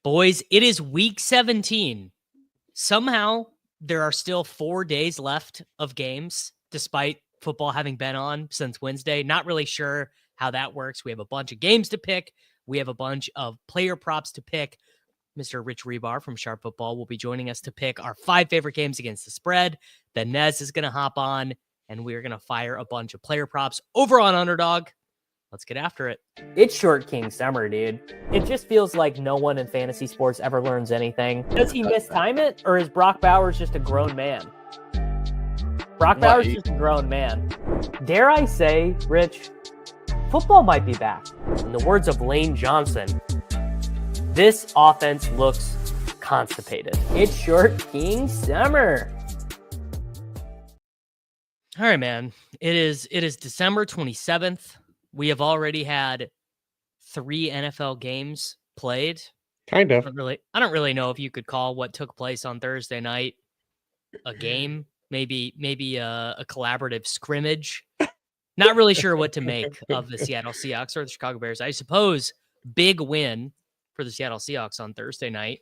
Boys, it is week 17. Somehow there are still 4 days left of games, despite football having been on since Wednesday. Not really sure how that works. We have a bunch of games to pick. We have a bunch of player props to pick. Mr. Rich Hribar from Sharp Football will be joining us to pick our 5 favorite games against the spread. Then Nez is going to hop on, and we're going to fire a bunch of player props over on Underdog. Let's get after it. It's Short King summer, dude. It just feels like no one in fantasy sports ever learns anything. Does he mistime it, or is Brock Bowers just a grown man? Brock Bowers is just a grown man. Dare I say, Rich, football might be back. In the words of Lane Johnson, this offense looks constipated. It's Short King summer. All right, man. It is December 27th. We have already had 3 NFL games played. Kind of. I don't really know if you could call what took place on Thursday night a game, maybe a collaborative scrimmage. Not really sure what to make of the Seattle Seahawks or the Chicago Bears. I suppose big win for the Seattle Seahawks on Thursday night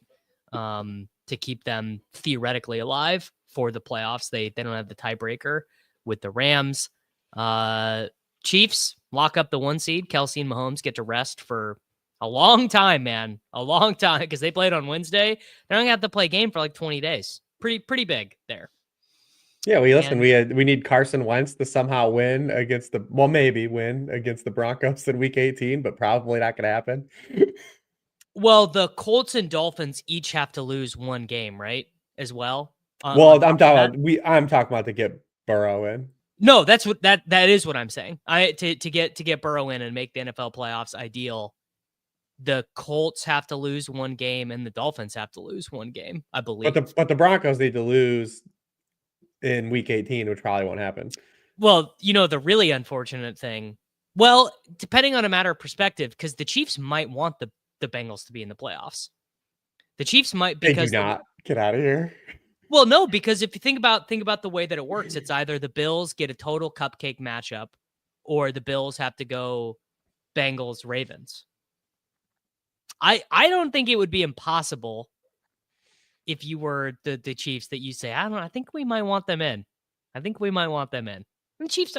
to keep them theoretically alive for the playoffs. They don't have the tiebreaker with the Rams. Chiefs lock up the 1 seed. Kelsey and Mahomes get to rest for a long time, man. A long time, because they played on Wednesday. They're going to have to play a game for like 20 days. Pretty big there. Yeah, we need Carson Wentz to somehow win against maybe win against the Broncos in week 18, but probably not going to happen. Well, the Colts and Dolphins each have to lose 1 game, right? As well. I'm talking about to get Burrow in. No, that's what that is what I'm saying. To get Burrow in and make the NFL playoffs ideal, the Colts have to lose 1 game and the Dolphins have to lose 1 game, I believe. But the Broncos need to lose in week 18, which probably won't happen. Well, the really unfortunate thing, depending on a matter of perspective, because the Chiefs might want the Bengals to be in the playoffs. The Chiefs might, because they do not. Get out of here. Well, no, because if you think about the way that it works, it's either the Bills get a total cupcake matchup or the Bills have to go Bengals Ravens. I don't think it would be impossible if you were the Chiefs that you say, I think we might want them in. And the Chiefs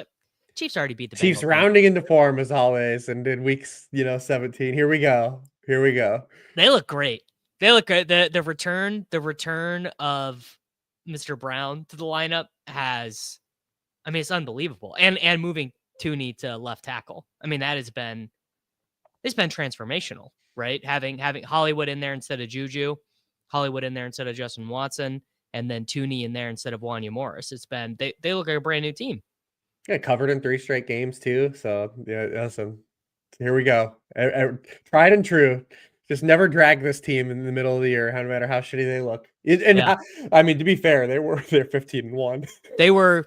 already beat the Bengals. Chiefs rounding into form as always, and in weeks 17. Here we go. They look great. The return of Mr. Brown to the lineup it's unbelievable. And moving Tooney to left tackle. It's been transformational, right? Having Hollywood in there instead of Juju, Hollywood in there instead of Justin Watson, and then Tooney in there instead of Wanya Morris. They look like a brand new team. Yeah, covered in 3 straight games too. So yeah, listen, here we go. Tried and true. Just never drag this team in the middle of the year, no matter how shitty they look. To be fair, they're 15-1. They're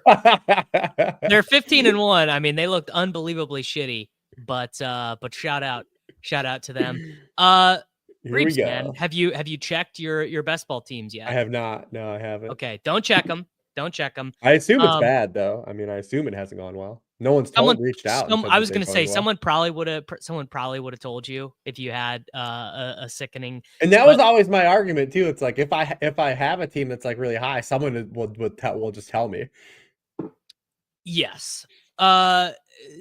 15-1. They looked unbelievably shitty, but shout out to them. Reebs, man, have you checked your best ball teams yet? I have not. No, I haven't. Okay, don't check them. I assume it's bad though. I assume it hasn't gone well. No one's reached out. I was going to say someone probably would have told you if you had a sickening. And that was always my argument too. It's like if I have a team that's like really high, someone will just tell me. Yes.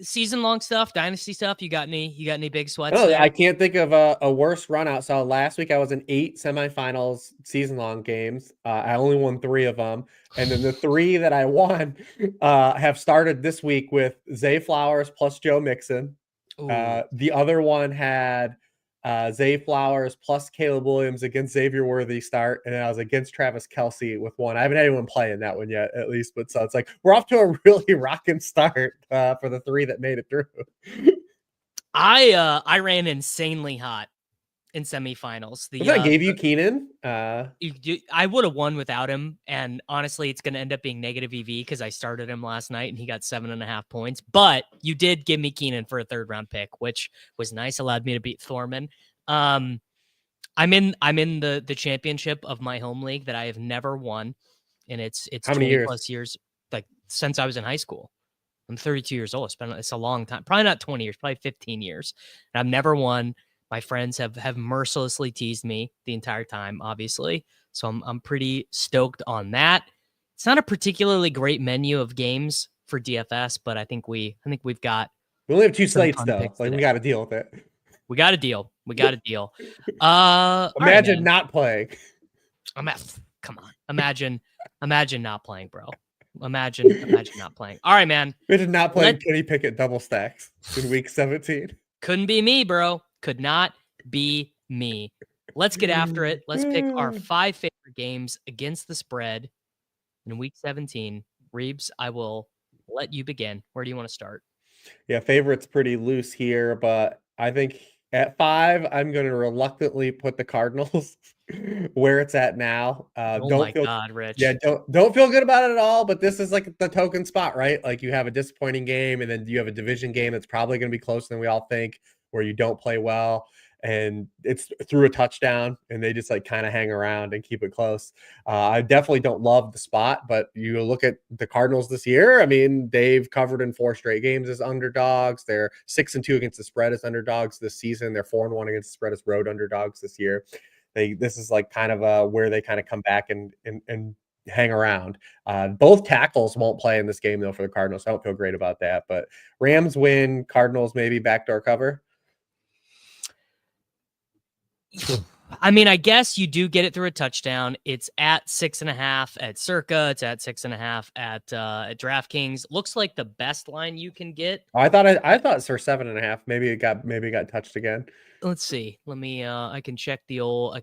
Season long stuff, dynasty stuff. You got any big sweats? No, I can't think of a worse run out. So last week I was in 8 semifinals season long games. I only won 3 of them. And then the 3 that I won have started this week with Zay Flowers plus Joe Mixon. The other one had Zay Flowers plus Caleb Williams against Xavier Worthy start, and I was against Travis Kelce with 1. I haven't had anyone play in that one yet, at least, but so it's like we're off to a really rocking start for the 3 that made it through. I ran insanely hot in semifinals. I gave you Keenan. I would have won without him, and honestly, it's going to end up being negative EV because I started him last night and he got 7.5 points. But you did give me Keenan for a 3rd round pick, which was nice. Allowed me to beat Thorman. I'm in the championship of my home league that I have never won, and it's how many 20 plus years, like since I was in high school. I'm 32 years old. It's a long time. Probably not 20 years, probably 15 years. And I've never won. My friends have mercilessly teased me the entire time, obviously. So I'm pretty stoked on that. It's not a particularly great menu of games for DFS, but I think we've got. We only have 2 some slates fun though. picks Like we today. got to deal with it. We got a deal. All right, Imagine man. not playing. Come on. Imagine not playing, bro. Imagine not playing. All right, man. Imagine not playing Kenny Pickett double stacks in week 17. Couldn't be me, bro. Could not be me. Let's get after it. Let's pick our 5 favorite games against the spread in week 17. Reebs, I will let you begin. Where do you want to start? Yeah, favorite's pretty loose here, but I think at 5, I'm going to reluctantly put the Cardinals where it's at now. God, Rich. Yeah, don't feel good about it at all, but this is like the token spot, right? Like you have a disappointing game and then you have a division game that's probably going to be closer than we all think, where you don't play well and it's through a touchdown and they just like kind of hang around and keep it close. I definitely don't love the spot, but you look at the Cardinals this year. I mean, they've covered in 4 straight games as underdogs. They're 6-2 against the spread as underdogs this season. They're 4-1 against the spread as road underdogs this year. This is like kind of where they kind of come back and hang around. Both tackles won't play in this game though for the Cardinals. I don't feel great about that, but Rams win, Cardinals maybe backdoor cover. I mean, I guess you do get it through a touchdown. It's at 6.5 at Circa. It's at 6.5 at DraftKings. Looks like the best line you can get. I thought it's for 7.5. Maybe it got touched again. Let's see. Let me. I can check the old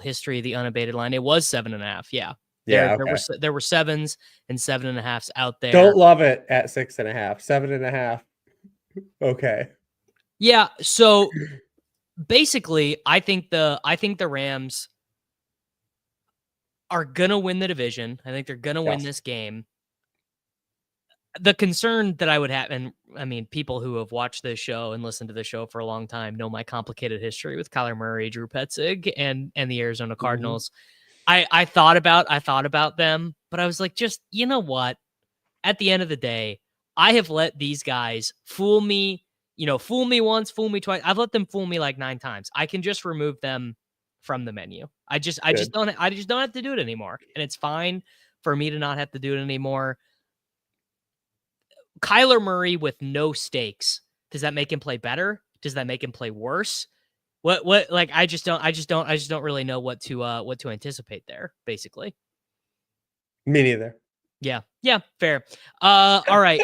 history of the unabated line. It was 7.5. Yeah. Yeah. There were 7s and 7.5s out there. Don't love it at 6.5. 7.5. Okay. Yeah. So. Basically, I think the Rams are gonna win the division. I think they're gonna win this game. The concern that I would have, and I mean, people who have watched this show and listened to the show for a long time know my complicated history with Kyler Murray, Drew Petzig, and the Arizona Cardinals. Mm-hmm. I thought about them, but I was like, just, you know what? At the end of the day, I have let these guys fool me. Fool me once, fool me twice. I've let them fool me like 9 times. I can just remove them from the menu. I just don't have to do it anymore. And it's fine for me to not have to do it anymore. Kyler Murray with no stakes. Does that make him play better? Does that make him play worse? What like I just don't really know what to anticipate there, basically. Me neither. Yeah, fair. All right.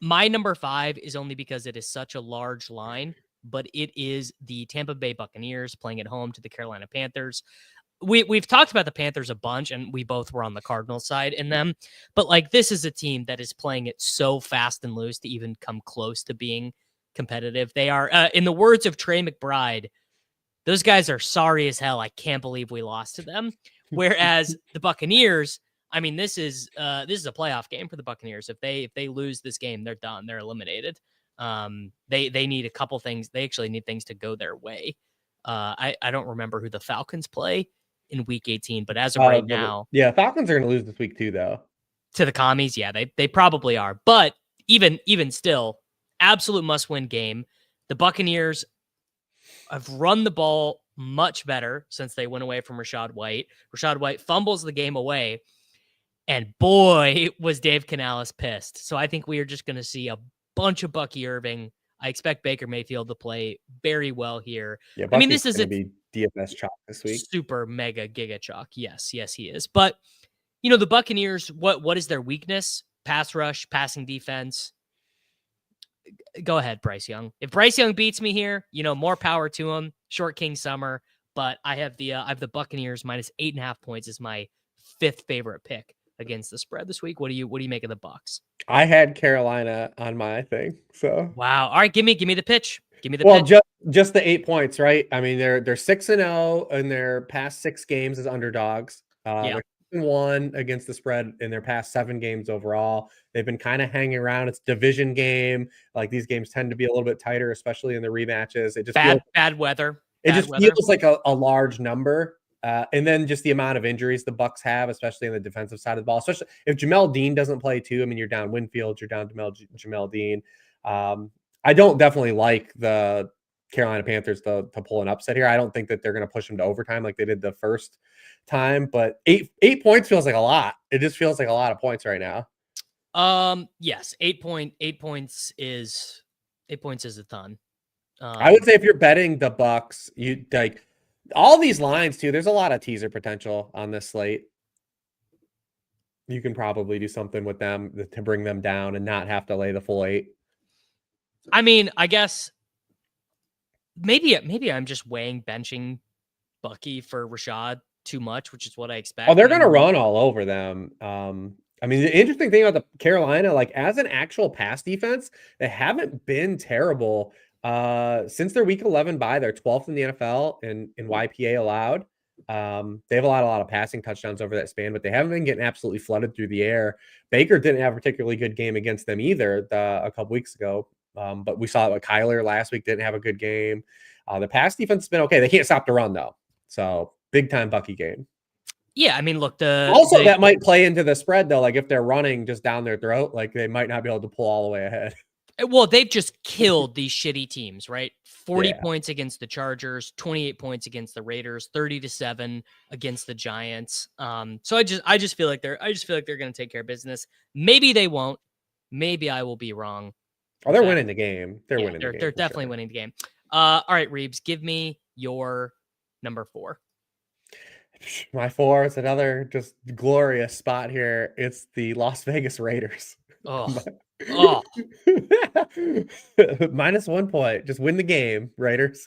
My number 5 is only because it is such a large line, but it is the Tampa Bay Buccaneers playing at home to the Carolina Panthers. We've talked about the Panthers a bunch, and we both were on the Cardinals side in them, but like this is a team that is playing it so fast and loose to even come close to being competitive. They are, in the words of Trey McBride, those guys are sorry as hell. I can't believe we lost to them. Whereas the Buccaneers, I mean, this is a playoff game for the Buccaneers. If they lose this game, they're done. They're eliminated. They need a couple things. They actually need things to go their way. I don't remember who the Falcons play in week 18, but as of right now, yeah, Falcons are going to lose this week too, though. To the Commies, yeah, they probably are. But even still, absolute must-win game. The Buccaneers have run the ball much better since they went away from Rachaad White. Rachaad White fumbles the game away. And boy, was Dave Canales pissed. So I think we are just going to see a bunch of Bucky Irving. I expect Baker Mayfield to play very well here. Yeah, Bucky's, I mean, this is going to be DFS chalk this week. Super mega giga chalk. Yes, he is. But the Buccaneers, what is their weakness? Pass rush, passing defense. Go ahead, Bryce Young. If Bryce Young beats me here, more power to him. Short King Summer. But I have the Buccaneers minus 8.5 points as my 5th favorite pick against the spread this week. What do you make of the Bucs? I had Carolina on my thing. So wow. All right, give me the pitch. Give me the pitch. Well, just the 8 points, right? I mean, they're 6-0 in their past 6 games as underdogs. They're 1 against the spread in their past 7 games overall. They've been kind of hanging around. It's a division game. Like these games tend to be a little bit tighter, especially in the rematches. It just bad weather. Feels like a large number. And then just the amount of injuries the Bucs have, especially on the defensive side of the ball, especially if Jamel Dean doesn't play too. I mean, you're down Winfield, you're down Jamel Dean. I don't definitely like the Carolina Panthers to pull an upset here. I don't think that they're going to push them to overtime like they did the first time, but eight points feels like a lot. It just feels like a lot of points right now. Yes, 8 points is a ton. I would say if you're betting the Bucks, you like all these lines too. There's a lot of teaser potential on this slate. You can probably do something with them to bring them down and not have to lay the full 8. I mean, I guess maybe I'm just weighing benching Bucky for Rashad too much, which is what I expect. Oh, they're going to run all over them. I mean, the interesting thing about the Carolina, like as an actual pass defense, they haven't been terrible since their week 11 bye. They're 12th in the NFL in YPA allowed. They have a lot of passing touchdowns over that span, but they haven't been getting absolutely flooded through the air. Baker didn't have a particularly good game against them either a couple weeks ago. But we saw it with Kyler last week, didn't have a good game. The pass defense has been okay. They can't stop the run though. So big time Bucky game. Yeah, I mean, look, that might play into the spread though. Like if they're running just down their throat, like they might not be able to pull all the way ahead. Well, they've just killed these shitty teams, right? 40 points against the Chargers, 28 points against the Raiders, 30-7 against the Giants. So I just feel like they're going to take care of business. Maybe they won't. Maybe I will be wrong. Oh, they're winning the game. They're winning. They're definitely winning the game. All right, Reebs, give me your number 4. My 4 is another just glorious spot here. It's the Las Vegas Raiders. Oh. -1 point. Just win the game, Raiders,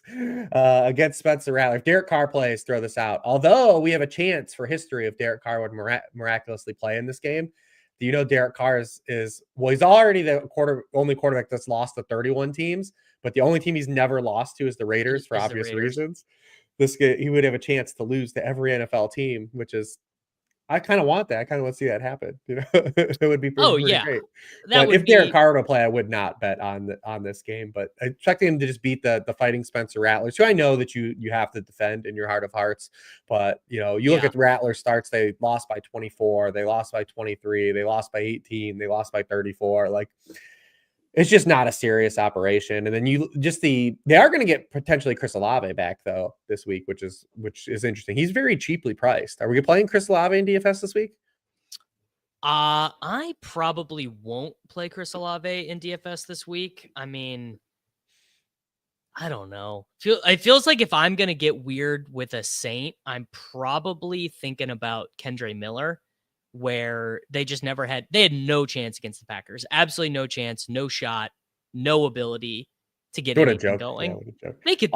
against Spencer Rattler. If Derek Carr plays, throw this out. Although we have a chance for history if Derek Carr would miraculously play in this game. Do you know Derek Carr is he's already the only quarterback that's lost to 31 teams, but the only team he's never lost to is the Raiders for obvious reasons. He would have a chance to lose to every NFL team, which is I kind of want that. I kind of want to see that happen. You know, it would be pretty great. But if Derek Carr to play, I would not bet on this game. But I expect him to just beat the fighting Spencer Rattlers, who I know that you have to defend in your heart of hearts. But you look at the Rattler starts, they lost by 24, they lost by 23, they lost by 18, they lost by 34. Like it's just not a serious operation. And then they are going to get potentially Chris Olave back though this week, which is interesting. He's very cheaply priced. Are we playing Chris Olave in DFS this week? I probably won't play Chris Olave in DFS this week. I mean, I don't know. It feels like if I'm going to get weird with a Saint, I'm probably thinking about Kendre Miller, where they just they had no chance against the Packers. Absolutely no chance, no shot, no ability to get anything going. They could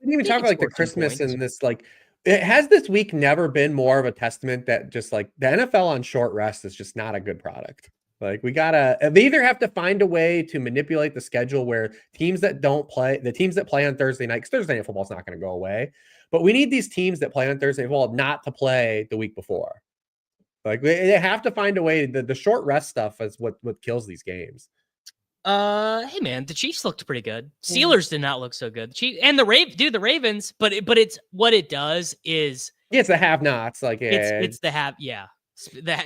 even talk like the Christmas and this, like it has this week never been more of a testament that just like the NFL on short rest is just not a good product. Like they either have to find a way to manipulate the schedule where the teams that play on Thursday night, because Thursday night football is not going to go away, but we need these teams that play on Thursday night football not to play the week before. Like they have to find a way. The short rest stuff is what kills these games. Hey man, the Chiefs looked pretty good. Steelers did not look so good. The Chiefs and the Ravens, but it's what it does is it's the have-nots. Like it's the have. Yeah,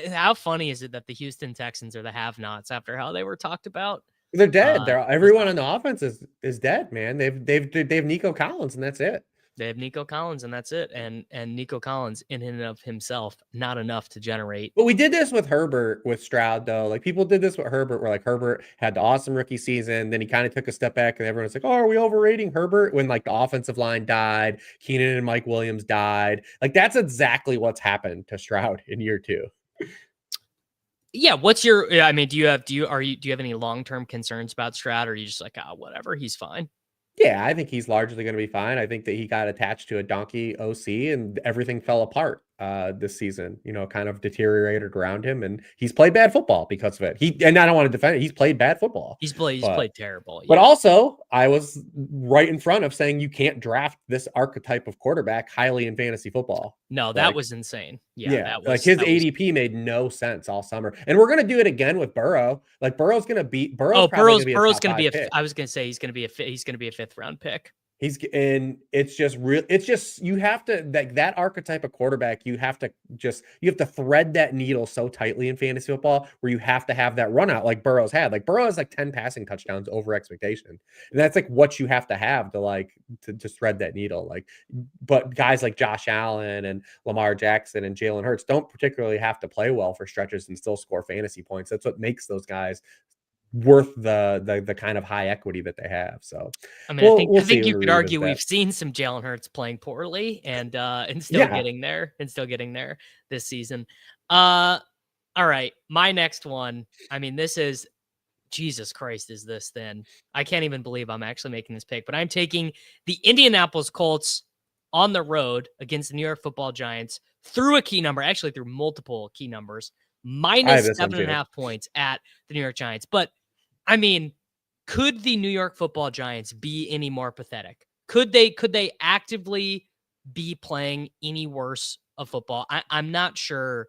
how funny is it that the Houston Texans are the have-nots after how they were talked about? They're dead. Everyone on the offense is dead, man. They've Nico Collins and that's it. They have Nico Collins, and that's it. And Nico Collins, in and of himself, not enough to generate. But we did this with Herbert, with Stroud, though. Like, people did this with Herbert, where, like, Herbert had the awesome rookie season. Then he kind of took a step back, and everyone's like, oh, are we overrating Herbert? When, like, the offensive line died, Keenan and Mike Williams died. Like, that's exactly what's happened to Stroud in year 2. Yeah, what's your? I mean, do you have any long-term concerns about Stroud, or are you just like, whatever, he's fine? Yeah, I think he's largely going to be fine. I think that he got attached to a donkey OC and everything fell apart this season, kind of deteriorated around him, and he's played bad football because of it. And I don't want to defend it. He's played bad football. He's played terrible. Yeah. But also, I was right in front of saying you can't draft this archetype of quarterback highly in fantasy football. No, that was insane. Yeah, his ADP made no sense all summer. And we're going to do it again with Burrow. Like Burrow's going to beat Burrow's going to be I was going to say he's going to be a 5th round pick. It's just real. It's just, you have to, that archetype of quarterback, you have to thread that needle so tightly in fantasy football, where you have to have that run out like Burrow's had. Like Burrow has like 10 passing touchdowns over expectation. And that's like what you have to have to just thread that needle. Like, but guys like Josh Allen and Lamar Jackson and Jalen Hurts don't particularly have to play well for stretches and still score fantasy points. That's what makes those guys worth the kind of high equity that they have. So I mean, we'll I think see. you could argue we've seen some Jalen Hurts playing poorly and still getting there this season. All right, my next one. I mean, this is, Jesus Christ, is this then? I can't even believe I'm actually making this pick, but I'm taking the Indianapolis Colts on the road against the New York Football Giants through a key number, actually through multiple key numbers, minus 7.5 points at the New York Giants. But I mean, could the New York Football Giants be any more pathetic? Could they actively be playing any worse of football? I'm not sure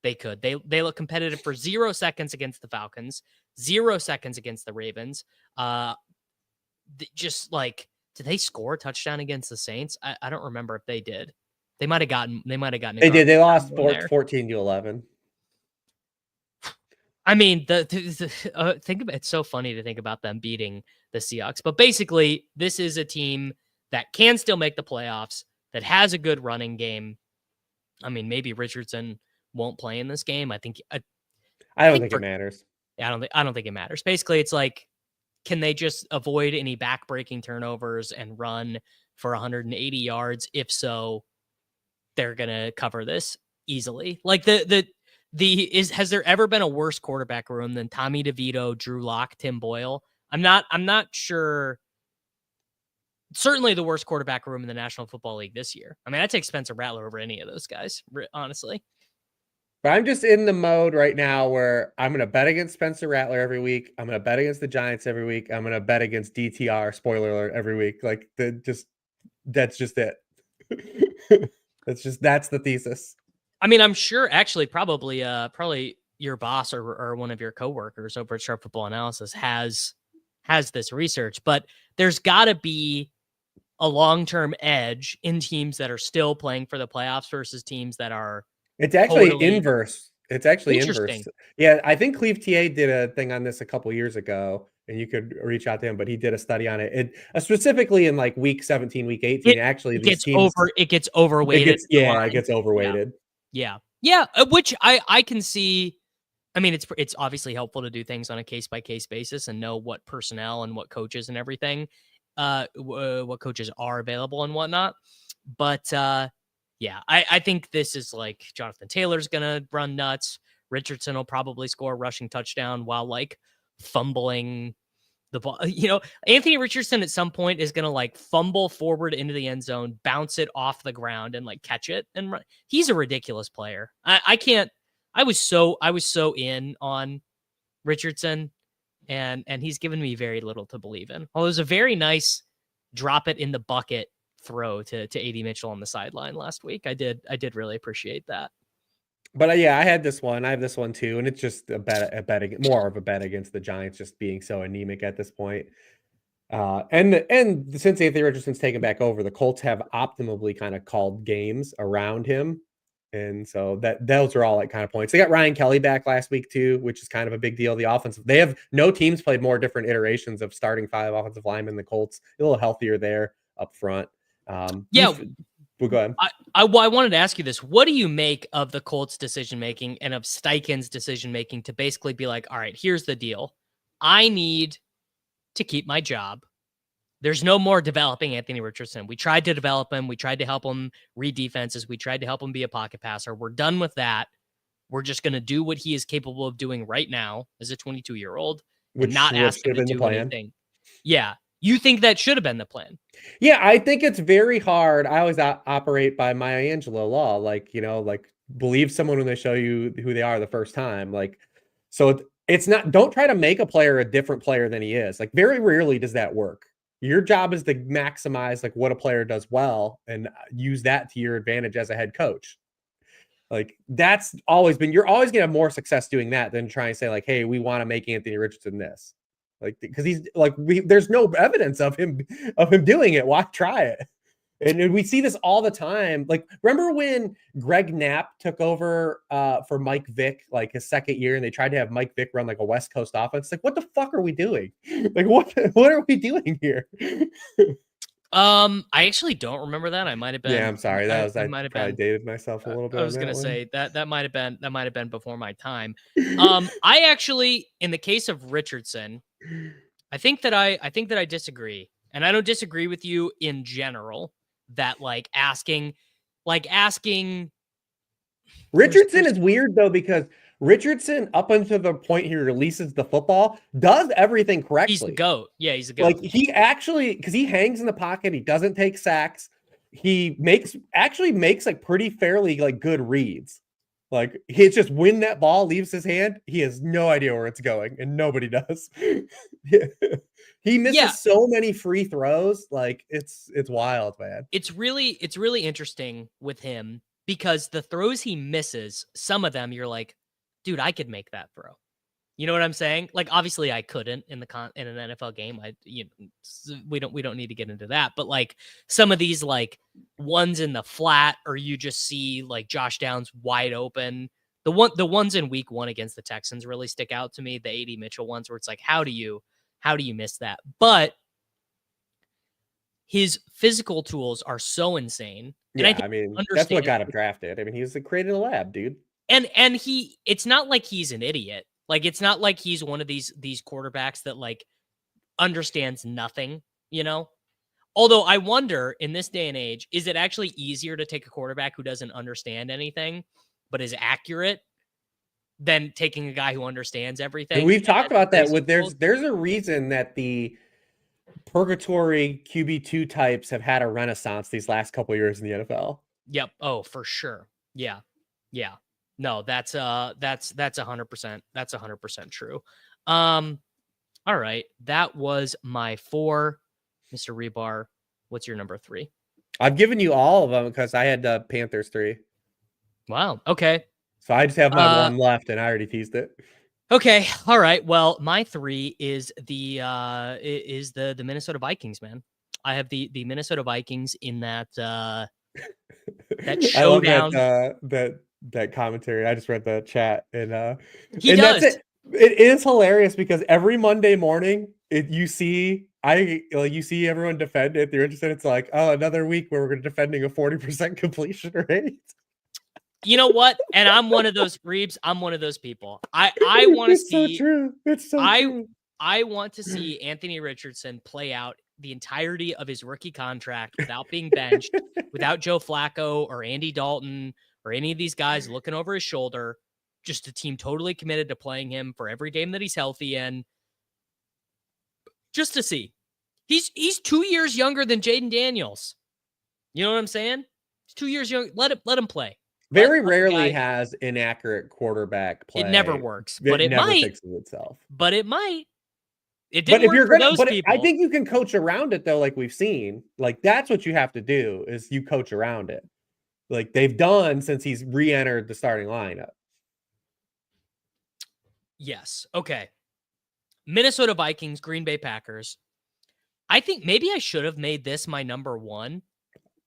they could. They look competitive for 0 seconds against the Falcons, 0 seconds against the Ravens. Just like, did they score a touchdown against the Saints? I don't remember if they did. They might have gotten. They did. They lost 14-11. I mean, think about it's so funny to think about them beating the Seahawks, but basically, this is a team that can still make the playoffs, that has a good running game. I mean, maybe Richardson won't play in this game. I don't think it matters. I don't think it matters. Basically, it's like, can they just avoid any back-breaking turnovers and run for 180 yards? If so, they're gonna cover this easily. Like has there ever been a worse quarterback room than Tommy DeVito, Drew Lock, Tim Boyle? I'm not sure. Certainly the worst quarterback room in the National Football League this year. I mean, I'd take Spencer Rattler over any of those guys, honestly. But I'm just in the mode right now where I'm going to bet against Spencer Rattler every week. I'm going to bet against the Giants every week. I'm going to bet against DTR, spoiler alert, every week. Like, that's just it. That's the thesis. I mean, I'm sure actually probably your boss or one of your coworkers over at Sharp Football Analysis has this research, but there's got to be a long-term edge in teams that are still playing for the playoffs versus teams that are. It's actually inverse. It's actually inverse. Yeah, I think Cleve TA did a thing on this a couple years ago, and you could reach out to him, but he did a study on it. Specifically in like week 17, week 18, it gets overweighted. It gets overweighted. Yeah. Which I can see. I mean, it's obviously helpful to do things on a case-by-case basis and know what personnel and what coaches and everything, what coaches are available and whatnot. But yeah, I think this is like Jonathan Taylor's going to run nuts. Richardson will probably score a rushing touchdown while like fumbling the ball. Anthony Richardson at some point is going to like fumble forward into the end zone, bounce it off the ground and like catch it and run. He's a ridiculous player. I was so in on Richardson and he's given me very little to believe in. Well, it was a very nice drop it in the bucket throw to AD Mitchell on the sideline last week. I did really appreciate that. But yeah, I had this one. I have this one too, and it's just more of a bet against the Giants just being so anemic at this point. And since Anthony Richardson's taken back over, the Colts have optimally kind of called games around him, and so those are all like kind of points. They got Ryan Kelly back last week too, which is kind of a big deal. The offensive, they have no teams played more different iterations of starting 5 offensive linemen. The Colts a little healthier there up front. We'll go ahead. I wanted to ask you this. What do you make of the Colts' decision-making and of Steichen's decision-making to basically be like, all right, here's the deal. I need to keep my job. There's no more developing Anthony Richardson. We tried to develop him. We tried to help him read defenses. We tried to help him be a pocket passer. We're done with that. We're just going to do what he is capable of doing right now as a 22-year-old and not ask him to do anything. Yeah. You think that should have been the plan? Yeah, I think it's very hard. I always operate by Maya Angelou law. Like, believe someone when they show you who they are the first time. Like, so it's not, don't try to make a player a different player than he is. Like, very rarely does that work. Your job is to maximize like what a player does well and use that to your advantage as a head coach. Like, that's always been, you're always going to have more success doing that than trying to say like, hey, we want to make Anthony Richardson this. Like, because he's like, there's no evidence of him doing it. Why try it? And we see this all the time. Like, remember when Greg Knapp took over for Mike Vick, like his second year, and they tried to have Mike Vick run like a West Coast offense? Like, what the fuck are we doing? Like, what are we doing here? I actually don't remember that. I might have been. Yeah, I'm sorry. I might have probably been. dated myself a little bit. I was gonna say that might have been before my time. I actually, in the case of Richardson, I think that I disagree, and I don't disagree with you in general. That asking Richardson is weird though, because Richardson, up until the point he releases the football, does everything correctly. He's the GOAT. Yeah, he's the GOAT. Like, he actually, because he hangs in the pocket, he doesn't take sacks. He makes like pretty fairly like good reads. Like, he just when that ball leaves his hand, he has no idea where it's going, and nobody does. He misses so many free throws. Like, it's wild, man. It's really interesting with him, because the throws he misses, some of them you're like, dude, I could make that throw. You know what I'm saying? Like, obviously I couldn't in an NFL game. We don't need to get into that, but like some of these like ones in the flat, or you just see like Josh Downs wide open. The ones in week 1 against the Texans really stick out to me. The A.D. Mitchell ones, where it's like, how do you miss that? But his physical tools are so insane. And I mean, that's what got him drafted. I mean, he was created in a lab, dude. And it's not like he's an idiot. Like, it's not like he's one of these quarterbacks that like understands nothing, you know? Although I wonder, in this day and age, is it actually easier to take a quarterback who doesn't understand anything but is accurate than taking a guy who understands everything? And we've talked about that with there's a reason that the purgatory QB2 types have had a renaissance these last couple of years in the NFL. Yep. Oh, for sure. Yeah. Yeah. No, that's 100%. That's 100% true. All right. That was my 4, Mr. Hribar. What's your number 3? I've given you all of them because I had the Panthers 3. Wow. Okay. So I just have my 1 left, and I already teased it. Okay. All right. Well, my 3 is the Minnesota Vikings, man. I have the Minnesota Vikings in that that showdown. I love that commentary. I just read the chat, and he does. That's it. It is hilarious because every Monday morning, you see everyone defend it. They're interested. It's like, oh, another week where we're defending a 40% completion rate. You know what? And I'm one of those Reebs. I'm one of those people. I want to see. So true. It's so true. I want to see Anthony Richardson play out the entirety of his rookie contract without being benched, without Joe Flacco or Andy Dalton or any of these guys looking over his shoulder. Just a team totally committed to playing him for every game that he's healthy in. Just to see. He's 2 years younger than Jaden Daniels. You know what I'm saying? He's 2 years young. Let him play. Very rarely has inaccurate quarterback play. It never works, but it never might. Fixes itself. But it might. It didn't work for those people. I think you can coach around it though, like we've seen. Like, that's what you have to do, is you coach around it. Like they've done since he's re-entered the starting lineup. Yes. Okay. Minnesota Vikings, Green Bay Packers. I think maybe I should have made this my number 1.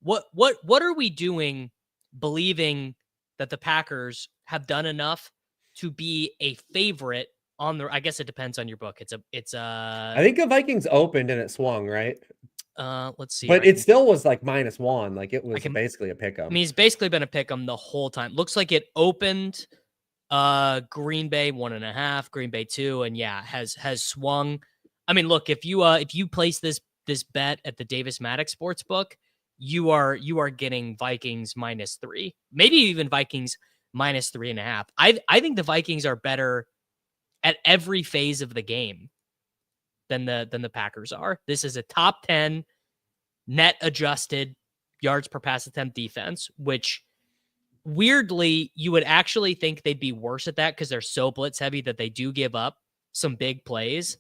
What are we doing believing that the Packers have done enough to be a favorite on the, I guess it depends on your book. I think the Vikings opened and it swung, right? Let's see. But it still was like -1. Like, it was basically a pick 'em. I mean, it's basically been a pick 'em the whole time. Looks like it opened Green Bay 1.5, Green Bay 2, and yeah, has swung. I mean, look, if you place this bet at the Davis Mattek sports book, you are getting Vikings -3, maybe even Vikings -3.5. I think the Vikings are better at every phase of the game than the Packers are. This is a top 10 net adjusted yards per pass attempt defense, which weirdly you would actually think they'd be worse at that because they're so blitz heavy that they do give up some big plays,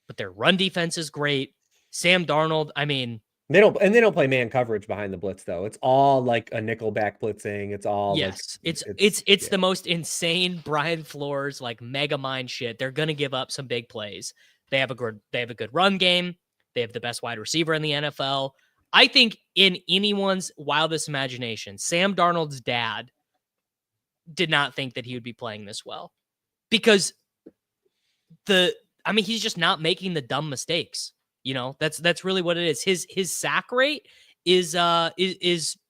but their run defense is great. Sam Darnold, I mean, they don't play man coverage behind the blitz though. It's all like a nickel back blitzing. It's all it's the most insane Brian Flores like mega mind shit. They're gonna give up some big plays. They have a good run game. They have the best wide receiver in the NFL. I think in anyone's wildest imagination, Sam Darnold's dad did not think that he would be playing this well because he's just not making the dumb mistakes. That's really what it is. His sack rate is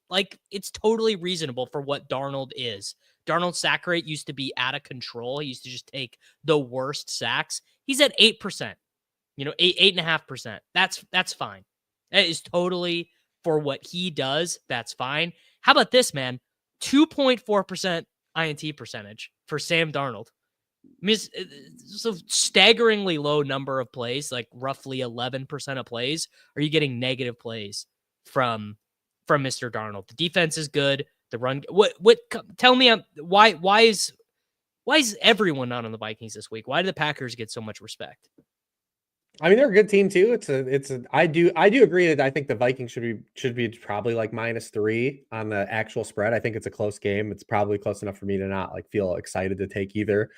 like, it's totally reasonable for what Darnold is. Darnold's sack rate used to be out of control. He used to just take the worst sacks. He's at 8%, 8.5%. That's fine. That is totally for what he does. That's fine. How about this, man? 2.4% INT percentage for Sam Darnold. I mean, it's a staggeringly low number of plays, like roughly 11% of plays. Are you getting negative plays from Mr. Darnold? The defense is good. The run. What? Tell me, why is everyone not on the Vikings this week? Why do the Packers get so much respect? I mean, they're a good team too. I do agree that I think the Vikings should be probably like -3 on the actual spread. I think it's a close game. It's probably close enough for me to not like feel excited to take either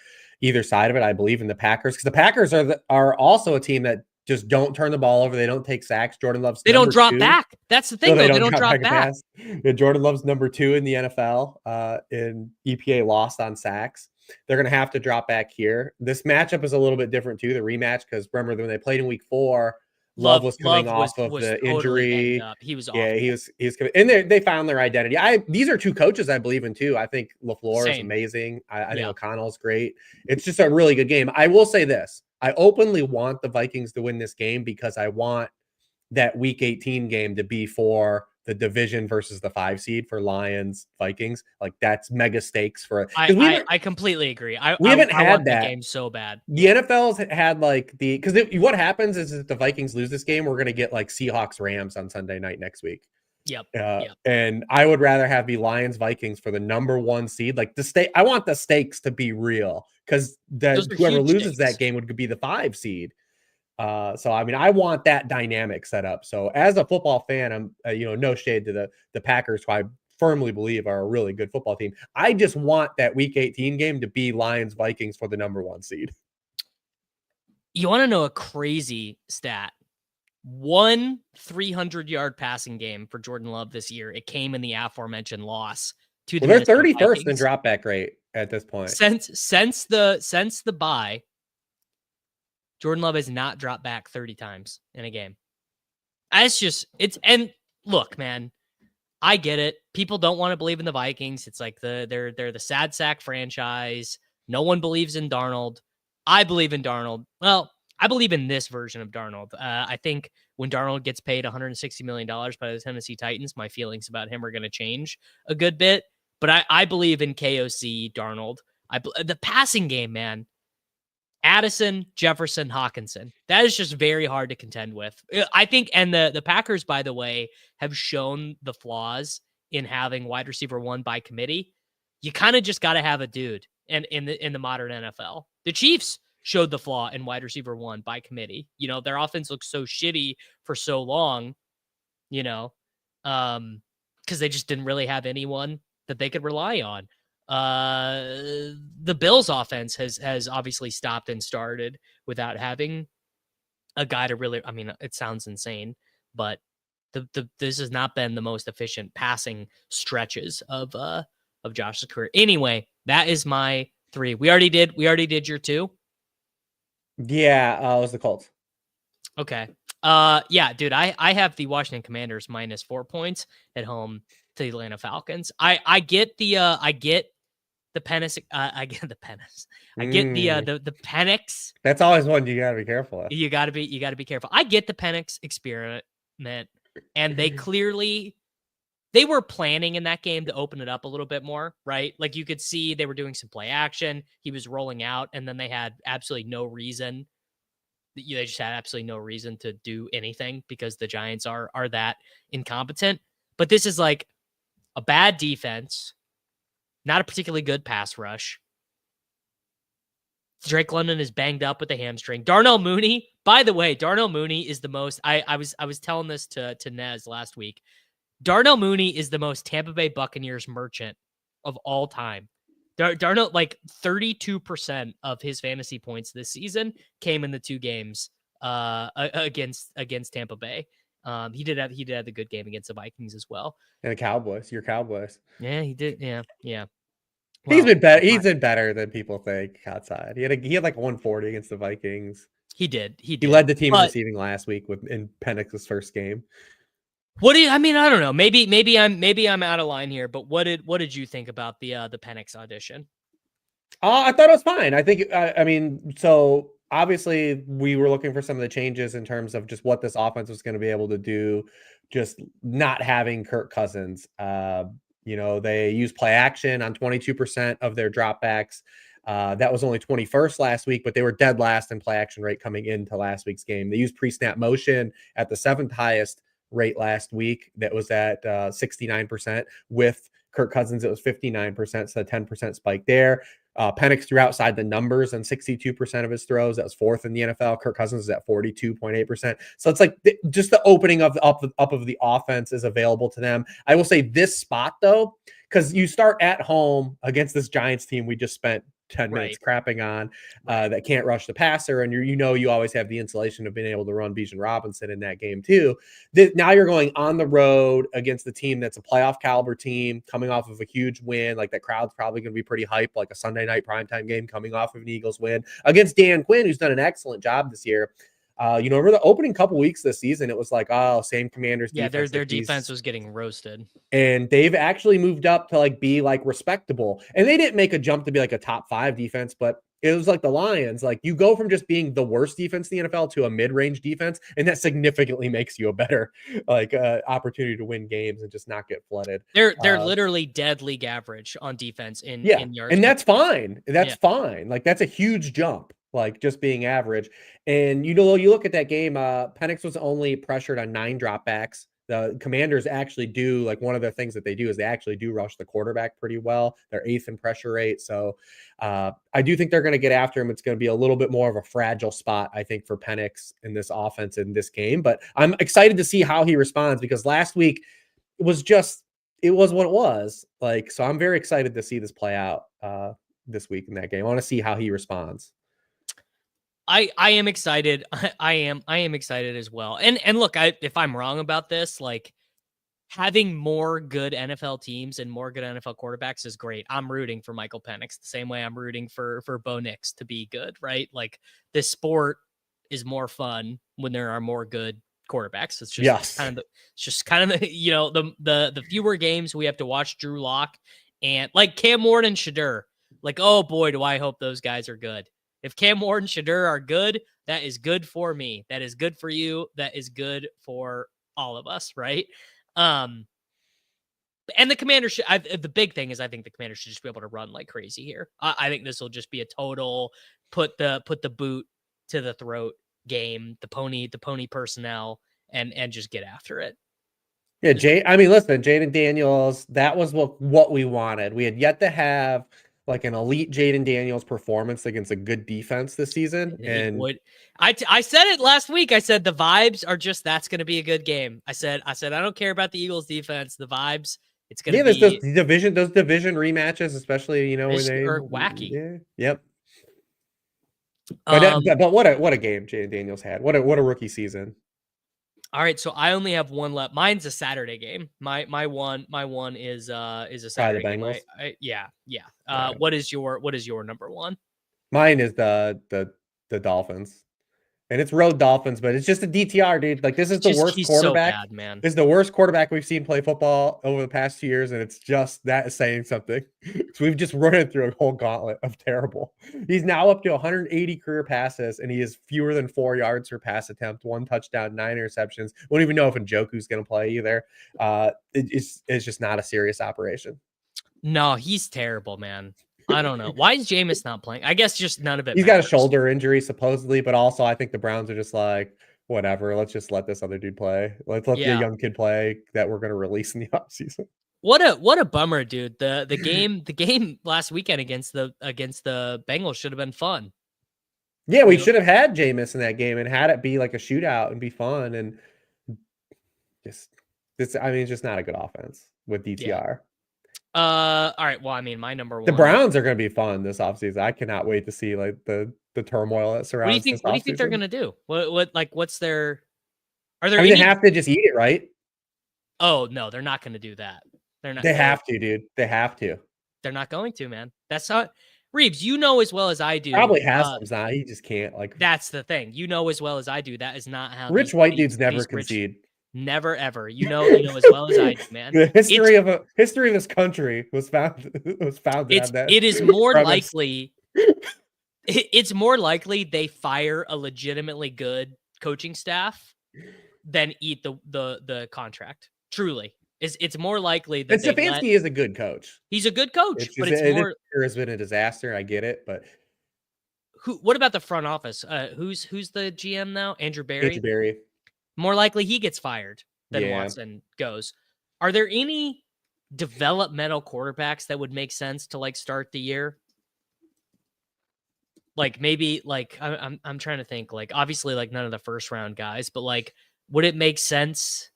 side of it. I believe in the Packers because the Packers are also a team that just don't turn the ball over. They don't take sacks. Jordan Love's They don't number drop 2. back. That's the thing, No, though. They don't drop back. Yeah, Jordan Love's number 2 in the NFL in EPA lost on sacks. They're going to have to drop back here. This matchup is a little bit different too, the rematch, because remember when they played in week 4, Love was coming off of the totally injury. He was yeah, awful. he was coming, and they found their identity. These are two coaches I believe in too. I think LaFleur is amazing. I think O'Connell's great. It's just a really good game. I will say this: I openly want the Vikings to win this game because I want that Week 18 game to be for the division versus the 5 seed for Lions Vikings. Like that's mega stakes for it. I completely agree. We haven't had that game so bad. The NFL's had like because what happens is if the Vikings lose this game, we're going to get like Seahawks Rams on Sunday night next week. Yep. And I would rather have the Lions Vikings for the number 1 seed. Like I want the stakes to be real because whoever loses that game would be the 5 seed. So I mean, I want that dynamic set up. So as a football fan, I'm no shade to the Packers, who I firmly believe are a really good football team. I just want that Week 18 game to be Lions Vikings for the number 1 seed. You want to know a crazy stat? 1 300-yard passing game for Jordan Love this year. It came in the aforementioned loss to the. They're 31st in dropback rate at this point. Since the bye, Jordan Love has not dropped back 30 times in a game. And look, man, I get it. People don't want to believe in the Vikings. It's like they're the sad sack franchise. No one believes in Darnold. I believe in Darnold. Well, I believe in this version of Darnold. I think when Darnold gets paid $160 million by the Tennessee Titans, my feelings about him are going to change a good bit. But I believe in KOC Darnold. The passing game, man. Addison, Jefferson, Hawkinson. That is just very hard to contend with. I think, and the Packers, by the way, have shown the flaws in having wide receiver 1 by committee. You kind of just got to have a dude in the modern NFL. The Chiefs showed the flaw in wide receiver 1 by committee. Their offense looked so shitty for so long, because they just didn't really have anyone that they could rely on. The Bills offense has obviously stopped and started without having a guy to really, it sounds insane, but this has not been the most efficient passing stretches of Josh's career. Anyway, that is my 3. We already did your 2. Yeah. It was the Colts. Okay. Yeah, dude, I have the Washington Commanders -4 points at home to the Atlanta Falcons. I get the Penix. I get the Penix. I get the Penix. That's always one you gotta be careful of. You gotta be careful. I get the Penix experiment, and they were planning in that game to open it up a little bit more, right? Like you could see they were doing some play action. He was rolling out, and then they had absolutely no reason. They just had absolutely no reason to do anything because the Giants are that incompetent. But this is like a bad defense. Not a particularly good pass rush. Drake London is banged up with a hamstring. Darnell Mooney, by the way, Darnell Mooney is the most. I was telling this to Nez last week. Darnell Mooney is the most Tampa Bay Buccaneers merchant of all time. Darnold, like 32% of his fantasy points this season came in the 2 games against Tampa Bay. He did have the good game against the Vikings as well. And the Cowboys, your Cowboys. Yeah, he did. Yeah. He's Well, been better. He's been better than people think outside. He had like 140 against the Vikings. He did. He led the team in receiving last week in Penix's first game. What do you? I mean, I don't know. Maybe I'm out of line here. But what did you think about the Penix audition? I thought it was fine. I think. I mean, so obviously we were looking for some of the changes in terms of just what this offense was going to be able to do. Just not having Kirk Cousins. They use play action on 22% of their dropbacks. That was only 21st last week, but they were dead last in play action rate coming into last week's game. They used pre-snap motion at the 7th highest rate last week. That was at 69%. With Kirk Cousins, it was 59%, so a 10% spike there. Penix threw outside the numbers on 62% of his throws. That was 4th in the NFL. Kirk Cousins is at 42.8%. So it's like just the opening of up of the offense is available to them. I will say this spot though, because you start at home against this Giants team we just spent 10 minutes crapping on that can't rush the passer. And you always have the insulation of being able to run Bijan Robinson in that game too. Now you're going on the road against the team that's a playoff caliber team coming off of a huge win. Like that crowd's probably going to be pretty hyped, like a Sunday night primetime game coming off of an Eagles win against Dan Quinn, who's done an excellent job this year. Over the opening couple weeks this season, it was like, same Commanders. Yeah, their defense was getting roasted. And they've actually moved up to be respectable. And they didn't make a jump to be like a top 5 defense, but it was like the Lions. Like you go from just being the worst defense in the NFL to a mid-range defense, and that significantly makes you a better opportunity to win games and just not get flooded. They're literally dead league average on defense in yards. And that's fine. That's fine. Like that's a huge jump. Like just being average. And you look at that game, Penix was only pressured on 9 dropbacks. The Commanders actually do, like one of the things that they do is they actually do rush the quarterback pretty well. They're 8th in pressure rate. So I do think they're going to get after him. It's going to be a little bit more of a fragile spot, I think, for Penix in this offense in this game. But I'm excited to see how he responds because last week it was what it was. So I'm very excited to see this play out this week in that game. I want to see how he responds. I am excited. I am excited as well. And look, if I'm wrong about this, like having more good NFL teams and more good NFL quarterbacks is great. I'm rooting for Michael Penix the same way I'm rooting for Bo Nix to be good, right? Like this sport is more fun when there are more good quarterbacks. It's just kind of the fewer games we have to watch Drew Lock and like Cam Ward and Shadur. Like, oh boy, do I hope those guys are good. If Cam Ward and Shadur are good, that is good for me. That is good for you. That is good for all of us, right? And the Commanders the big thing is I think the Commanders should just be able to run like crazy here. I think this will just be a total put the boot to the throat game, the pony personnel, and just get after it. Yeah, listen, Jaden Daniels, that was what we wanted. We had yet to have like an elite Jaden Daniels performance against a good defense this season. And I said it last week. I said the vibes are just that's going to be a good game. I said I don't care about the Eagles defense. The vibes, it's going to be those division rematches, especially when they are wacky. Yeah, yep. But what a game Jaden Daniels had. What a rookie season. All right, so I only have one left. Mine's a Saturday game. My one is a Saturday game. Yeah. Right. What is your number one? Mine is the Dolphins. And it's road Dolphins, but it's just a DTR, dude. Like this is the worst quarterback. So bad, man. This is the worst quarterback we've seen play football over the past 2 years, and it's just that is saying something. So we've just run through a whole gauntlet of terrible. He's now up to 180 career passes, and he has fewer than 4 yards per pass attempt, 1 touchdown, 9 interceptions. We don't even know if Njoku's going to play either. It's just not a serious operation. No, he's terrible, man. I don't know. Why is Jameis not playing? I guess just none of it He's got a shoulder injury, supposedly, but also I think the Browns are just like, whatever, let's just let this other dude play. Let's let the young kid play that we're going to release in the offseason. What a bummer, dude. The game last weekend against the Bengals should have been fun. Yeah, we should have had Jameis in that game and had it be like a shootout and be fun. And it's just not a good offense with DTR. All right. Well, I mean, my number one. The Browns are going to be fun this offseason. I cannot wait to see like the turmoil that surrounds this offseason. What do you think they're going to do? What's their? Are there I mean, any? they have to just eat it, right? Oh no, they're not going to do that. They're not. They have to, dude. They have to. They're not going to, man. That's not. Reebs, you know as well as I do. Probably has some now. He just can't. Like that's the thing. You know as well as I do. That is not how rich white dudes never concede. Never ever. You know as well as I do, man. The history of this country was founded on that. It is more likely. It's more likely they fire a legitimately good coaching staff than eat the contract. Truly, it's more likely that Stefanski is a good coach. He's a good coach, but it's more. It has been a disaster. I get it, but what about the front office? Who's the GM now? Andrew Berry. Andrew Berry. More likely he gets fired than Watson goes. Are there any developmental quarterbacks that would make sense to like start the year? Like maybe like I'm trying to think, like obviously like none of the first round guys, but like would it make sense?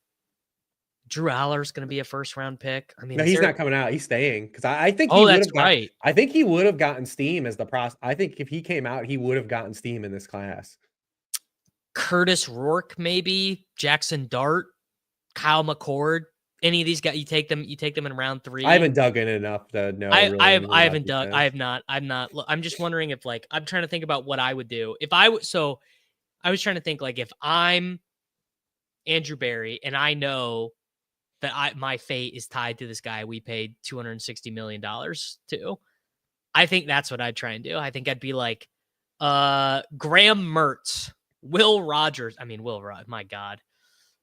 Drew Aller's going to be a first round pick. I mean, no, he's not coming out. He's staying because I think. That's right. I think he would have gotten steam as the process. I think if he came out, he would have gotten steam in this class. Curtis Rourke, maybe Jackson Dart, Kyle McCord. Any of these guys, you take them in round 3. I haven't dug in enough to know. I haven't dug. I have not. I'm not. I'm just wondering if like I'm trying to think about what I would do if I would. So I was trying to think like if I'm Andrew Berry and I know that my fate is tied to this guy we paid $260 million to. I think that's what I'd try and do. I think I'd be like Graham Mertz, Will Rogers. I mean, my God.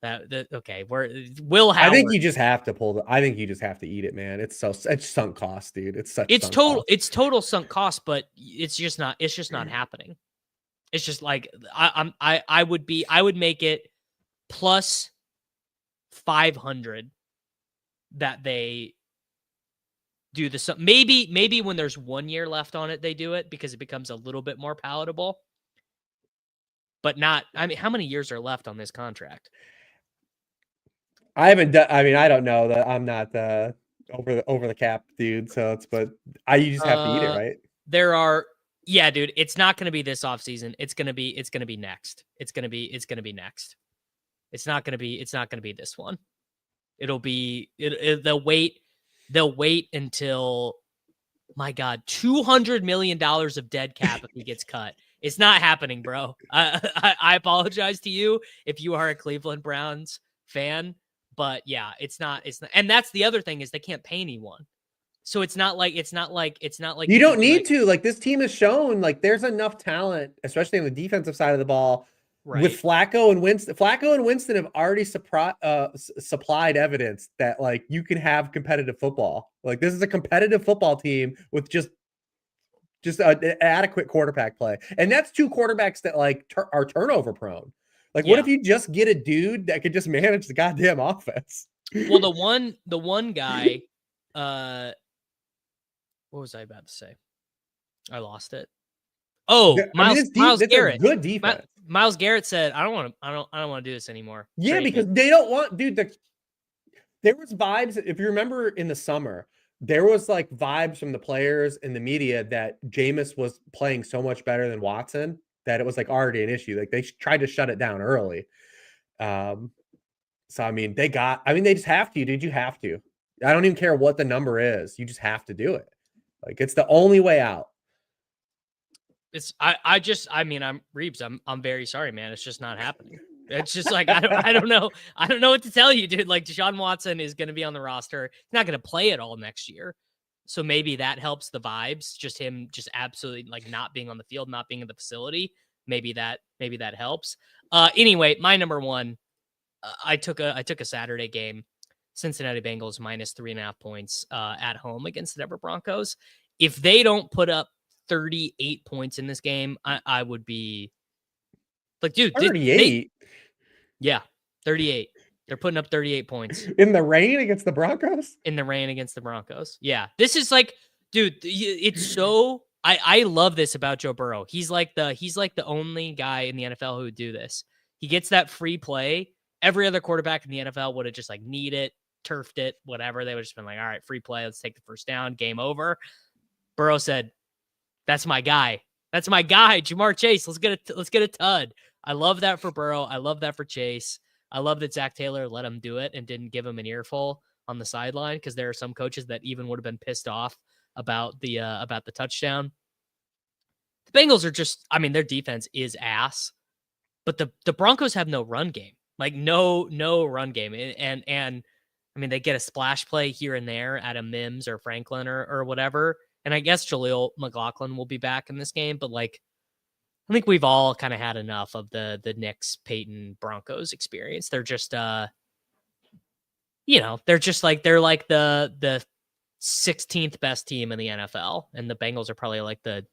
Okay. Will Howard. I think you just have to I think you just have to eat it, man. It's sunk cost, dude. It's total sunk cost, but it's just not happening. It's just like I would make it plus 500 that they do this. Maybe when there's 1 year left on it, they do it because it becomes a little bit more palatable, but not, I mean, how many years are left on this contract? I haven't done, I mean, I don't know that I'm not over the cap dude. So you just have to eat it, right? Yeah, dude, it's not going to be this offseason. It's going to be next. It's going to be next. It's not going to be this one. They'll wait until, my God, $200 million of dead cap if he gets cut. It's not happening, bro. I apologize to you if you are a Cleveland Browns fan, but yeah, it's not. And that's the other thing is they can't pay anyone. So it's not like you don't need to. Like this team has shown like there's enough talent, especially on the defensive side of the ball. Right. With Flacco and Winston have already supplied evidence that like you can have competitive football. Like this is a competitive football team with just an adequate quarterback play, and that's 2 quarterbacks that like are turnover prone. Like, what if you just get a dude that could just manage the goddamn offense? Well, the one guy, what was I about to say? I lost it. Oh, Myles Garrett. Good defense. Myles Garrett said, "I don't want to do this anymore." Yeah, because they don't want, dude. There was vibes. If you remember in the summer, there was like vibes from the players and the media that Jameis was playing so much better than Watson that it was like already an issue. Like they tried to shut it down early. So I mean, they just have to, dude. You have to. I don't even care what the number is. You just have to do it. Like it's the only way out. I'm Reebs. I'm very sorry, man. It's just not happening. It's just like, I don't know. I don't know what to tell you, dude. Like Deshaun Watson is going to be on the roster. He's not going to play at all next year. So maybe that helps the vibes. Just him just absolutely like not being on the field, not being in the facility. Maybe that helps. Anyway, my number one, I took a Saturday game, Cincinnati Bengals minus 3.5 points at home against the Denver Broncos. If they don't put up 38 points in this game, I would be like, dude, 38. Yeah, 38. They're putting up 38 points in the rain against the Broncos. Yeah, this is like, dude, it's so. I love this about Joe Burrow. He's like the only guy in the NFL who would do this. He gets that free play. Every other quarterback in the NFL would have just like need it, turfed it, whatever. They would have just been like, all right, free play. Let's take the first down. Game over. Burrow said, that's my guy. That's my guy, Jamar Chase. Let's get a tud. I love that for Burrow. I love that for Chase. I love that Zach Taylor let him do it and didn't give him an earful on the sideline, because there are some coaches that even would have been pissed off about the touchdown. The Bengals are just, I mean, their defense is ass, but the Broncos have no run game, like no run game. And I mean, they get a splash play here and there at a Mims or Franklin or whatever. And I guess Jaleel McLaughlin will be back in this game, but like, I think we've all kind of had enough of the Knicks Peyton Broncos experience. They're just, they're like the 16th best team in the NFL, and the Bengals are probably like the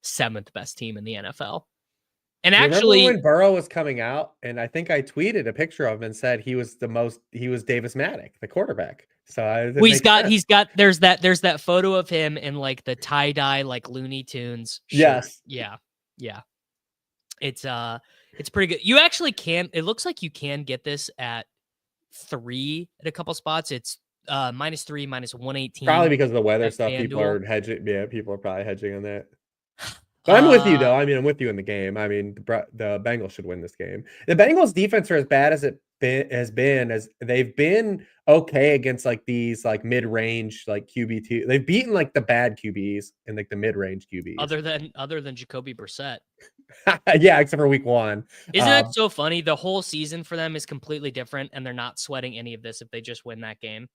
7th best team in the NFL. And actually, when Burrow was coming out, and I think I tweeted a picture of him and said he was Davis Mattek, the quarterback. So he's got there's that photo of him in like the tie-dye like Looney Tunes shirt. Yes. Yeah. It's pretty good. You actually can, it looks like you can get this at 3 at a couple spots. It's -3, -118. Probably because of the weather stuff. People are hedging. Yeah, people are probably hedging on that. But I'm with you, though. I mean, I'm with you in the game. I mean, the Bengals should win this game. The Bengals defense are as bad as they've been okay against like these like mid-range like QB2. They've beaten like the bad QBs and like the mid-range QBs. Other than Jacoby Brissett. Yeah, except for week 1. Isn't that so funny? The whole season for them is completely different, and they're not sweating any of this if they just win that game.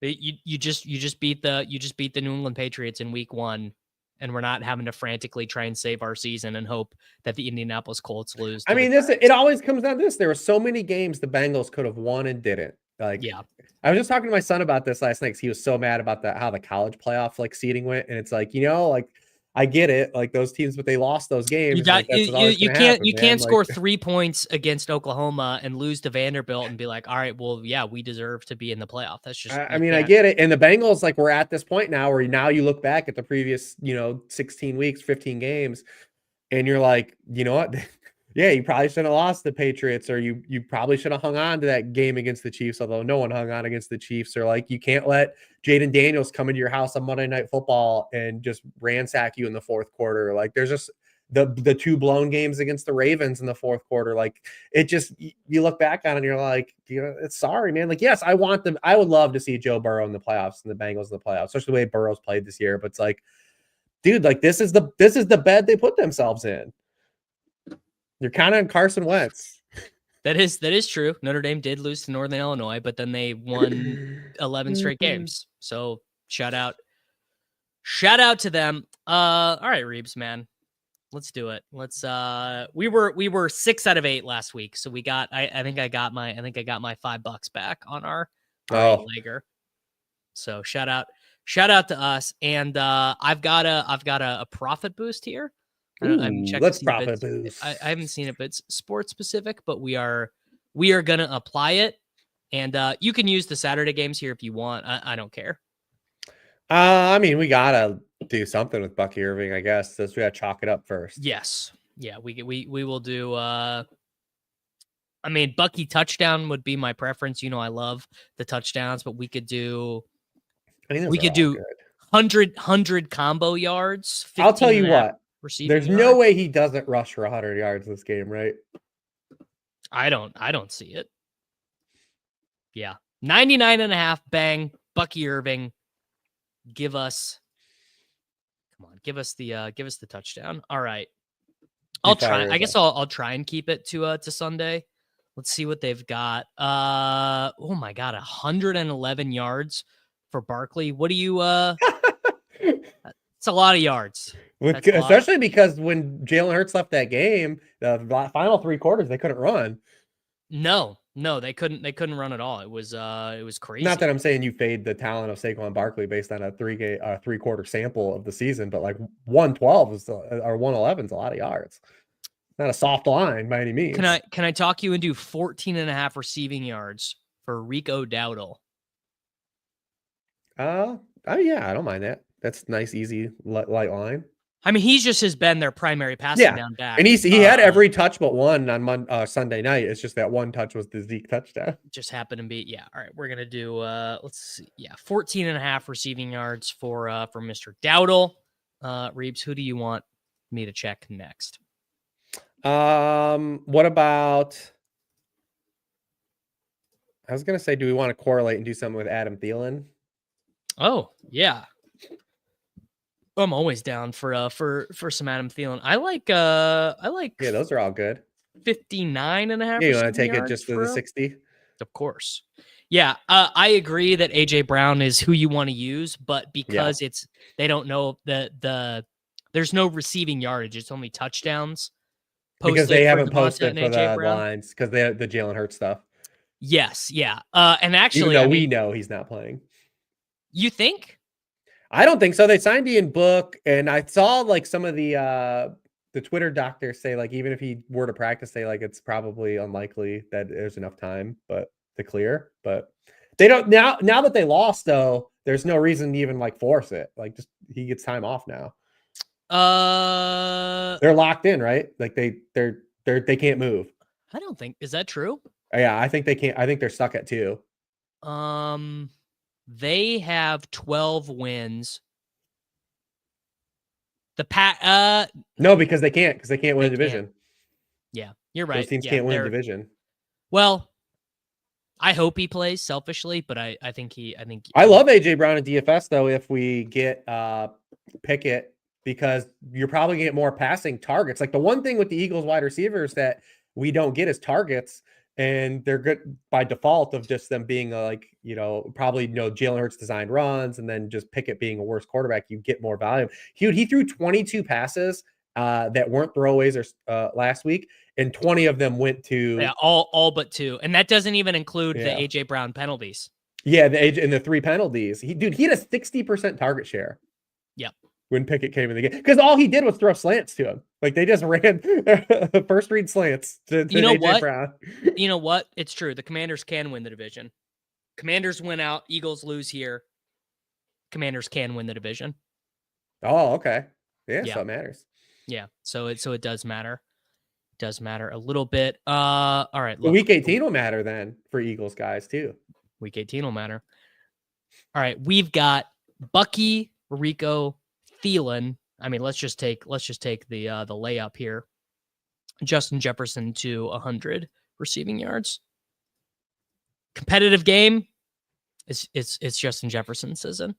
You just beat the New England Patriots in week 1. And we're not having to frantically try and save our season and hope that the Indianapolis Colts lose. I mean, it always comes down to this. There were so many games the Bengals could have won and didn't. Like, yeah. I was just talking to my son about this last night, because he was so mad about how the college playoff like seeding went. And it's like, like I get it, like those teams, but they lost those games. You can't score 3 points against Oklahoma and lose to Vanderbilt and be like, all right, well, yeah, we deserve to be in the playoff. That's just, I mean, I get it. And the Bengals, like, we're at this point now where now you look back at the previous, 16 weeks, 15 games, and you're like, you know what? Yeah, you probably shouldn't have lost the Patriots, or you probably should have hung on to that game against the Chiefs, although no one hung on against the Chiefs. Or like, you can't let Jaden Daniels come into your house on Monday Night Football and just ransack you in the fourth quarter. Like, there's just the 2 blown games against the Ravens in the fourth quarter. Like, it just, you look back on it and you're like, it's sorry, man. Like, yes, I would love to see Joe Burrow in the playoffs and the Bengals in the playoffs, especially the way Burrow's played this year. But it's like, dude, like this is the bed they put themselves in. You're kind of Carson Wentz. That is true. Notre Dame did lose to Northern Illinois, but then they won 11 straight games. So shout out to them. All right, Reebs, man, let's do it. Let's we were 6 out of 8 last week, so we got I think I got my $5 back on our legger. So shout out to us, and I've got a profit boost here. Let's profit boost. I haven't seen it, but it's sports specific, but we are gonna apply it, and you can use the Saturday games here if you want. I don't care. I mean, we gotta do something with Bucky Irving, I guess. So we gotta chalk it up first. Yes, yeah, we will do. I mean, Bucky touchdown would be my preference. I love the touchdowns, but we could do 100 combo yards. I'll tell you what. There's yards. No way he doesn't rush for 100 yards this game, right? I don't see it. Yeah. 99.5 bang. Bucky Irving. Give us the touchdown. All right. I'll try. I guess I'll try and keep it to Sunday. Let's see what they've got. Oh my God, 111 yards for Barkley. What do you it's a lot of yards. Especially because when Jalen Hurts left that game, the final 3 quarters, they couldn't run. No, they couldn't run at all. It was crazy. Not that I'm saying you fade the talent of Saquon Barkley based on a 3-quarter sample of the season, but like 112 or 111 is a lot of yards. Not a soft line by any means. Can I talk you into 14.5 receiving yards for Rico Dowdle? Oh yeah, I don't mind that. That's nice, easy, light line. I mean, he's just has been their primary passing down back. And he had every touch but one on Sunday night. It's just that one touch was the Zeke touchdown. Just happened to be, all right, we're going to do, let's see. 14.5 receiving yards for Mr. Dowdle. Reebs, who do you want me to check next? What about, I was going to say, do we want to correlate and do something with Adam Thielen? Oh, yeah. I'm always down for some Adam Thielen. I like Yeah, those are all good. 59.5. Yeah, you want to take it just to the 60? Of course. Yeah, I agree that AJ Brown is who you want to use, but because they don't know there's no receiving yardage, it's only touchdowns. Because they haven't posted for the lines because they have the Jalen Hurts stuff. Yes, yeah. And actually, even though we know he's not playing. You think? I don't think so. They signed Ian Book, and I saw like some of the Twitter doctors say like even if he were to practice, say like it's probably unlikely that there's enough time to clear. But they don't now that they lost though. There's no reason to even like force it. Like just he gets time off now. They're locked in, right? Like they can't move. I don't think is that true. Yeah, I think they can't. I think they're stuck at 2. They have 12 wins. No, because they can't win a division. Yeah, you're right. Those teams can't win a division. Well, I hope he plays selfishly, but I think I love AJ Brown at DFS though if we get Pickett, because you're probably gonna get more passing targets. Like the one thing with the Eagles wide receivers that we don't get is targets. And they're good by default of just them being probably Jalen Hurts designed runs, and then just Pickett being a worse quarterback, you get more volume. He threw 22 passes that weren't throwaways last week, and 20 of them went to all but 2, and that doesn't even include the AJ Brown penalties. Yeah, the 3 penalties. He had a 60% target share. Yep. When Pickett came in the game, because all he did was throw slants to him. Like they just ran first read slants to AJ Brown. You know what? It's true. The Commanders can win the division. Commanders win out. Eagles lose here. Commanders can win the division. Oh, okay. Yeah. So it matters. Yeah. So it does matter. It does matter a little bit. All right. Look, week 18 will matter then for Eagles guys too. Week 18 will matter. All right. We've got Bucky, Rico, Thielen. I mean, let's just take the layup here. Justin Jefferson to 100 receiving yards. Competitive game. It's Justin Jefferson's season.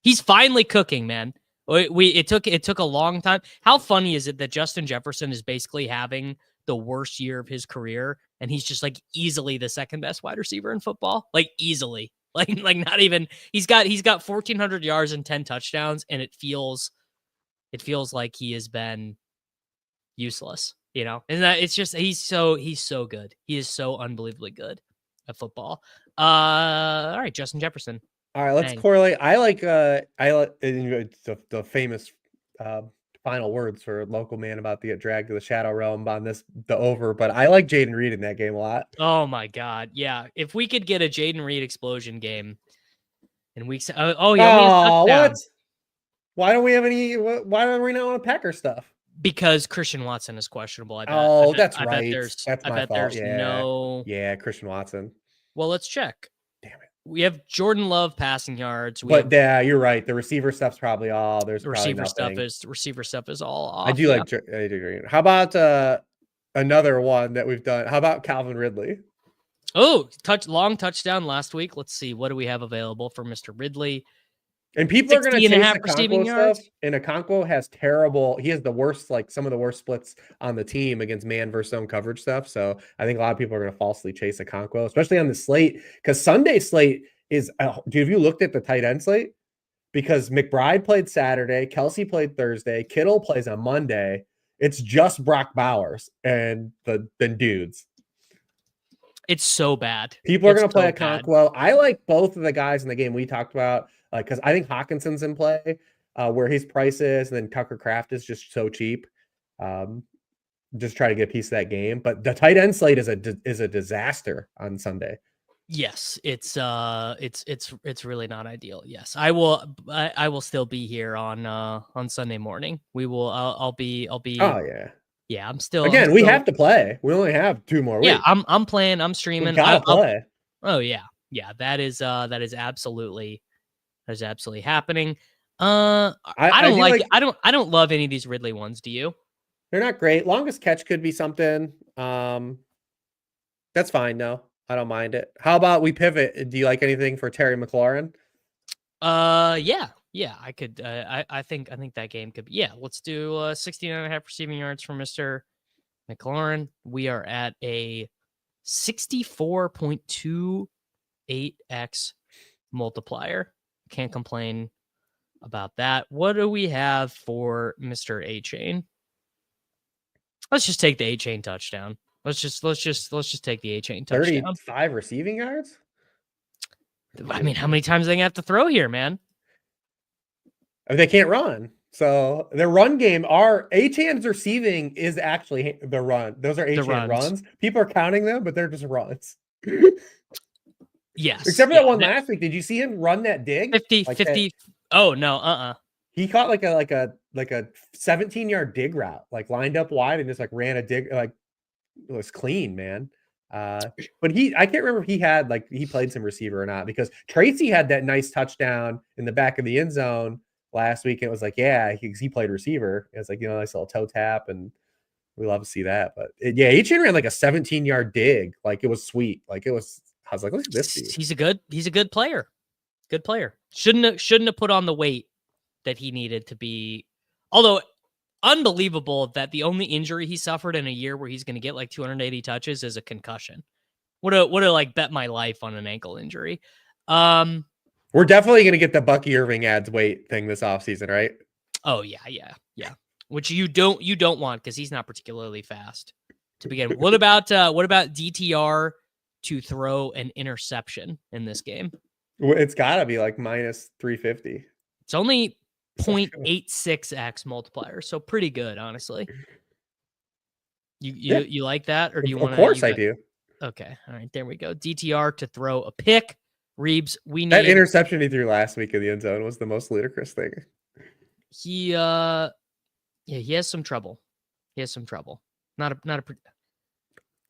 He's finally cooking, man. It took a long time. How funny is it that Justin Jefferson is basically having the worst year of his career, and he's just like easily the second best wide receiver in football, like easily. Like not even he's got 1,400 yards and 10 touchdowns, and it feels like he has been useless, and that it's just he's so good. He is so unbelievably good at football. All right, Justin Jefferson. All right, let's correlate. I like the famous final words for local man about to get dragged to the shadow realm on the over, but I like Jaden Reed in that game a lot. Oh my God. Yeah. If we could get a Jaden Reed explosion game in weeks. What? Why don't we have any? Why don't we not want Packer stuff? Because Christian Watson is questionable. I bet. That's right. That's my fault. Yeah, Christian Watson. Well, let's check. Damn it. We have Jordan Love passing yards. You're right. The receiver stuff's probably all. There's receiver stuff is all off. I do agree. How about another one that we've done? How about Calvin Ridley? Oh, long touchdown last week. Let's see. What do we have available for Mr. Ridley? And people are going to chase Okonkwo stuff. And Okonkwo has he has the worst, some of the worst splits on the team against man versus zone coverage stuff. So I think a lot of people are going to falsely chase Okonkwo, especially on the slate, because Sunday slate is, have you looked at the tight end slate? Because McBride played Saturday, Kelsey played Thursday, Kittle plays on Monday. It's just Brock Bowers and the dudes. It's so bad. People are going to play Okonkwo. I like both of the guys in the game we talked about. Because I think Hawkinson's in play where his price is, and then Tucker Kraft is just so cheap. Just try to get a piece of that game. But the tight end slate is a disaster on Sunday. Yes, it's really not ideal. Yes, I will still be here on Sunday morning. I'll be Oh yeah. yeah, Again, we have to play. We only have 2 more weeks. Yeah, I'm playing, I'm We streaming. gotta play. Oh yeah. Yeah, that is absolutely happening. I don't like I don't love any of these Ridley ones, do you? They're not great. Longest catch could be something. That's fine, no. I don't mind it. How about we pivot? Do you like anything for Terry McLaurin? Yeah. Yeah, I could I think that game could be. Yeah, let's do 16.5 receiving yards for Mr. McLaurin. We are at a 64.28x multiplier. Can't complain about that. What do we have for Mr. A Chain? Let's just take the A Chain touchdown. Let's just take the A Chain touchdown. 35 receiving yards? I mean, how many times are they gonna have to throw here, man? I mean, they can't run. So their run game, our A-Chan's receiving is actually the run. Those are A-Chan runs. People are counting them, but they're just runs. Yes. Except for that one last week. Did you see him run that dig? 50. Oh no, He caught like a 17-yard dig route, like lined up wide and just like ran a dig, like it was clean, man. But I can't remember if he played some receiver or not, because Tracy had that nice touchdown in the back of the end zone last week. And it was like, yeah, he played receiver. It was like, nice little toe tap, and we love to see that. But H.N. ran like a 17-yard dig. Like it was sweet. Like it was, I was like, look at this dude. He's a good player. Good player. Shouldn't have put on the weight that he needed to be. Although unbelievable that the only injury he suffered in a year where he's going to get like 280 touches is a concussion. Would have like bet my life on an ankle injury. We're definitely going to get the Bucky Irving adds weight thing this offseason, right? Oh yeah. Which you don't want, because he's not particularly fast to begin with. What about DTR to throw an interception in this game? It's got to be like minus 350. It's only 0.86x multiplier, so pretty good, honestly. You like that, or do you want to? Of course I do. Okay, all right, there we go. DTR to throw a pick. Reebs, we need that interception he threw last week in the end zone was the most ludicrous thing. He has some trouble. Not a.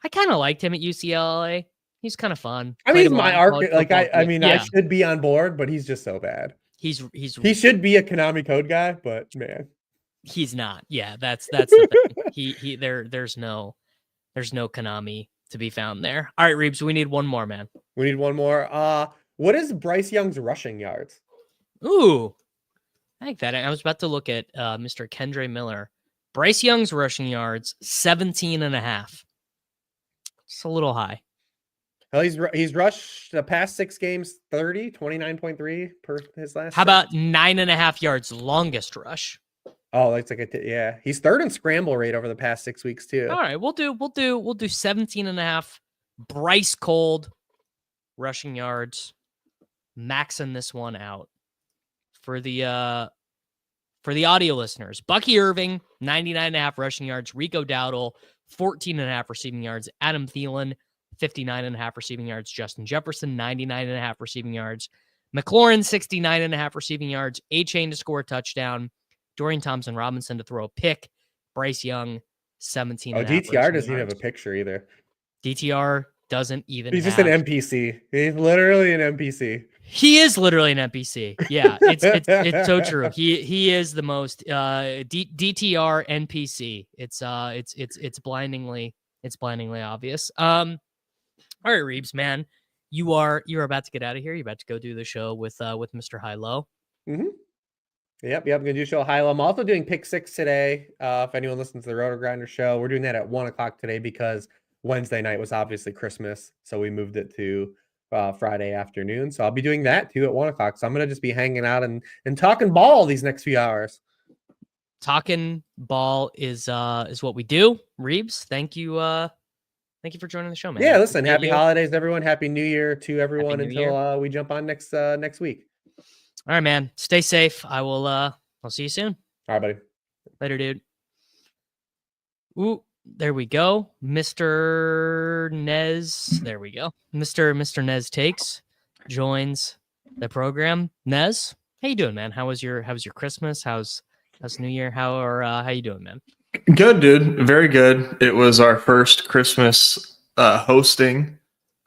I kind of liked him at UCLA. He's kind of fun. I mean, he's my arc. Like I should be on board, but he's just so bad. He should be a Konami code guy, but man, he's not. Yeah, that's the thing. There's no Konami to be found there. All right, Reebs, we need one more, man. We need one more. What is Bryce Young's rushing yards? Ooh, I like that. I was about to look at Mr. Kendre Miller. Bryce Young's rushing yards, 17.5. It's a little high. Well, he's rushed the past 6 games 29.3 per his last. How about 9.5 yards longest rush? Oh, that's like he's third in scramble rate over the past 6 weeks too. All right, we'll do 17.5. Bryce Cold rushing yards, maxing this one out for the audio listeners. Bucky Irving, 99.5 rushing yards. Rico Dowdle, 14.5 receiving yards. Adam Thielen, 59.5 receiving yards. Justin Jefferson, 99.5 receiving yards. McLaurin, 69.5 receiving yards. A-Chain to score a touchdown. Dorian Thompson-Robinson to throw a pick. Bryce Young, 17. Oh, DTR doesn't even have a picture either. DTR doesn't even. He's just an NPC. He's literally an NPC. He is literally an NPC. Yeah, it's so true. He is the most DTR NPC. It's blindingly obvious. All right, Reebs, man, you're about to get out of here. You're about to go do the show with Mr. High Low. Mm-hmm. Yep. I'm gonna do show High Low. I'm also doing Pick 6 today. If anyone listens to the Roto Grinder show, we're doing that at 1:00 today because Wednesday night was obviously Christmas, so we moved it to Friday afternoon. So I'll be doing that too at 1:00. So I'm gonna just be hanging out and talking ball these next few hours. Talking ball is what we do. Reebs, thank you for joining the show, man. Yeah, listen, happy holidays, everyone. Happy New Year to everyone until we jump on next week. All right, man. Stay safe. I'll see you soon. All right, buddy. Later, dude. Ooh. There we go. Mr. Nez. There we go. Mr. Nez Takes joins the program. Nez, how you doing, man? How was your Christmas? How's New Year? How you doing, man? Good, dude. Very good. It was our first Christmas hosting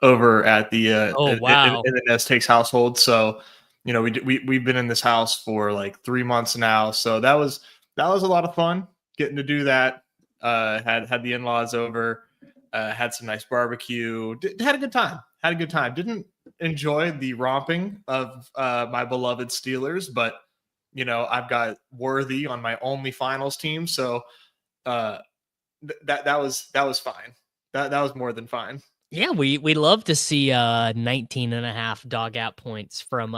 over at the Oh, wow. in the Nez Takes household. So, we've been in this house for like 3 months now. So that was a lot of fun getting to do that. Had the in-laws over, had some nice barbecue. Had a good time. Didn't enjoy the romping of my beloved Steelers, but I've got Worthy on my only finals team, so that was fine. That was more than fine. Yeah, we love to see 19.5 dog out points from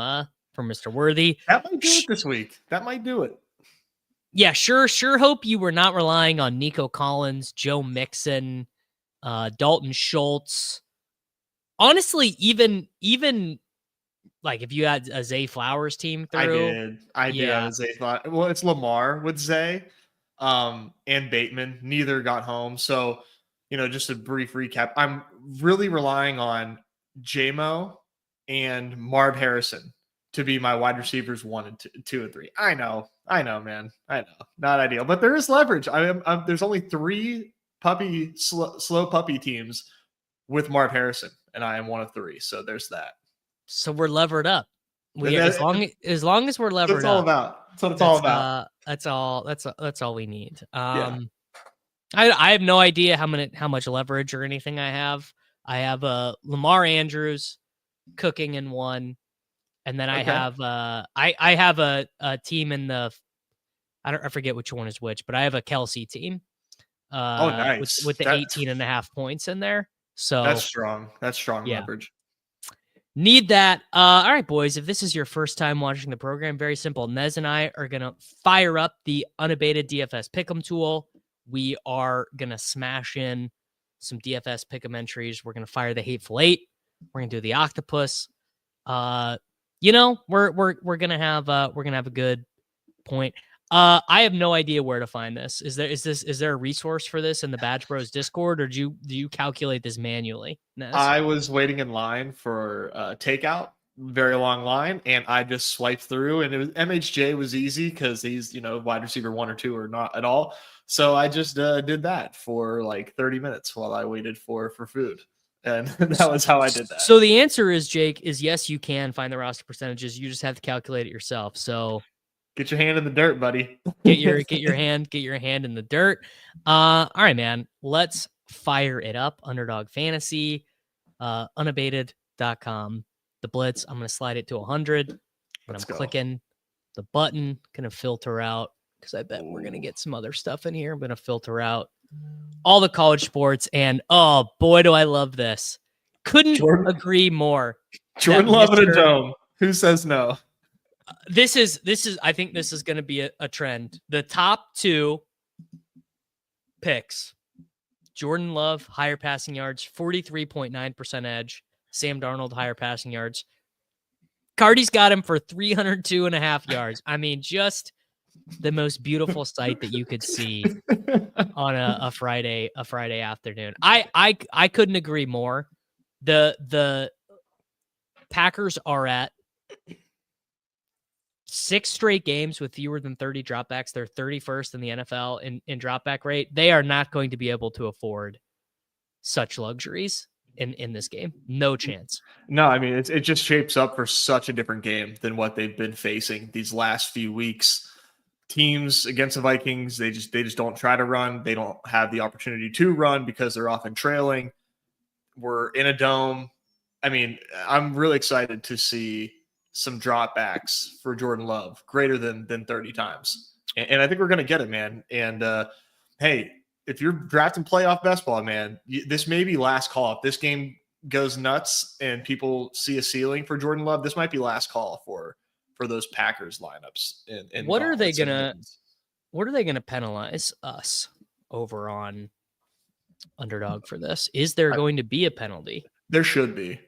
Mr. Worthy. That might do it this week. That might do it. Yeah, sure hope you were not relying on Nico Collins, Joe Mixon, Dalton Schultz. Honestly, even like if you had a Zay Flowers team through. I did have a Zay Flowers. Well, it's Lamar with Zay and Bateman. Neither got home. So, just a brief recap. I'm really relying on JMO and Marv Harrison to be my wide receivers 1 and 2 and 3. I know, man. I know. Not ideal, but there is leverage. There's only 3 slow puppy teams with Marv Harrison, and I am one of 3. So there's that. So we're levered up. As long as we're levered up. That's what it's all about. That's all we need. I have no idea how much leverage or anything I have. I have Lamar Andrews cooking in 1, and then I have I have a team in the I forget which one is which, but I have a Kelsey team. Nice. With the 18.5 points in there. So that's strong. That's strong leverage. Need that. All right, boys. If this is your first time watching the program, very simple. Nez and I are going to fire up the Unabated DFS Pick'em tool. We are going to smash in some DFS Pick'em entries. We're going to fire the Hateful Eight. We're going to do the Octopus. We're going to have a good point. I have no idea where to find this. Is there a resource for this in the Badge Bros Discord, or do you calculate this manually, Nez? I was waiting in line for takeout, very long line, and I just swiped through, and it was MHJ was easy because he's wide receiver 1 or 2 or not at all. So I just did that for like 30 minutes while I waited for food. And that was how I did that. So the answer is, Jake, is yes, you can find the roster percentages. You just have to calculate it yourself. So get your hand in the dirt, buddy. Get your hand in the dirt. All right, man. Let's fire it up. Underdog Fantasy, unabated.com. The blitz, I'm going to slide it to 100. But I'm clicking the button, going to filter out, because I bet we're going to get some other stuff in here. I'm going to filter out all the college sports, and oh boy, do I love this. Couldn't agree more. Jordan Love in a dome. Who says no? This is I think this is going to be a trend. The top 2 picks: Jordan Love, higher passing yards, 43.9% edge. Sam Darnold, higher passing yards. Cardi's got him for 302.5 yards. I mean, just the most beautiful sight that you could see on a Friday afternoon. I couldn't agree more. The Packers are at 6 straight games with fewer than 30 dropbacks. They're 31st in the NFL in dropback rate. They are not going to be able to afford such luxuries in this game. No chance. No, I mean, it just shapes up for such a different game than what they've been facing these last few weeks. Teams against the Vikings, they just don't try to run. They don't have the opportunity to run because they're often trailing. We're in a dome. I mean, I'm really excited to see some dropbacks for Jordan Love, greater than 30 times. And I think we're going to get it, man. And hey, if you're drafting playoff best ball, man, this may be last call. If this game goes nuts and people see a ceiling for Jordan Love, this might be last call for those Packers lineups. What are they gonna penalize us over on Underdog for this? Is there going to be a penalty? There should be.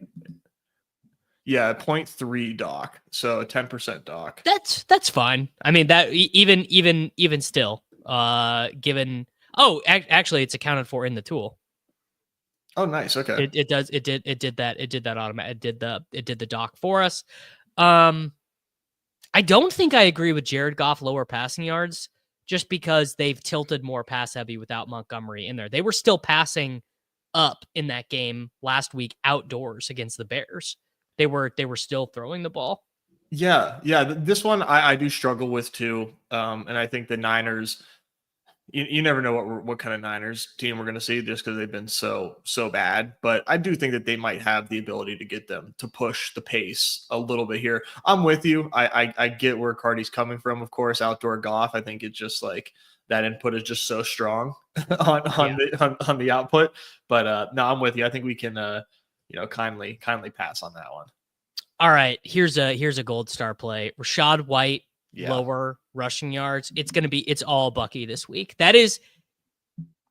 Yeah, 0.3 dock, so a 10% dock. That's fine. I mean, that even still, given Oh, actually, it's accounted for in the tool. Oh, nice. Okay. It does. It did that automatic. It did the doc for us. I don't think I agree with Jared Goff lower passing yards just because they've tilted more pass heavy without Montgomery in there. They were still passing up in that game last week outdoors against the Bears. They were still throwing the ball. Yeah. This one I do struggle with too. And I think the Niners, you never know what kind of Niners team we're going to see just because they've been so bad. But I do think that they might have the ability to get them to push the pace a little bit here. I'm with you. I get where Cardi's coming from. Of course, outdoor golf. I think it's just like that input is just so strong on the output. But no, I'm with you. I think we can kindly pass on that one. All right, here's a gold star play. Rachaad White. Yeah. Lower rushing yards. It's all Bucky this week. That is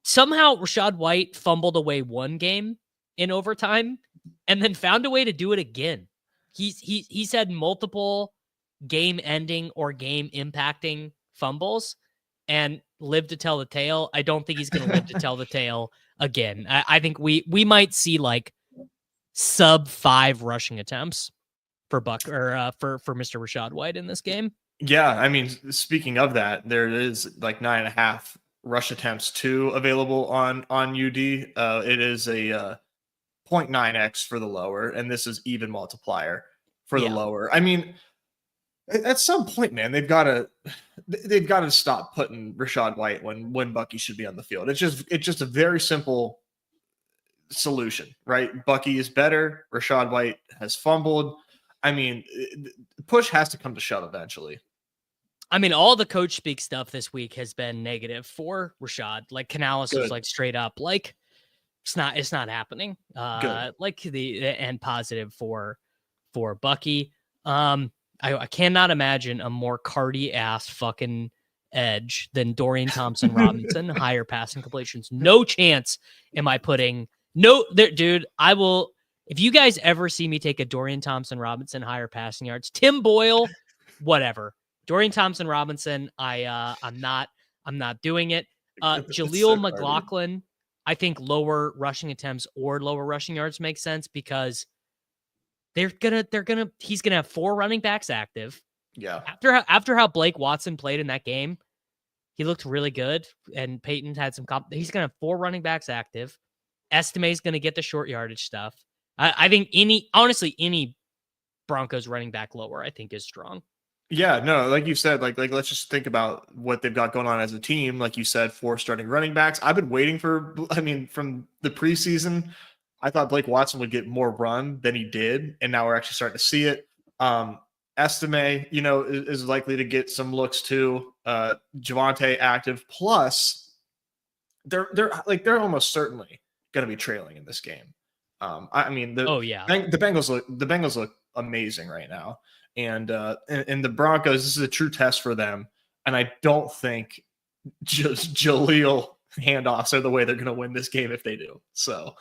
somehow Rachaad White fumbled away one game in overtime and then found a way to do it again. He's had multiple game ending or game impacting fumbles and lived to tell the tale. I don't think he's going to live to tell the tale again. I think we might see like sub 5 rushing attempts for for Mr. Rachaad White in this game. Yeah, I mean, speaking of that, there is like 9.5 rush attempts too available on UD. It is a 0.9x for the lower, and this is even multiplier for the lower. I mean, at some point, man, they've got to stop putting Rachaad White when Bucky should be on the field. It's just a very simple solution, right? Bucky is better. Rachaad White has fumbled. I mean, push has to come to shove eventually. I mean, all the coach speak stuff this week has been negative for Rachaad. Like Canales was like straight up, like it's not happening. Like and positive for Bucky. I cannot imagine a more Cardi ass fucking edge than Dorian Thompson Robinson. Higher passing completions. No chance am I putting dude. I will. If you guys ever see me take a Dorian Thompson Robinson higher passing yards, Tim Boyle, whatever. Dorian Thompson Robinson, I'm not doing it. Jaleel McLaughlin, I think lower rushing attempts or lower rushing yards make sense because he's gonna have 4 running backs active. Yeah. After how Blake Watson played in that game, he looked really good, and Peyton had some. He's gonna have 4 running backs active. Estime is gonna get the short yardage stuff. I think any Broncos running back lower, I think is strong. Yeah, no, like you said, like let's just think about what they've got going on as a team. Like you said, 4 starting running backs. I've been waiting from the preseason, I thought Blake Watson would get more run than he did, and now we're actually starting to see it. Estime, is likely to get some looks too. Javonte active, plus they're almost certainly going to be trailing in this game. The Bengals look amazing right now. And the Broncos, this is a true test for them. And I don't think just Jaleel handoffs are the way they're going to win this game if they do. So,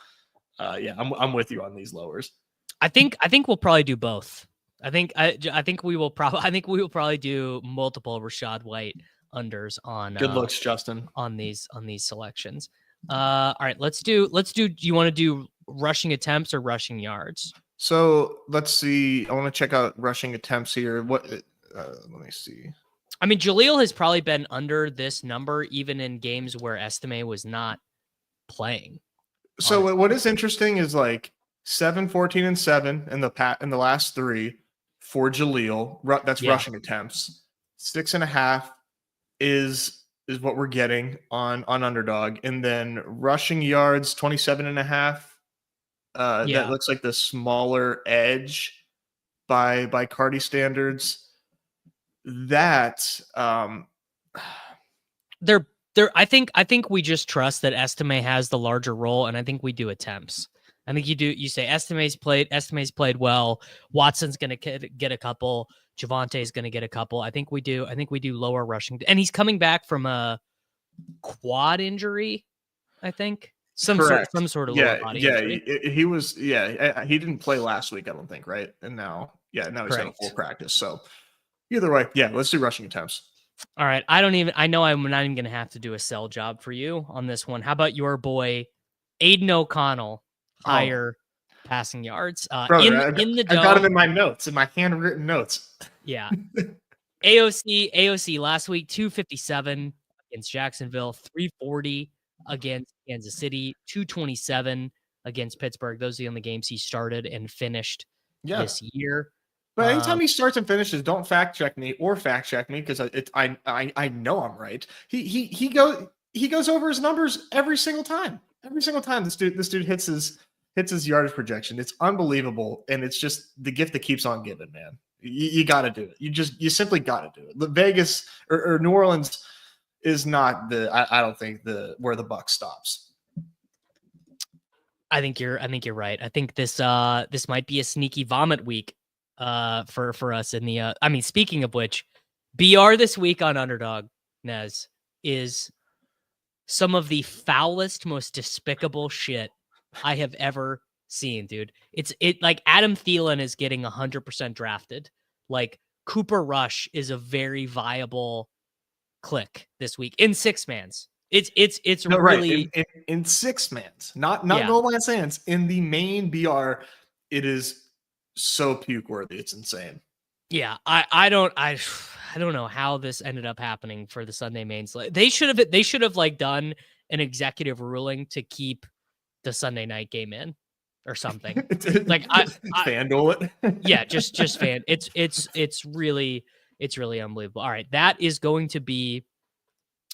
I'm with you on these lowers. I think we'll probably do both. I think we will probably do multiple Rachaad White unders on. Good looks, Justin. On these selections. All right, let's do. Do you want to do rushing attempts or rushing yards? So let's see. I want to check out rushing attempts here. Let me see. I mean, Jaleel has probably been under this number even in games where Estime was not playing. So what is interesting is like 7, 14, and 7 in the last 3 for Jaleel. That's rushing attempts. 6.5 is what we're getting on Underdog, and then rushing yards 27.5. That looks like the smaller edge by Cardi standards. That I think we just trust that Estime has the larger role, and I think we do attempts. I think you say Estime's played well. Watson's gonna get a couple. Javonte's gonna get a couple. I think we do lower rushing, and he's coming back from a quad injury. I think. Some sort of lower body injury. He was he didn't play last week, I don't think, right? And now he's got a full practice. So either way, let's do rushing attempts. All right. I know I'm not even going to have to do a sell job for you on this one. How about your boy, Aiden O'Connell, higher passing yards Brother, in the I dome? got him in my notes, in my handwritten notes. Yeah. AOC last week, 257 against Jacksonville, 340 against Kansas City, 227 against Pittsburgh. Those are the only games he started and finished this year. But anytime he starts and finishes, don't fact check me or fact check me because I know I'm right. He goes over his numbers every single time. Every single time this dude hits his yardage projection. It's unbelievable, and it's just the gift that keeps on giving, man. You got to do it. You simply got to do it. The Vegas or New Orleans is not I don't think where the buck stops. I think you're right. I think this might be a sneaky vomit week for us in the I mean, speaking of which, BR this week on Underdog, Nez, is some of the foulest, most despicable shit I have ever seen, dude. It like Adam Thielen is getting 100% drafted. Like Cooper Rush is a very viable click this week in six mans. It's no, really right. In six mans, not goal line sands. In the main BR, it is so puke worthy. It's insane. Yeah, I don't know how this ended up happening for the Sunday mains. They should have like done an executive ruling to keep the Sunday night game in or something. Like I FanDuel it. Yeah, just fan. It's really unbelievable. All right, that is going to be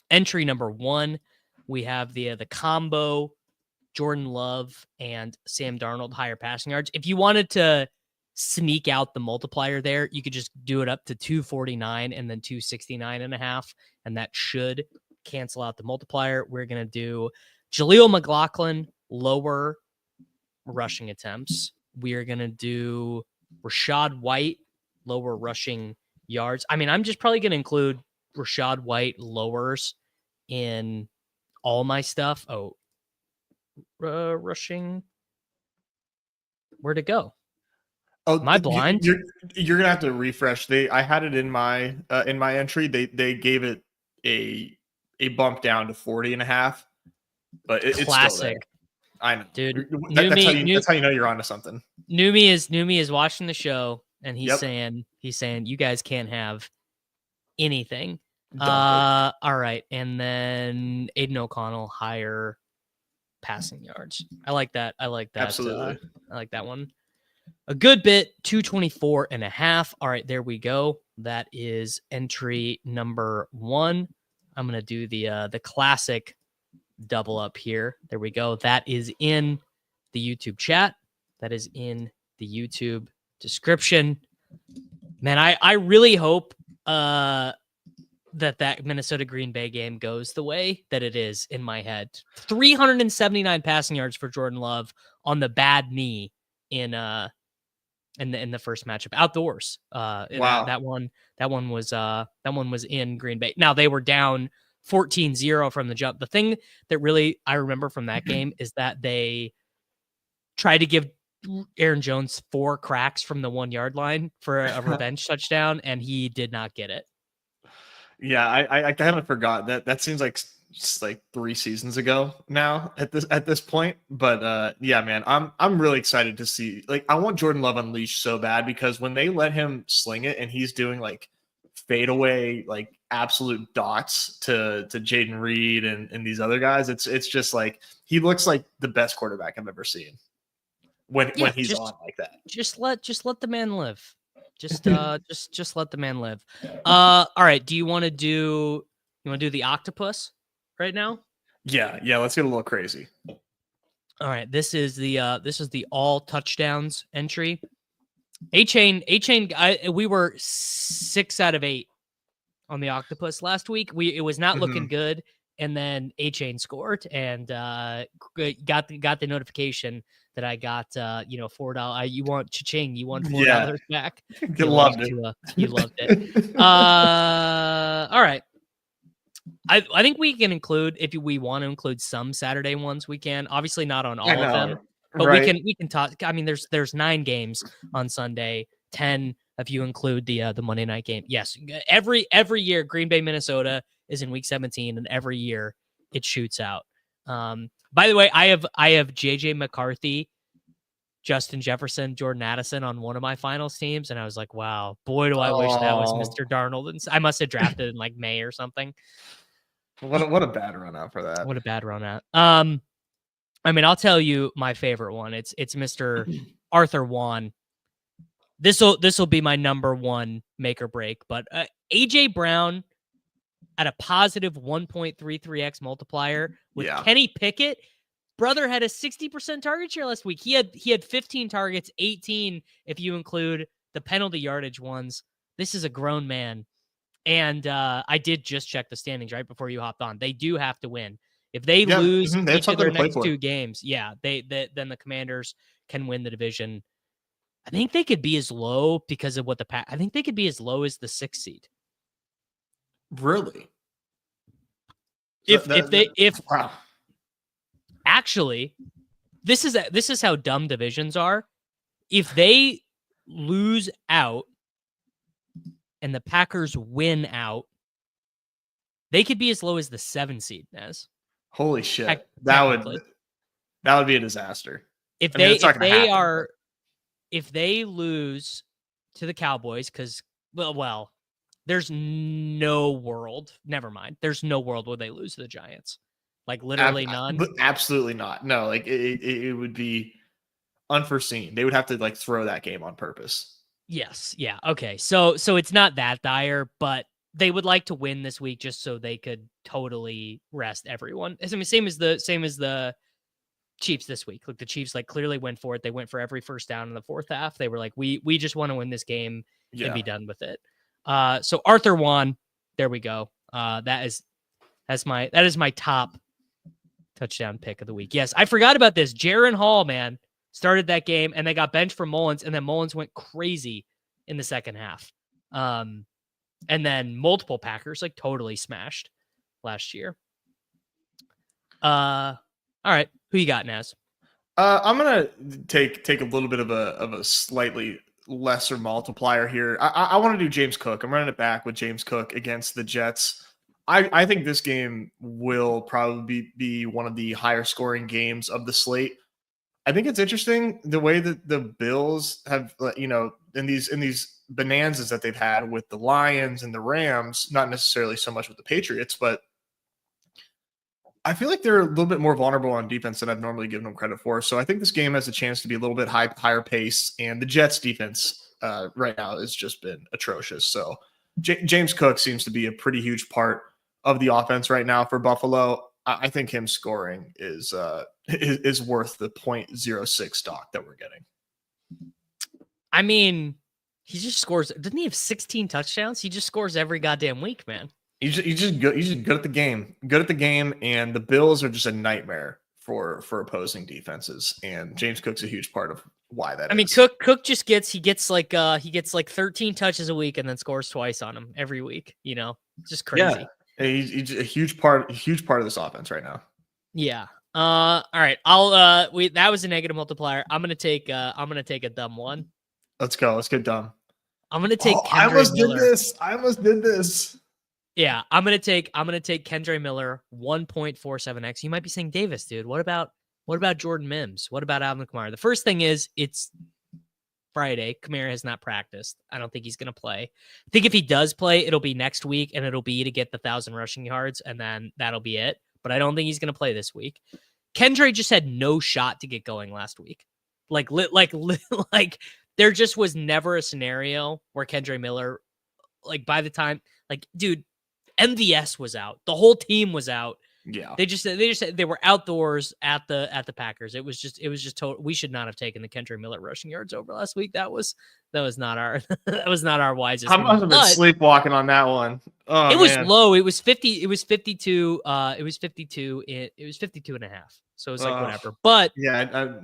entry number 1. We have the combo Jordan Love and Sam Darnold higher passing yards. If you wanted to sneak out the multiplier there, you could just do it up to 249 and then 269.5, and that should cancel out the multiplier. We're gonna do Jaleel McLaughlin lower rushing attempts. We are gonna do Rachaad White lower rushing yards. I mean, I'm just probably gonna include Rachaad White lowers in all my stuff. Rushing. Where'd it go? Oh, am I blind? You're gonna have to refresh. I had it in my entry. They gave it a bump down to 40.5, but it's still there. I know, dude. That's how you know you're onto something. Numi is watching the show and he's saying you guys can't have anything. All right, and then Aiden O'Connell higher passing yards. I like that. Absolutely. I like that one. A good bit, 224.5. All right, there we go. That is entry number 1. I'm gonna do the classic double up here. There we go. That is in the YouTube chat. That is in the YouTube description. Man, I really hope that Minnesota Green Bay game goes the way that it is in my head. 379 passing yards for Jordan Love on the bad knee in the first matchup outdoors. Wow. That one was in Green Bay. Now they were down 14-0 from the jump. The thing that really I remember from that game is that they tried to give Aaron Jones 4 cracks from the 1-yard line for a revenge touchdown, and he did not get it. Yeah, I kind of forgot that seems like just like 3 seasons ago now at this point. But yeah, man, I'm really excited to see. Like, I want Jordan Love unleashed so bad because when they let him sling it and he's doing like fadeaway, like absolute dots to Jaden Reed and these other guys, it's just like he looks like the best quarterback I've ever seen when he's on like that. Just let the man live. Just let the man live. All right. Do you want to do the Octopus right now? Yeah. Let's get a little crazy. All right. This is the all touchdowns entry. A-Chain. We were 6 out of 8 on the Octopus last week. It was not looking good, and then A-Chain scored and got the notification that I got $4. You want cha-ching? You won $4 back. You loved it. You loved it. All right. I think we can include, if we want to include some Saturday ones, we can. Obviously not on all of them, but we can talk. I mean, there's 9 games on Sunday, 10 if you include the Monday night game. Yes, every year Green Bay, Minnesota is in week 17, and every year it shoots out. By the way, I have JJ McCarthy, Justin Jefferson, Jordan Addison on one of my finals teams, and I was like, wow, boy, do I wish that was Mr. Darnold. And I must have drafted in like May or something. What a bad run out for that. What a bad run out. I mean, I'll tell you my favorite one. It's Mr. Arthur Juan. This will be my number one make or break. But AJ Brown at a positive 1.33x multiplier with Kenny Pickett. Brother had a 60% target share last week. He had 15 targets, 18 if you include the penalty yardage ones. This is a grown man. And I did just check the standings right before you hopped on. They do have to win. If they lose each of their next two games, then the Commanders can win the division. I think they could be as low because of what I think they could be as low as the 6th seed. Really? Wow. Actually, this is how dumb divisions are. If they lose out and the Packers win out, they could be as low as the 7 seed, Nez. Holy shit. That would be a disaster. If they lose to the Cowboys, because there's no world. Never mind. There's no world where they lose to the Giants. Like literally none. Absolutely not. No, like it would be unforeseen. They would have to like throw that game on purpose. Yes. Yeah. Okay. So it's not that dire, but they would like to win this week just so they could totally rest everyone. I mean, same as the Chiefs this week. Like the Chiefs clearly went for it. They went for every first down in the fourth half. They were like, we just want to win this game and be done with it. So Arthur Juan, there we go. That is my top touchdown pick of the week. Yes, I forgot about this. Jaron Hall, man, started that game and they got benched for Mullins, and then Mullins went crazy in the second half. And then multiple Packers totally smashed last year. All right, who you got, Naz? I'm gonna take a little bit of a slightly lesser multiplier here. I want to do James Cook. I'm running it back with James Cook against the Jets. I think this game will probably be one of the higher scoring games of the slate. I think it's interesting the way that the Bills have, in these bonanzas that they've had with the Lions and the Rams, not necessarily so much with the Patriots, but I feel like they're a little bit more vulnerable on defense than I've normally given them credit for. So I think this game has a chance to be a little bit higher pace, and the Jets defense right now has just been atrocious. So James Cook seems to be a pretty huge part of the offense right now for Buffalo. I think him scoring is worth the 0.06 stock that we're getting. I mean, he just scores. Doesn't he have 16 touchdowns? He just scores every goddamn week, man. He's just good at the game. Good at the game, and the Bills are just a nightmare for opposing defenses. And James Cook's a huge part of why that is. I mean, Cook just gets 13 touches a week and then scores twice on him every week. It's just crazy. Yeah. He's a huge part of this offense right now. Yeah. All right. That was a negative multiplier. I'm gonna take a dumb one. Let's go. Let's get dumb. I'm gonna take. I almost did this. Yeah, I'm gonna take Kendre Miller 1.47x. You might be saying, Davis, dude, what about Jordan Mims? What about Alvin Kamara? The first thing is it's Friday. Kamara has not practiced. I don't think he's gonna play. I think if he does play, it'll be next week, and it'll be to get the 1,000 rushing yards, and then that'll be it. But I don't think he's gonna play this week. Kendre just had no shot to get going last week. Like there just was never a scenario where Kendre Miller, by the time, dude, MVS was out. The whole team was out. Yeah. They just said they were outdoors at the Packers. It was just total. We should not have taken the Kendre Miller rushing yards over last week. That was not our wisest. I must have been sleepwalking on that one. Oh, it was low. It was 50. It was 52. It was 52. It was 52 and a half. So it was whatever. But yeah.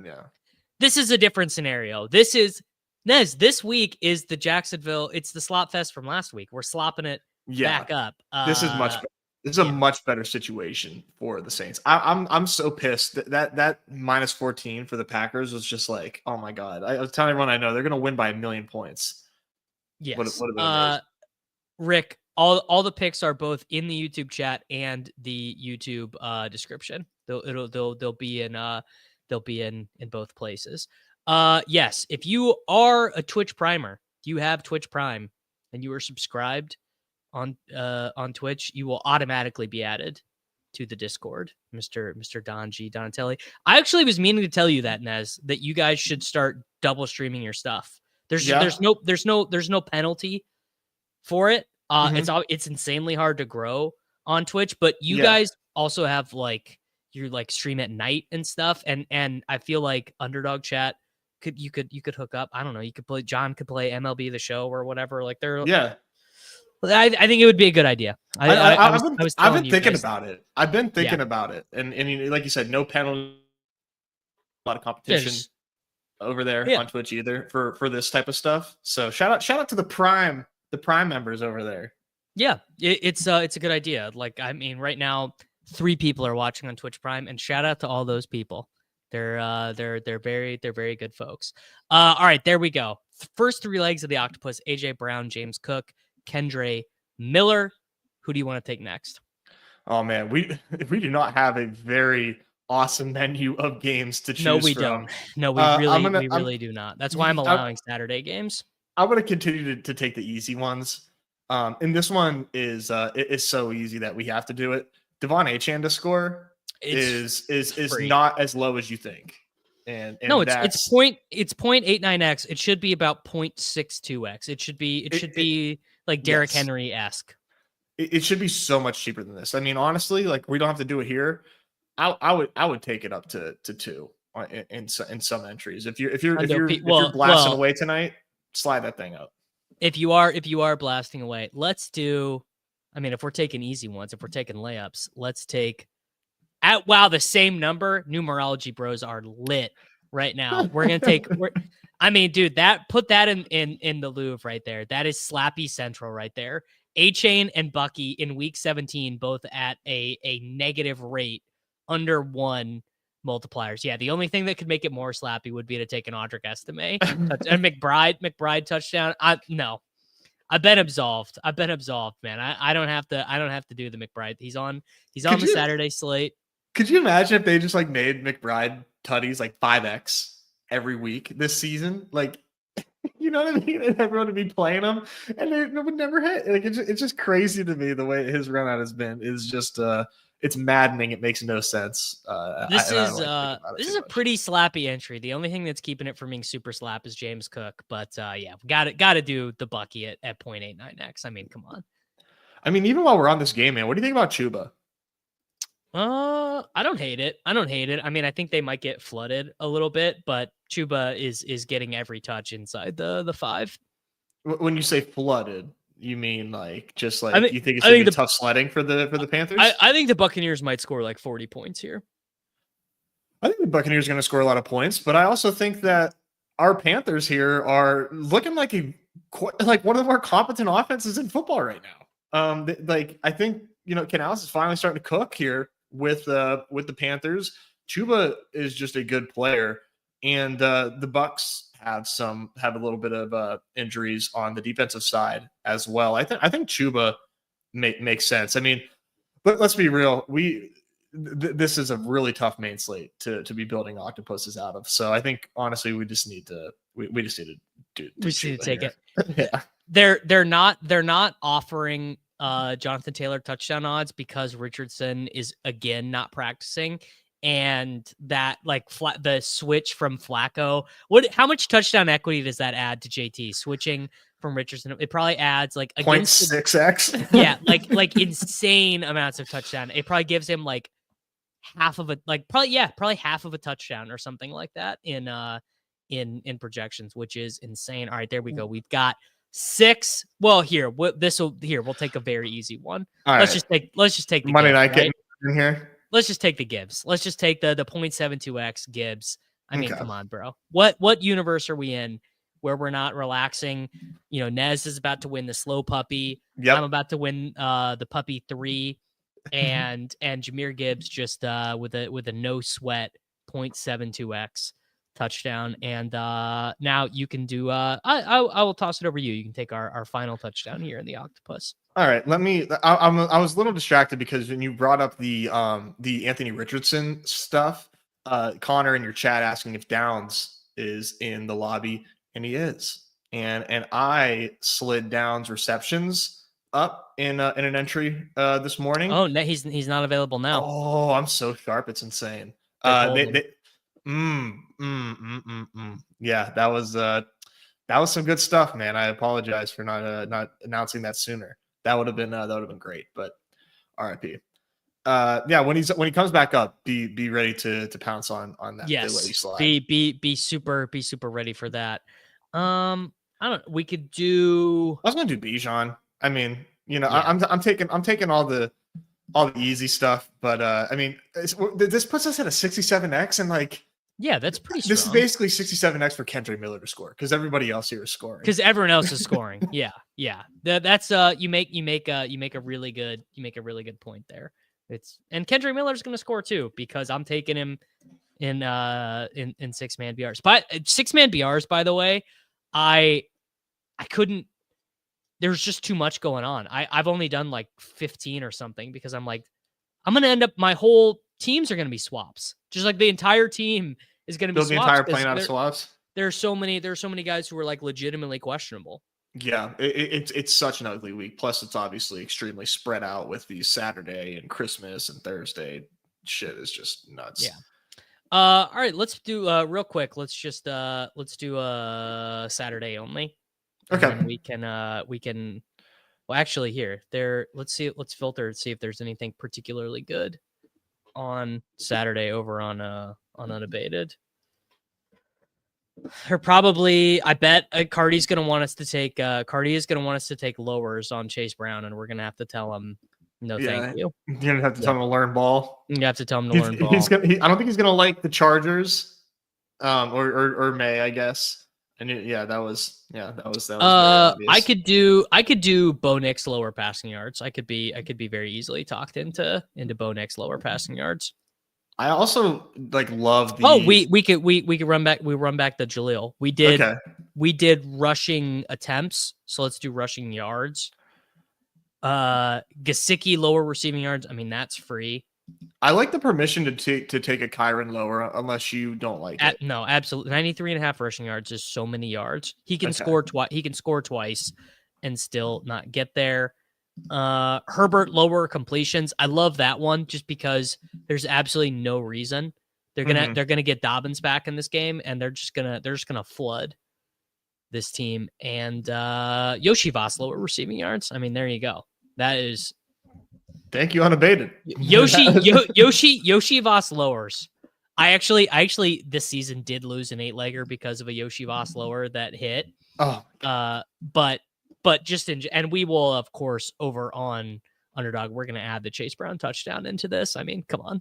This is a different scenario. This is Nez. This week is the Jacksonville. It's the slop fest from last week. We're slopping it back up. This is much better. This is a much better situation for the Saints. I'm so pissed that minus 14 for the Packers was just like, oh my God. I was telling everyone I know they're going to win by 1,000,000 points. Yes. Would have been amazing. Rick, all the picks are both in the YouTube chat and the YouTube description. They'll be in both places. Yes, if you are a Twitch Primer, you have Twitch Prime, and you are subscribed on Twitch, you will automatically be added to the Discord, Mr. Don G. Donatelli. I actually was meaning to tell you that, Nez, that you guys should start double streaming your stuff. There's no penalty for it. It's insanely hard to grow on Twitch, but you guys also have you stream at night and stuff, and I feel like Underdog Chat you could hook up. I don't know. John could play MLB The Show or whatever. I think it would be a good idea. I've been thinking about it. I've been thinking about it, and like you said, no penalty, a lot of competition over there on Twitch either for this type of stuff. So shout out to the Prime members over there. Yeah, it's a good idea. Right now 3 people are watching on Twitch Prime, and shout out to all those people. They're very good folks. All right, there we go. First 3 legs of the Octopus: AJ Brown, James Cook, Kendre Miller. Who do you want to take next? Oh man, we do not have a very awesome menu of games to choose from. No, we don't. No, we really do not. That's why I'm allowing Saturday games. I'm going to continue to take the easy ones. And this one is so easy that we have to do it. Devon Achane to score is not as low as you think. And no, it's 0.89x. It should be about 0.62x. It should be like Derrick Henry-esque. It should be so much cheaper than this. I mean, honestly, we don't have to do it here. I would take it up to 2 in some entries. If you're blasting away tonight, slide that thing up. If you are blasting away, let's do. I mean, if we're taking easy ones, if we're taking layups, let's take. The same number. Numerology bros are lit right now. We're gonna take. Dude, put that in the Louvre right there. That is Slappy Central right there. Achane and Bucky in week 17, both at a negative rate, under 1 multipliers. Yeah, the only thing that could make it more slappy would be to take an Audric Estime and McBride touchdown. No, I've been absolved, man. I don't have to do the McBride. He's on the Saturday slate. Could you imagine if they just made McBride tutties 5x every week this season? You know what I mean? And everyone would be playing them, and they would never hit. It's just crazy to me the way his run out has been. Is just it's maddening. It makes no sense. This is a pretty slappy entry. The only thing that's keeping it from being super slap is James Cook. But got to do the Bucky at 0.89x. I mean, come on. I mean, even while we're on this game, man, what do you think about Chuba? I don't hate it. I mean, I think they might get flooded a little bit, but Chuba is getting every touch inside the 5. When you say flooded, you mean you think it's going to be tough sledding for the Panthers? I think the Buccaneers might score 40 points here. I think the Buccaneers are going to score a lot of points, but I also think that our Panthers here are looking like one of the more competent offenses in football right now. I think Canales is finally starting to cook here with the Panthers. Chuba is just a good player, and the Bucs have a little bit of injuries on the defensive side as well. I think Chuba makes sense. I mean, but let's be real. This is a really tough main slate to be building octopuses out of. So I think honestly, we just need to take it. Yeah. They're not offering Jonathan Taylor touchdown odds because Richardson is again not practicing. And that the switch from Flacco, how much touchdown equity does that add to JT switching from Richardson? It probably adds 0.6x. Yeah, insane amounts of touchdown. It probably gives him half of a probably half of a touchdown or something like that in projections, which is insane. All right, there we go. We've got 6. Well, we'll take a very easy one. Let's just take the Monday night getting in here. Let's just take the Gibbs. Let's just take the 0.72x Gibbs. I mean, Come on, bro. What universe are we in where we're not relaxing? Nez is about to win the slow puppy. Yep. I'm about to win the puppy 3, and Jahmyr Gibbs just with a no sweat 0.72x. touchdown. And now you can do. I will toss it over to you. You can take our final touchdown here in the Octopus. All right, let me. I was a little distracted because when you brought up the Anthony Richardson stuff, Connor in your chat asking if Downs is in the lobby, and he is. And I slid Downs receptions up in an entry this morning. Oh, no, he's not available now. Oh, I'm so sharp, it's insane. Yeah, that was some good stuff, man. I apologize for not announcing that sooner. That would have been great, but RIP. Yeah, when he comes back up, be ready to pounce on that. Yes, be super ready for that. I don't. We could do. I was gonna do Bijan. I mean, Yeah. I'm taking all the easy stuff, but I mean, this puts us at a 67x, and like, yeah, that's pretty strong. This is basically 67x for Kendrick Miller to score because everybody else here is scoring. Because everyone else is scoring. Yeah. That's you make a really good point there. And Kendrick Miller's going to score too because I'm taking him in 6-man BRs. But 6-man BRs, by the way, I couldn't. There's just too much going on. I've only done like 15 or something because I'm like, I'm going to end up. My whole teams are going to be swaps. Just like the entire team is going to be swaps. The entire plane out of swaps. There's so many guys who are like legitimately questionable. Yeah, it's such an ugly week. Plus, it's obviously extremely spread out with the Saturday and Christmas and Thursday. Shit is just nuts. Yeah. All right, let's do real quick. Let's do Saturday only. Okay. And we can. Well, actually, let's filter and see if there's anything particularly good on Saturday over on Unabated. Or probably, I bet Cardi's going to want us to take. Cardi is going to want us to take lowers on Chase Brown, and we're going to have to tell him no, thank you. You're going to have to tell him to learn ball. You have to tell him to learn ball. I don't think he's going to like the Chargers, or May, I guess. And that was I could do Bo Nix lower passing yards. I could be very easily talked into Bo Nix lower passing yards. I also love the. Oh, we could run back. We run back the Jaleel. We did rushing attempts, so let's do rushing yards. Gesicki lower receiving yards. I mean, that's free. I like the permission to take a Kyron lower unless you don't like it. No, absolutely. 93.5 rushing yards is so many yards. He can score twice. He can score twice and still not get there. Herbert lower completions. I love that one just because there's absolutely no reason. They're gonna get Dobbins back in this game, and they're just gonna flood this team. And Yoshi Voss lower receiving yards. I mean, there you go. That is. Thank you, Unabated. Yoshi Voss lowers. I actually this season did lose an 8-legger because of a Yoshi Voss lower that hit. Oh. But just and we will, of course, over on Underdog, we're going to add the Chase Brown touchdown into this. I mean, come on.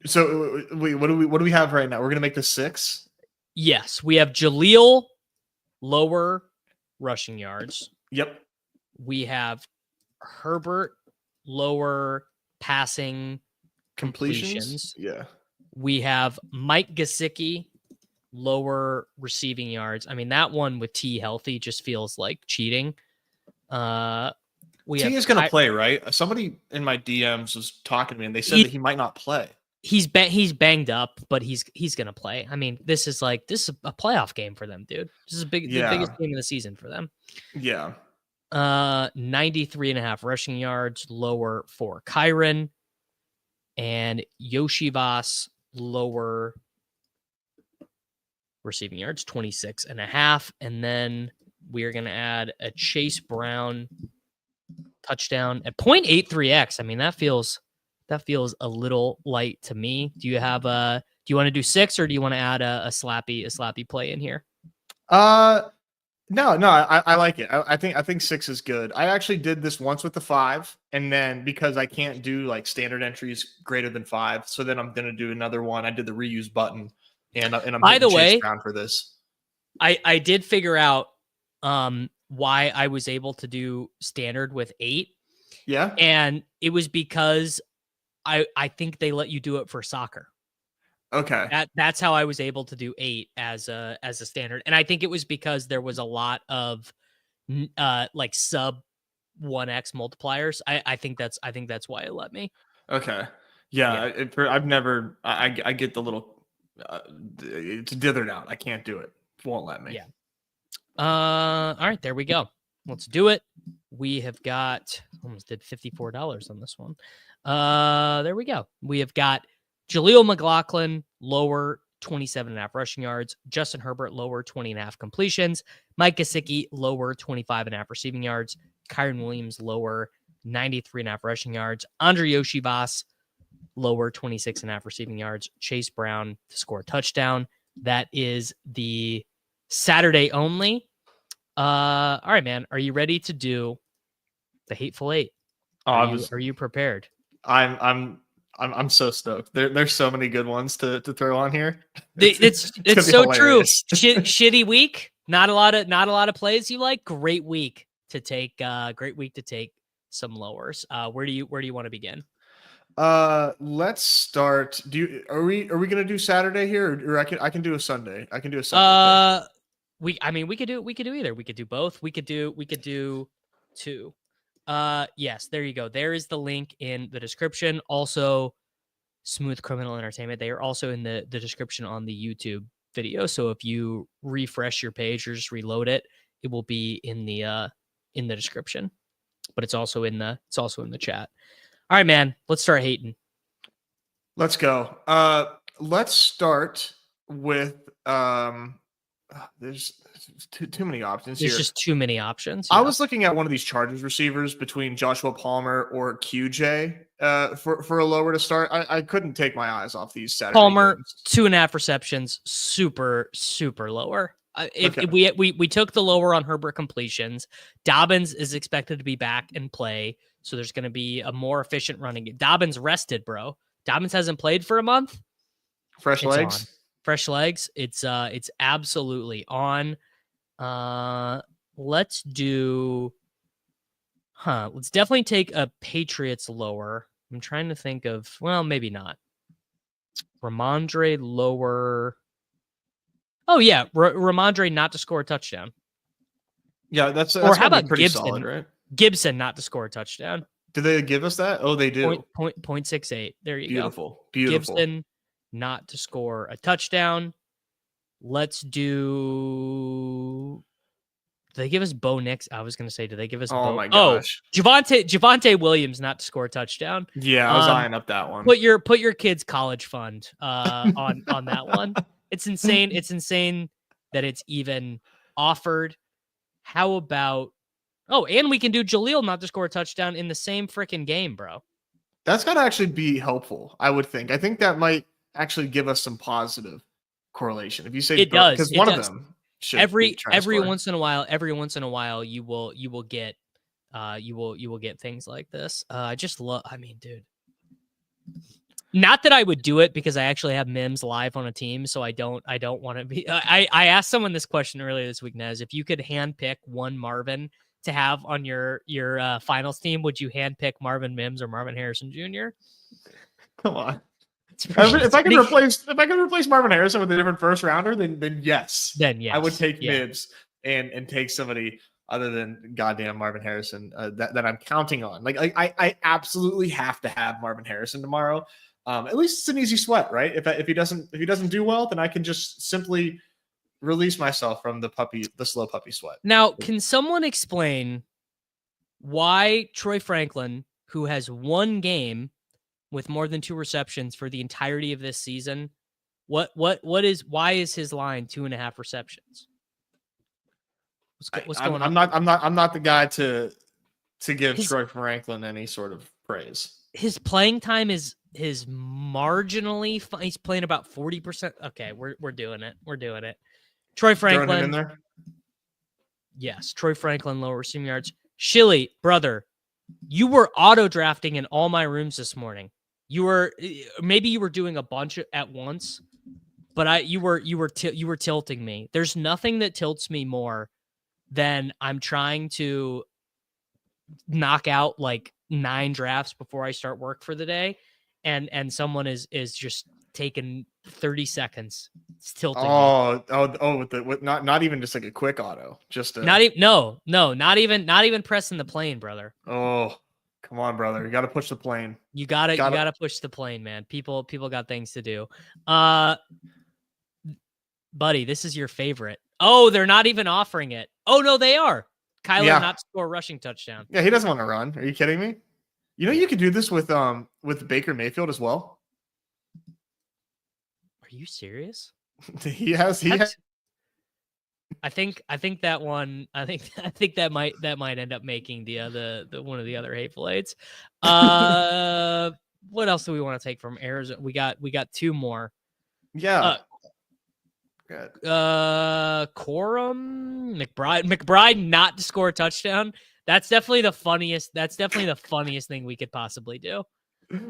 So wait, what do we have right now? We're going to make this 6. Yes, we have Jaleel lower rushing yards. Yep. We have Herbert lower passing completions. Yeah. We have Mike Gesicki lower receiving yards. I mean, that one with T healthy just feels like cheating. T is going to play, right? Somebody in my DMs was talking to me, and they said that he might not play. He's banged up, but he's going to play. I mean, this is a playoff game for them, dude. This is the biggest game of the season for them. Yeah. 93.5 rushing yards lower for Kyron, and Yoshi Voss lower receiving yards 26.5. And then we are going to add a Chase Brown touchdown at 0.83x. I mean, that feels a little light to me. Do you want to do 6 or do you want to add a slappy play in here? No, I like it. I think 6 is good. I actually did this once with the 5, and then because I can't do standard entries greater than 5, so then I'm gonna do another one. I did the reuse button, and I'm by the way Chase Brown for this. I did figure out why I was able to do standard with 8. Yeah, and it was because I think they let you do it for soccer. Okay. That's how I was able to do 8 as a standard. And I think it was because there was a lot of like sub 1x multipliers. I think that's why it let me. Okay. Yeah. I've never. I get the little. It's dithered out. I can't do it. Won't let me. Yeah. All right. There we go. Let's do it. We have got almost did $54 on this one. There we go. We have got Jaleel McLaughlin lower 27.5 rushing yards. Justin Herbert lower 20.5 completions. Mike Gesicki lower 25.5 receiving yards. Kyron Williams lower 93.5 rushing yards. Andre Yoshivas lower 26.5 receiving yards. Chase Brown to score a touchdown. That is the Saturday only. All right, man. Are you ready to do the Hateful Eight? Are you prepared? I'm so stoked. There's so many good ones to throw on here. It's so hilarious. True. Shitty week. Not a lot of plays you like. Great week to take. Great week to take some lowers. Where do you want to begin? Let's start. Are we gonna do Saturday here, or I can do a Sunday. I can do a Sunday. We could do either. We could do both. We could do 2. Yes, there you go. There is the link in the description. Also, Smooth Criminal Entertainment. They are also in the description on the YouTube video. So if you refresh your page or just reload it, it will be in the description. But it's also in the chat. All right, man. Let's start hating. Let's go. Let's start with there's too many options here. There's just too many options. I was looking at one of these Chargers receivers between Joshua Palmer or QJ for a lower to start. I couldn't take my eyes off these Saturday Palmer, games. 2.5 receptions, super lower. If we took the lower on Herbert completions, Dobbins is expected to be back and play, so there's going to be a more efficient running. Dobbins rested, bro. Dobbins hasn't played for a month. Fresh legs. Fresh legs. It's absolutely on. Let's definitely take a Patriots lower. I'm trying to think of, well, maybe not. Ramondre lower. Oh yeah, Ramondre not to score a touchdown. Yeah, that's or how about pretty Gibson? Solid, right? Gibson not to score a touchdown. Did they give us that? Oh, they do. 0.68. There you Beautiful. go. Gibson not to score a touchdown. Let's do. Do they give us Bo Nix? I was going to say, do they give us? Oh my gosh. Javonte Williams not to score a touchdown. Yeah, I was eyeing up that one. Put your kid's college fund on that one. It's insane. It's insane that it's even offered. How about? Oh, and we can do Jaleel not to score a touchdown in the same freaking game, bro. That's got to actually be helpful, I would think. I think that might actually give us some positive correlation. If you say it does, because one of them should every once in a while you will get things like this. I just love. I mean, dude. Not that I would do it because I actually have Mims live on a team, so I don't want to be. I asked someone this question earlier this week, Nez. If you could handpick one Marvin to have on your finals team, would you handpick Marvin Mims or Marvin Harrison Jr.? Come on. If I can replace Marvin Harrison with a different first rounder, then yes. Then yes. I would take Mims and take somebody other than goddamn Marvin Harrison that I'm counting on. Like I absolutely have to have Marvin Harrison tomorrow. At least it's an easy sweat, right? If he doesn't do well, then I can just simply release myself from the slow puppy sweat. Now, can someone explain why Troy Franklin, who has one game with more than 2 receptions for the entirety of this season, why is his line 2.5 receptions? What's going on? I'm not the guy to give Troy Franklin any sort of praise. His playing time is marginally fine. He's playing about 40%. Okay, we're doing it. Troy Franklin in there? Yes, Troy Franklin, lower receiving yards. Shilly, brother, you were auto drafting in all my rooms this morning. You were doing a bunch at once, but you were tilting me. There's nothing that tilts me more than I'm trying to knock out like 9 drafts before I start work for the day, and someone is just taken 30 seconds. It's tilting me. With not even just like a quick auto, just Not even pressing the plane, brother. Oh, come on, brother. You got to push the plane. You gotta push the plane, man. People got things to do. Buddy, this is your favorite. Oh, they're not even offering it. Oh no, they are. Kyler not to score a rushing touchdown. Yeah, he doesn't want to run. Are you kidding me? You know you could do this with Baker Mayfield as well. Are you serious? He has. I think that one. I think that might end up making the one of the other Hateful Eights. What else do we want to take from Arizona? We got 2 more. Yeah. Corum McBride not to score a touchdown. That's definitely the funniest thing we could possibly do.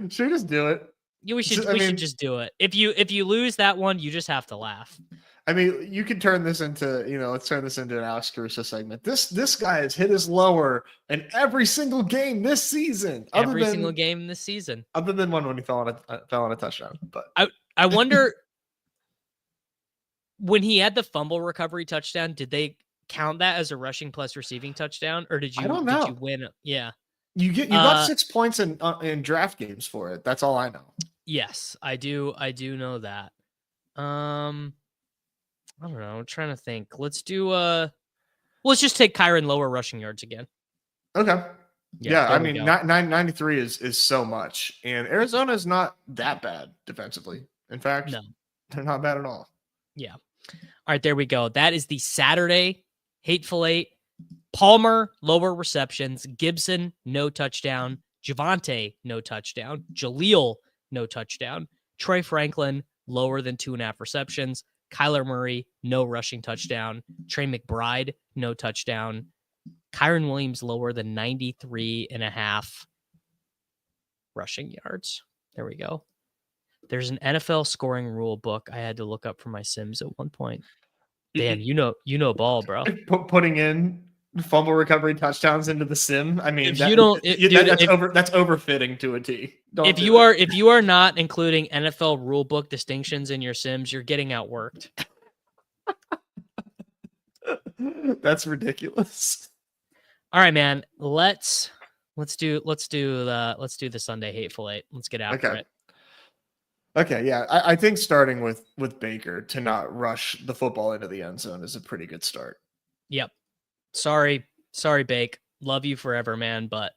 Should we just do it? We should just do it. If you lose that one, you just have to laugh. I mean, you could turn this into, let's turn this into an Alex Caruso segment. This guy has hit his lower in every single game this season. Every single game this season. Other than one when he fell on a touchdown. But I wonder when he had the fumble recovery touchdown, did they count that as a rushing plus receiving touchdown, or did you? I don't know. Did you win? Yeah, you got 6 points in draft games for it. That's all I know. Yes, I do know that. I don't know. I'm trying to think. Let's just take Kyron lower rushing yards again. Okay. Yeah, I mean, 93 is so much, and Arizona is not that bad defensively. In fact, no, they're not bad at all. Yeah. All right, there we go. That is the Saturday Hateful Eight. Palmer, lower receptions. Gibson, no touchdown. Javonte, no touchdown. Jaleel, no touchdown. Troy Franklin, lower than 2.5 receptions. Kyler Murray, no rushing touchdown. Trey McBride, no touchdown. Kyron Williams, lower than 93.5 rushing yards. There we go. There's an NFL scoring rule book I had to look up for my Sims at one point. Dan, you know ball, bro. Putting in fumble recovery touchdowns into the sim. I mean, that's overfitting to a T. If you are not including NFL rule book distinctions in your Sims, you're getting outworked. That's ridiculous. All right, man. Let's do the Sunday Hateful Eight. Let's get after it. Okay, yeah. I think starting with Baker to not rush the football into the end zone is a pretty good start. Yep. Sorry, Bake. Love you forever, man, but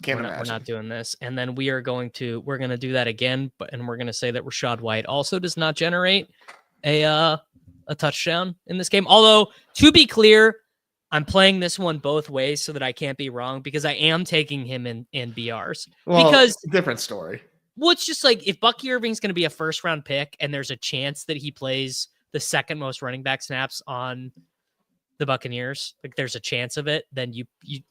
we're not doing this. And then we're going to do that again, and we're going to say that Rachaad White also does not generate a touchdown in this game. Although, to be clear, I'm playing this one both ways so that I can't be wrong, because I am taking him in BRs. Well, because different story. Well, it's just like if Bucky Irving's going to be a first-round pick and there's a chance that he plays the second most running back snaps on the Buccaneers, like there's a chance of it, then you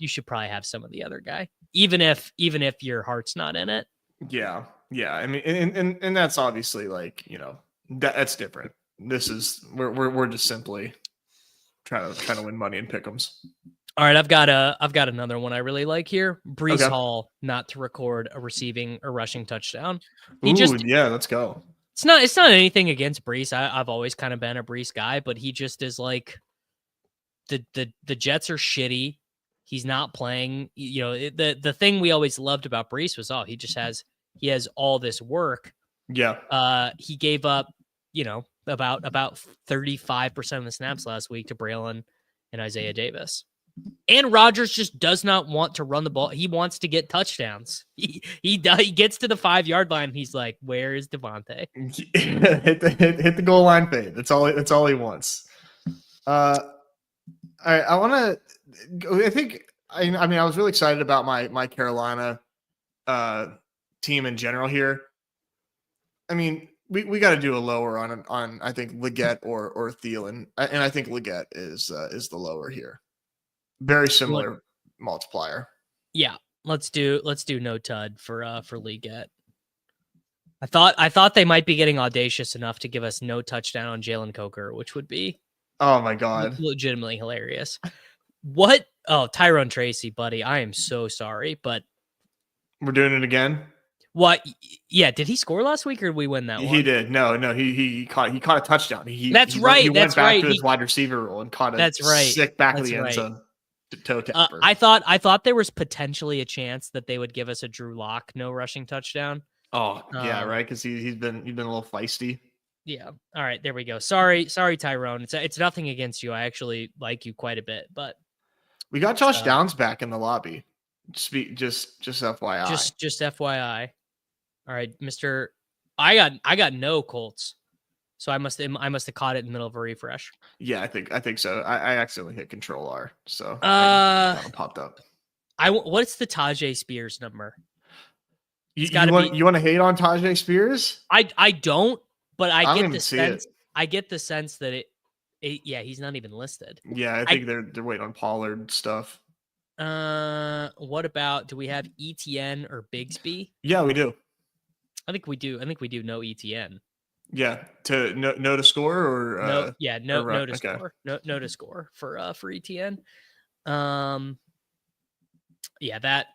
should probably have some of the other guy, even if your heart's not in it. Yeah. I mean, and that's obviously like, that's different. This is we're just simply trying to win money in pick'ems. All right, I've got another one I really like here. Breece Hall not to record a receiving or rushing touchdown. Let's go. It's not anything against Breece. I've always kind of been a Breece guy, but he just is like the Jets are shitty. He's not playing. The thing we always loved about Breece was he has all this work. Yeah. He gave up, about 35% of the snaps last week to Braylon and Isaiah Davis. And Rodgers just does not want to run the ball. He wants to get touchdowns. He gets to the 5-yard line. And he's like, "Where is Devontae?" hit the goal line fade. That's all he wants. I want to. I think. I mean, I was really excited about my Carolina team in general here. I mean, we got to do a lower on I think Leggett or Thielen, and I think Leggett is the lower here. Very similar multiplier. Yeah, let's do no tud for Leggett. I thought they might be getting audacious enough to give us no touchdown on Jalen Coker, which would be oh my god, legitimately hilarious. What? Oh, Tyrone Tracy, buddy, I am so sorry, but we're doing it again. What? Yeah. Did he score last week or did we win that one? He did. No, he caught a touchdown. He right. went back to his wide receiver role and caught a sick back of the end zone toe tapper. I thought there was potentially a chance that they would give us a Drew Lock no rushing touchdown. Oh yeah, right. Because he's been a little feisty. Yeah. All right. There we go. Sorry, Tyrone. It's nothing against you. I actually like you quite a bit, but we got Josh Downs back in the lobby. Just FYI. Just FYI. All right, Mr. I got no Colts, so I must have caught it in the middle of a refresh. Yeah, I think so. I accidentally hit Control R, so it popped up. What's the Tajay Spears number? You want to hate on Tajay Spears? I don't, but I get the sense that he's not even listed. Yeah, I think they're waiting on Pollard stuff. What about, do we have ETN or Bigsby? Yeah, we do. I think we do no ETN. Yeah, no to score or no to score. No to score for ETN. Yeah, that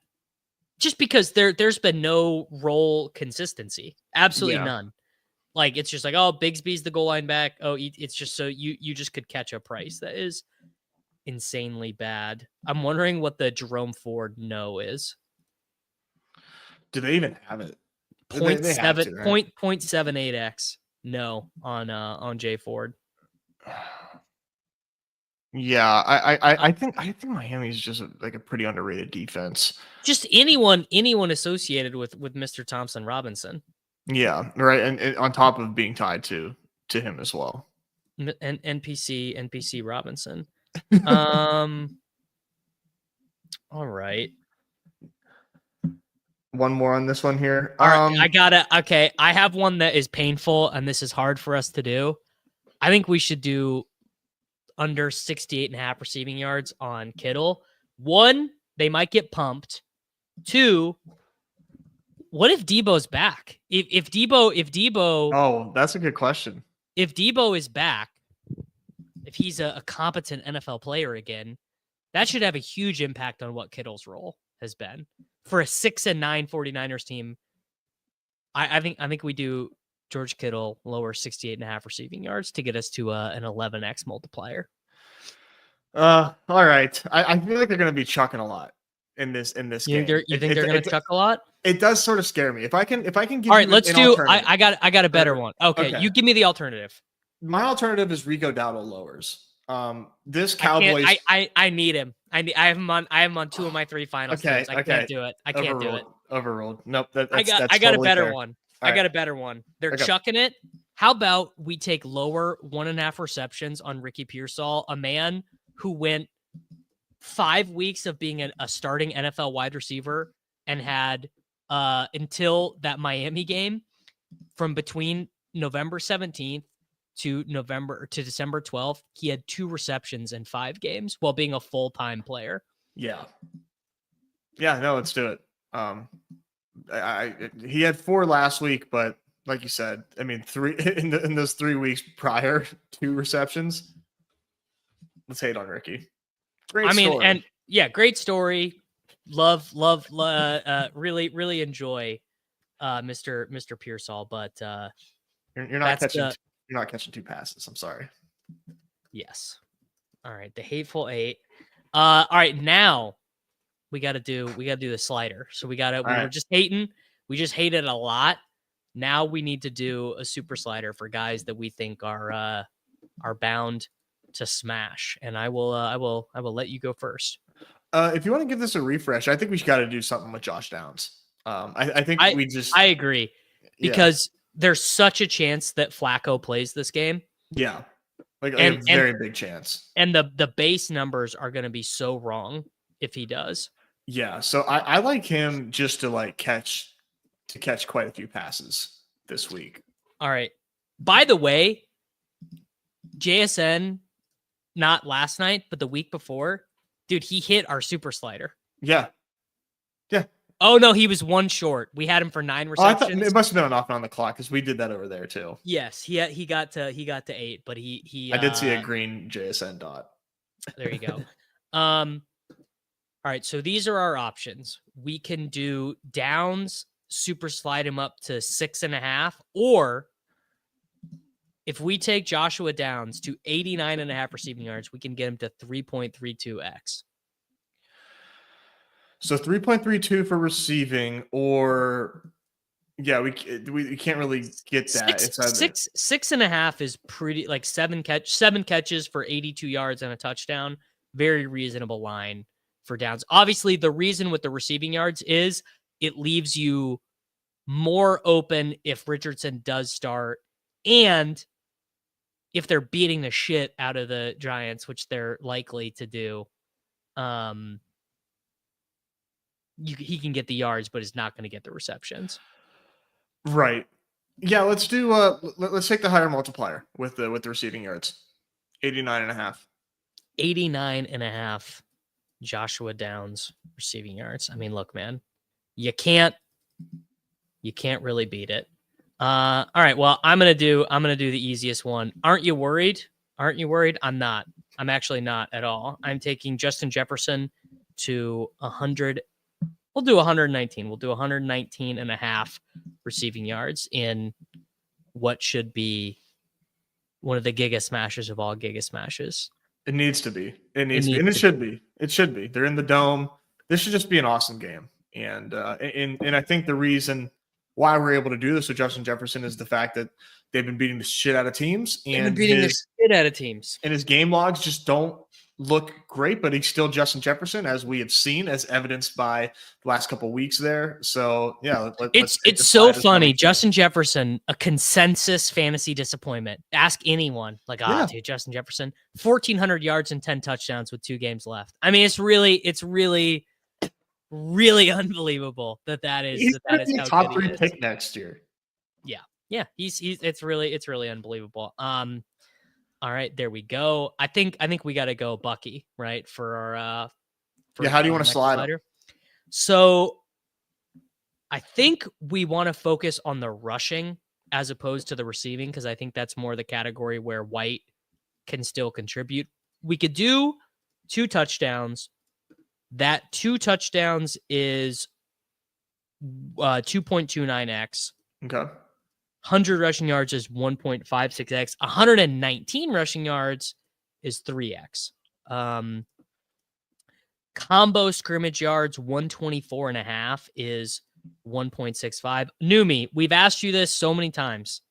just because there's been no role consistency. Absolutely none. Like it's just like, oh, Bigsby's the goal line back. Oh, it's just so you just could catch a price. That is insanely bad. I'm wondering what the Jerome Ford no is. Do they even have it? 0.78x no on Jay Ford. Yeah, I think Miami's just a pretty underrated defense. Just anyone associated with Mr. Thompson Robinson. Yeah, right, and on top of being tied to him as well. And NPC Robinson. All right. One more on this one here. All right, I have one that is painful, and this is hard for us to do. I think we should do under 68.5 receiving yards on Kittle. 1, they might get pumped. 2, what if Debo's back? If Debo. Oh, that's a good question. If Debo is back, if he's a competent NFL player again, that should have a huge impact on what Kittle's role has been. For a 6-9 49ers team, I think we do George Kittle lower 68.5 receiving yards to get us to an 11x multiplier. All right. I feel like they're going to be chucking a lot in this game. You think they're going to chuck a lot? It does sort of scare me. If I can give all right, let's do. I got a better one. Okay, you give me the alternative. My alternative is Rico Dowdle lowers. This Cowboys. I need him. I have him on 2 of my 3 final teams. I can't do it. I can't do it. Overruled. Nope. I got totally a better fair. one. I got a better one. They're chucking it. How about we take lower 1.5 receptions on Ricky Pearsall, a man who went 5 weeks of being a starting NFL wide receiver and had until that Miami game, from between November 17th to December 12th, he had 2 receptions in 5 games while being a full-time player. Yeah. No, let's do it. He had 4 last week, but like you said, I mean, 3 in those 3 weeks prior, 2 receptions. Let's hate on Ricky. Great story. Great story. Love, really enjoy Mr. Pearsall, but you're not catching 2 passes. I'm sorry. Yes. All right. The Hateful Eight. All right. Now we got to do the slider. So we were just hating. We just hated a lot. Now we need to do a super slider for guys that we think are bound to smash. And I will let you go first. If you want to give this a refresh, I think we got to do something with Josh Downs. I agree because there's such a chance that Flacco plays this game. Yeah. Like a very big chance. And the base numbers are going to be so wrong if he does. Yeah. So I like him just to catch quite a few passes this week. All right. By the way, JSN, not last night, but the week before, dude, he hit our super slider. Yeah. Oh no, he was 1 short. We had him for 9 receptions. It must have been off and on the clock because we did that over there too. Yes, he got to 8, but he I did see a green JSN dot. There you go. All right, so these are our options. We can do Downs, super slide him up to 6.5, or if we take Joshua Downs to 89.5 receiving yards, we can get him to 3.32x. So 3.32 for receiving, or we can't really get that. It's 6.5 is pretty, like seven catches for 82 yards and a touchdown. Very reasonable line for Downs. Obviously, the reason with the receiving yards is it leaves you more open if Richardson does start, and if they're beating the shit out of the Giants, which they're likely to do, he can get the yards, but is not going to get the receptions. Right. Yeah, let's do let's take the higher multiplier with the receiving yards. 89.5. 89.5 Joshua Downs receiving yards. I mean, look, man, you can't really beat it. All right, well, I'm gonna do the easiest one. Aren't you worried? I'm not. I'm actually not at all. I'm taking Justin Jefferson to 100. We'll do 119. We'll do 119.5 receiving yards in what should be one of the Giga Smashes of all Giga Smashes. It needs to be. It should be. It should be. They're in the dome. This should just be an awesome game. And I think the reason why we're able to do this with Justin Jefferson is the fact that they've been beating the shit out of teams. And his game logs just don't look great, but he's still Justin Jefferson, as we have seen, as evidenced by the last couple of weeks there. So yeah, it's so funny. Justin Jefferson, a consensus fantasy disappointment. Ask anyone, like, dude, Justin Jefferson, 1,400 yards and 10 touchdowns with 2 games left. I mean, it's really unbelievable that is. He's going to be a top 3 pick next year. Yeah. It's really unbelievable. All right, there we go. I think we got to go Bucky, right? For our how do you want to slide him? So I think we want to focus on the rushing as opposed to the receiving, because I think that's more the category where White can still contribute. We could do 2 touchdowns. That 2 touchdowns is 2.29x. Okay. 100 rushing yards is 1.56x. 119 rushing yards is 3x. Combo scrimmage yards, 124.5 is 1.65. Numi, we've asked you this so many times.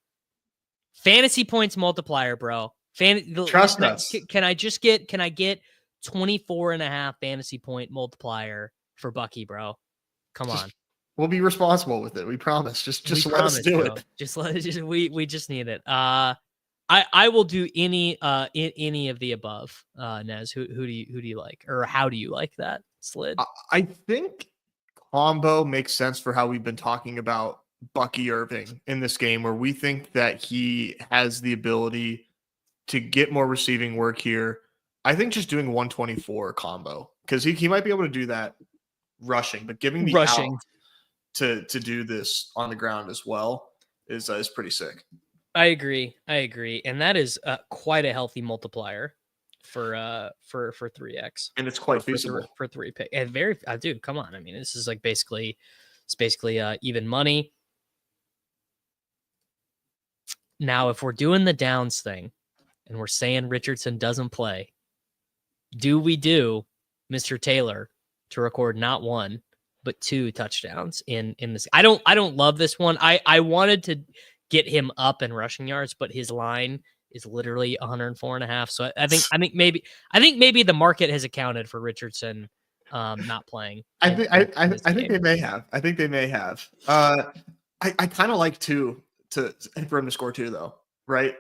Fantasy points multiplier, bro. Trust us. Can I get 24.5 fantasy point multiplier for Bucky, bro? Come on. We'll be responsible with it. We promise. Just let us do it. We just need it. I will do any of the above. Nez, who do you like, or how do you like that slid? I think combo makes sense for how we've been talking about Bucky Irving in this game, where we think that he has the ability to get more receiving work here. I think just doing 124 combo, because he might be able to do that rushing, but giving the rushing to do this on the ground as well is pretty sick. I agree, and that is quite a healthy multiplier for 3x, and it's quite feasible for 3 pick. And very, dude, come on. I mean, this is like basically even money. Now, if we're doing the Downs thing, and we're saying Richardson doesn't play, do we do Mr. Taylor to record not 1 but 2 touchdowns in this? I don't love this one. I wanted to get him up in rushing yards, but his line is literally 104.5. So I think maybe the market has accounted for Richardson not playing. I think they may have. I kind of like for him to score 2 though, right?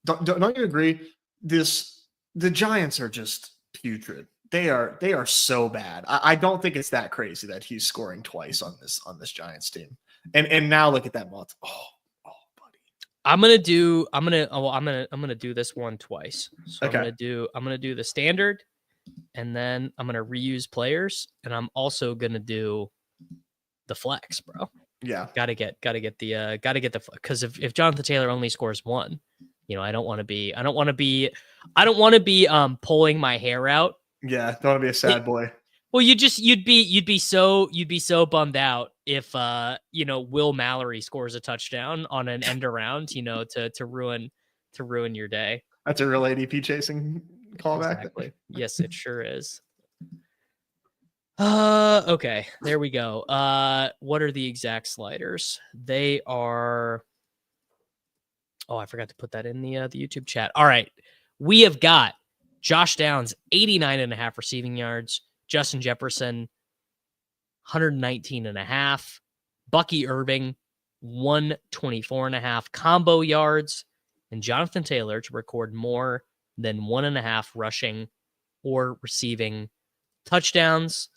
Don't you agree? The Giants are just putrid. They are so bad. I don't think it's that crazy that he's scoring twice on this Giants team. And now look at that month. Oh, buddy. I'm gonna do this one twice. So okay. I'm gonna do the standard, and then I'm gonna reuse players, and I'm also gonna do the flex, bro. Yeah. Gotta get the because if Jonathan Taylor only scores 1, I don't want to be pulling my hair out. Yeah, don't want to be a sad boy. Well, you'd be so bummed out if Will Mallory scores a touchdown on an end around, to ruin your day. That's a real ADP chasing callback. Exactly. Yes, it sure is. Okay, there we go. What are the exact sliders? They are. Oh, I forgot to put that in the YouTube chat. All right, we have got Josh Downs 89.5 receiving yards, Justin Jefferson 119.5, Bucky Irving 124.5 combo yards, and Jonathan Taylor to record more than 1.5 rushing or receiving touchdowns.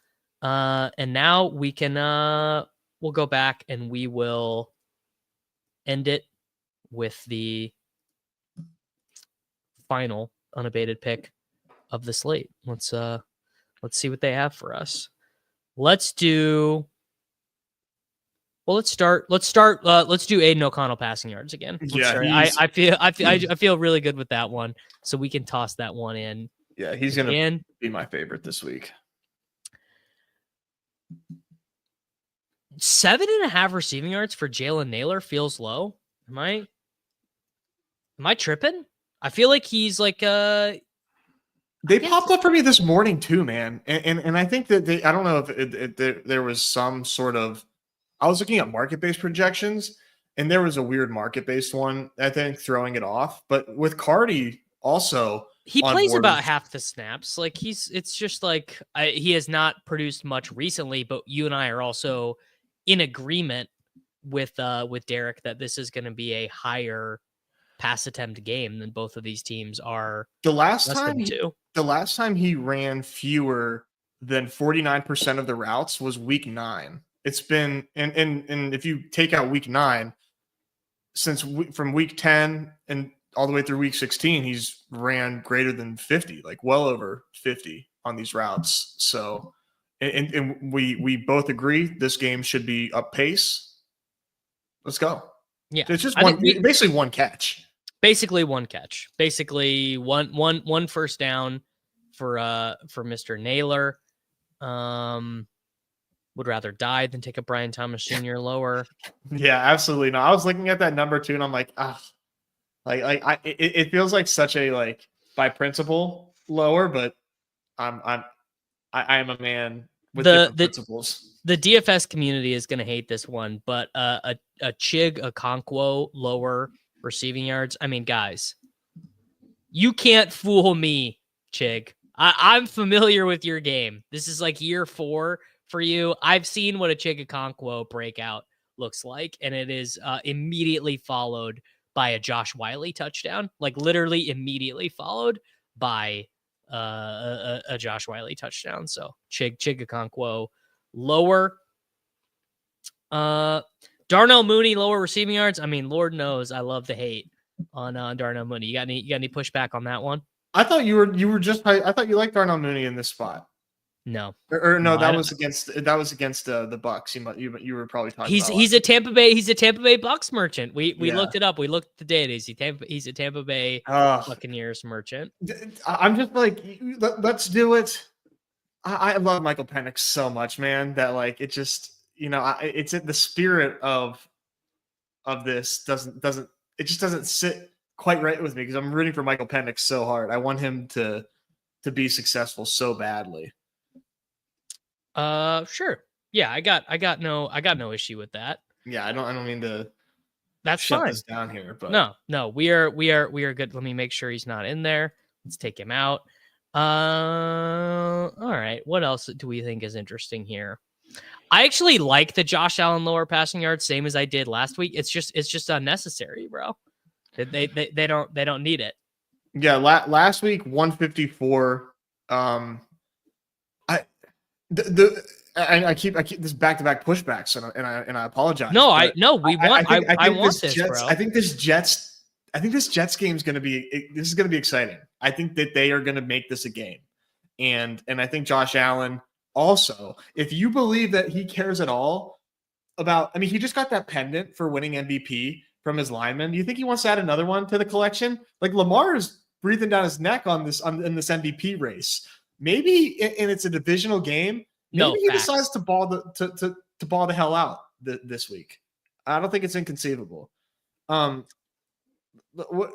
And now we can we'll go back and we will end it with the final unabated pick of the slate. Let's see what they have for us. Let's do Aiden O'Connell passing yards again. I feel really good with that one, so we can toss that one in. Yeah, he's gonna be my favorite this week. 7.5 receiving yards for Jalen Naylor feels low. Am I tripping? I feel like he's like they popped up for me this morning too, man. And I think that I don't know if there was some sort of, I was looking at market-based projections and there was a weird market-based one, I think, throwing it off. But with Cardi also, he plays about half the snaps. Like it's just like he has not produced much recently, but you and I are also in agreement with Derek that this is going to be a higher pass attempt game than both of these teams are. The last time he ran fewer than 49% of the routes was week 9. It's been, and if you take out week 9, from week 10 and all the way through week 16, he's ran greater than 50, like well over 50 on these routes. So, and we both agree this game should be up pace. Let's go. Yeah. It's just basically one catch. Basically one catch. Basically one first down for Mr. Naylor. Would rather die than take a Brian Thomas Jr. lower. Yeah, absolutely. No, I was looking at that number too, and I'm like, it feels like such a like by principle lower, but I am a man with different principles. The DFS community is going to hate this one, but a Chig Okonkwo lower receiving yards. I mean, guys, you can't fool me, Chig. I'm familiar with your game. This is like year 4 for you. I've seen what a Chig Okonkwo breakout looks like, and it is immediately followed by a Josh Wiley touchdown, like literally immediately followed by a Josh Wiley touchdown. So Chig Okonkwo lower. Darnell Mooney lower receiving yards. I mean, Lord knows I love the hate on Darnell Mooney. You got any pushback on that one? I thought you I thought you liked Darnell Mooney in this spot. No. No, that was against the Bucks. You were probably talking about. He's a Tampa Bay Bucks merchant. We looked it up. We looked at the data. He's a Tampa Bay Buccaneers merchant. I'm just like, let's do it. I love Michael Penix so much, man, that like it just, it's in the spirit of this doesn't sit quite right with me because I'm rooting for Michael Penix so hard. I want him to be successful so badly. Sure. Yeah, I got no issue with that. Yeah, I don't mean to. That's shut fine. This down here, but no, we are good. Let me make sure he's not in there. Let's take him out. All right. What else do we think is interesting here? I actually like the Josh Allen lower passing yards, same as I did last week. It's just unnecessary, bro. They don't need it. Yeah, last week 154. I keep this back-to-back pushbacks, and I apologize. No, I want this, bro. I think this Jets game is going to be exciting. I think that they are going to make this a game, and I think Josh Allen also, if you believe that he cares at all about, I mean, he just got that pendant for winning MVP from his lineman. Do you think he wants to add another one to the collection? Like Lamar is breathing down his neck in this MVP race. Maybe, and it's a divisional game. Maybe he decides to to ball the hell out this week. I don't think it's inconceivable. What?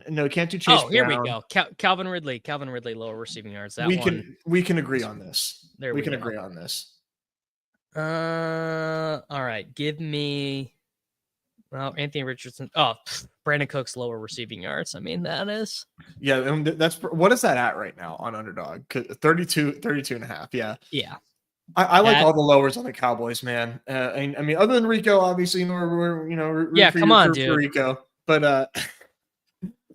No, can't do Chase. Oh, here we go. Calvin Ridley, lower receiving yards. We can agree on this. We can agree on this. All right. Give me. Well, Anthony Richardson. Oh, Brandon Cooks lower receiving yards. I mean, that is. Yeah, that's what is that at right now on Underdog? 32 and a half. Yeah. Yeah. I like all the lowers on the Cowboys, man. I mean, other than Rico, obviously, we're yeah, come on, dude. Rico, but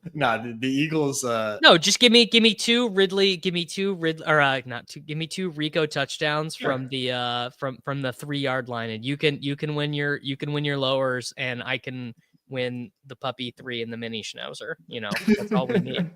the Eagles. No, just give me two Ridley. Give me two not two. Give me two Rico touchdowns from the from the 3-yard line, and you can win your lowers, and I can win the puppy 3 and the mini schnauzer. That's all we need.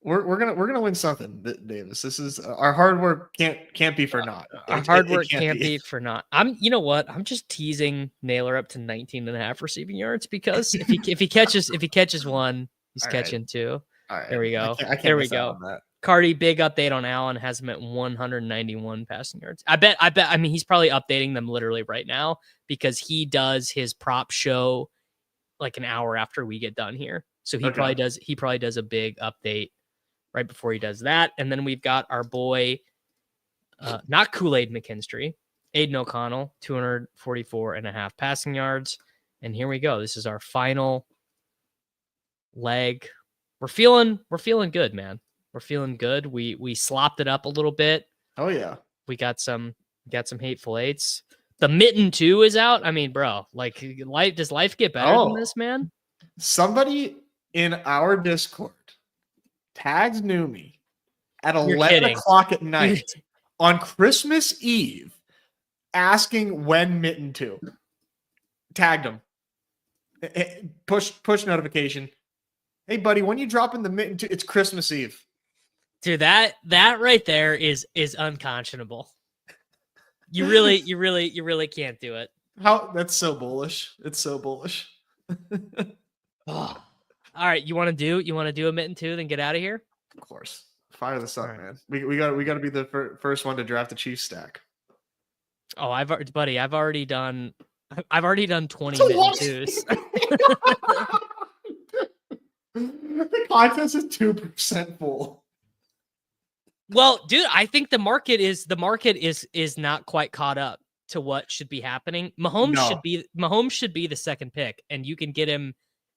We're gonna win something, Davis. This is our hard work can't be for naught. Our hard work can't be for naught. You know what? I'm just teasing Naylor up to 19.5 receiving yards because if he catches one, he's catching two. All right. There we go. There we go. Cardi, big update on Allen, has him at 191 passing yards. I bet. I mean, he's probably updating them literally right now because he does his prop show like an hour after we get done here. So he probably does a big update right before he does that. And then we've got our boy, not Kool-Aid McKinstry, Aiden O'Connell, 244.5 passing yards. And here we go. This is our final leg. We're feeling good, man. We're feeling good. We slopped it up a little bit. Oh yeah. We got some Hateful Eights. The mitten 2 is out. I mean, bro, like does life get better than this, man? Somebody in our Discord tags Numi at 11 o'clock at night on Christmas Eve asking when mitten 2. Tagged him. Push notification. Hey buddy, when you dropping the mitten 2? It's Christmas Eve. Dude, that right there is unconscionable. You really can't do it. That's so bullish. It's so bullish. Oh. All right, you want to do a mitten 2, then get out of here? Of course. Fire this up, man. We got to be the first one to draft the Chiefs stack. Oh, I've already done 20 mitten 2s. The contest is 2% full. Well, dude, I think the market is not quite caught up to what should be happening. Mahomes should be the second pick, and you can get him.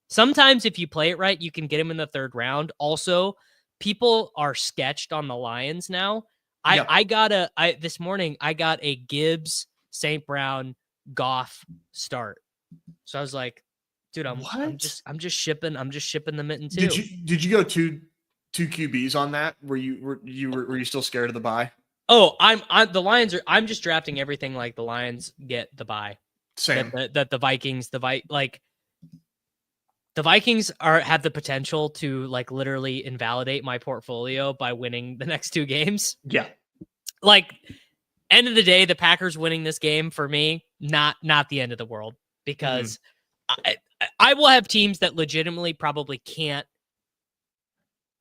Sometimes if you play it right, you can get him in the 3rd round. Also, people are sketched on the Lions now. This morning I got a Gibbs, St. Brown, Goff start. So I was like, dude, I'm just shipping the mitten 2. Did you go two QBs on that? Were you still scared of the bye? Oh, the Lions I'm just drafting everything like the Lions get the bye. Same. That the Vikings, the Vikings have the potential to like literally invalidate my portfolio by winning the next 2 games. Yeah. Like, end of the day, the Packers winning this game for me, not the end of the world, because I will have teams that legitimately probably can't.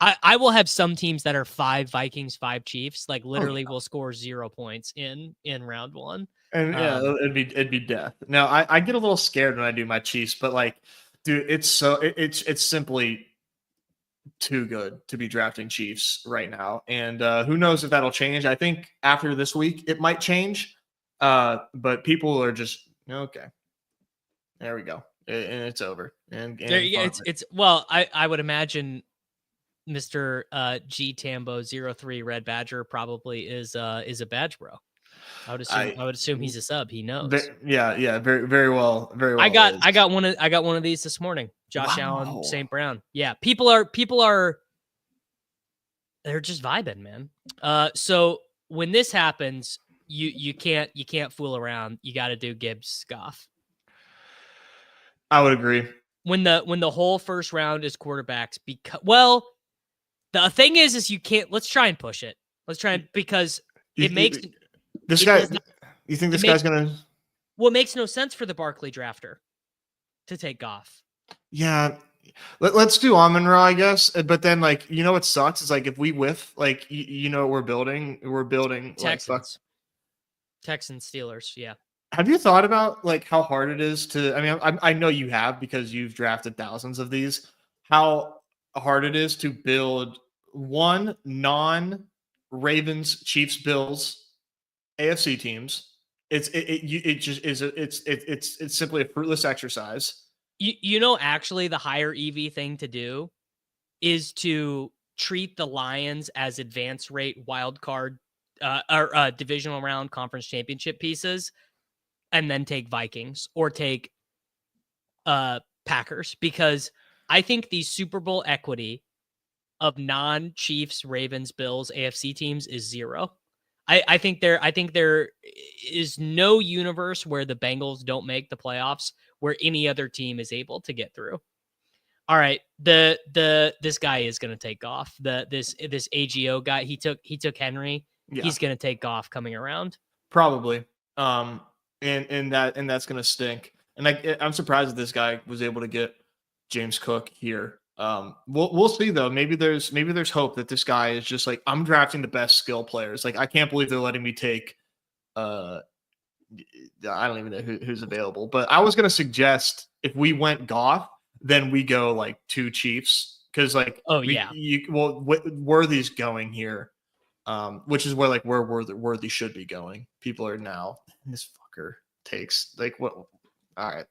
I will have some teams that are 5 Vikings, 5 Chiefs, like literally will score 0 points in round 1. And it'd be death. Now I get a little scared when I do my Chiefs, but like, dude, it's simply too good to be drafting Chiefs right now. And who knows if that'll change. I think after this week it might change. But people are just okay. There we go. And it's over. And there you go. It's well, I would imagine Mr. G Tambo 03 Red Badger probably is a badge bro. I would assume he's a sub. He knows. Yeah, very well. I got one of these this morning. Josh Allen, St. Brown. Yeah, people are they're just vibing, man. So when this happens, you can't fool around. You got to do Gibbs Goff. I would agree. When the whole first round is quarterbacks, because the thing is you can't. Let's try and push it. Because it makes. This guy, you think this guy's going to... Well, it makes no sense for the Barkley drafter to take Goff. Yeah. Let's do Amon-Ra, I guess. But then, like, you know what sucks? Is, like, if we whiff, like, you know what we're building? We're building... Texans. Texans, Steelers. Yeah. Have you thought about like how hard it is to? I mean, I know you have because you've drafted thousands of these. How hard it is to build one non-Ravens, Chiefs, Bills, AFC teams. It's simply a fruitless exercise. Actually, the higher EV thing to do is to treat the Lions as advance rate wild card or divisional round conference championship pieces, and then take Vikings or take Packers, because I think the Super Bowl equity of non-Chiefs, Ravens, Bills, AFC teams is 0. I think there is no universe where the Bengals don't make the playoffs where any other team is able to get through. All right, this guy is going to take off. This AGO guy, he took Henry. Yeah. He's going to take off coming around. Probably. And that's going to stink. And I'm surprised that this guy was able to get James Cook here. We'll see though. Maybe there's hope that this guy is just like, I'm drafting the best skill players. Like, I can't believe they're letting me take I don't even know who's available, but I was going to suggest if we went Goff, then we go like 2 Chiefs. Cause like, Worthy's going here. Which is where like where Worthy should be going. People are now, this fucker takes like what? All right.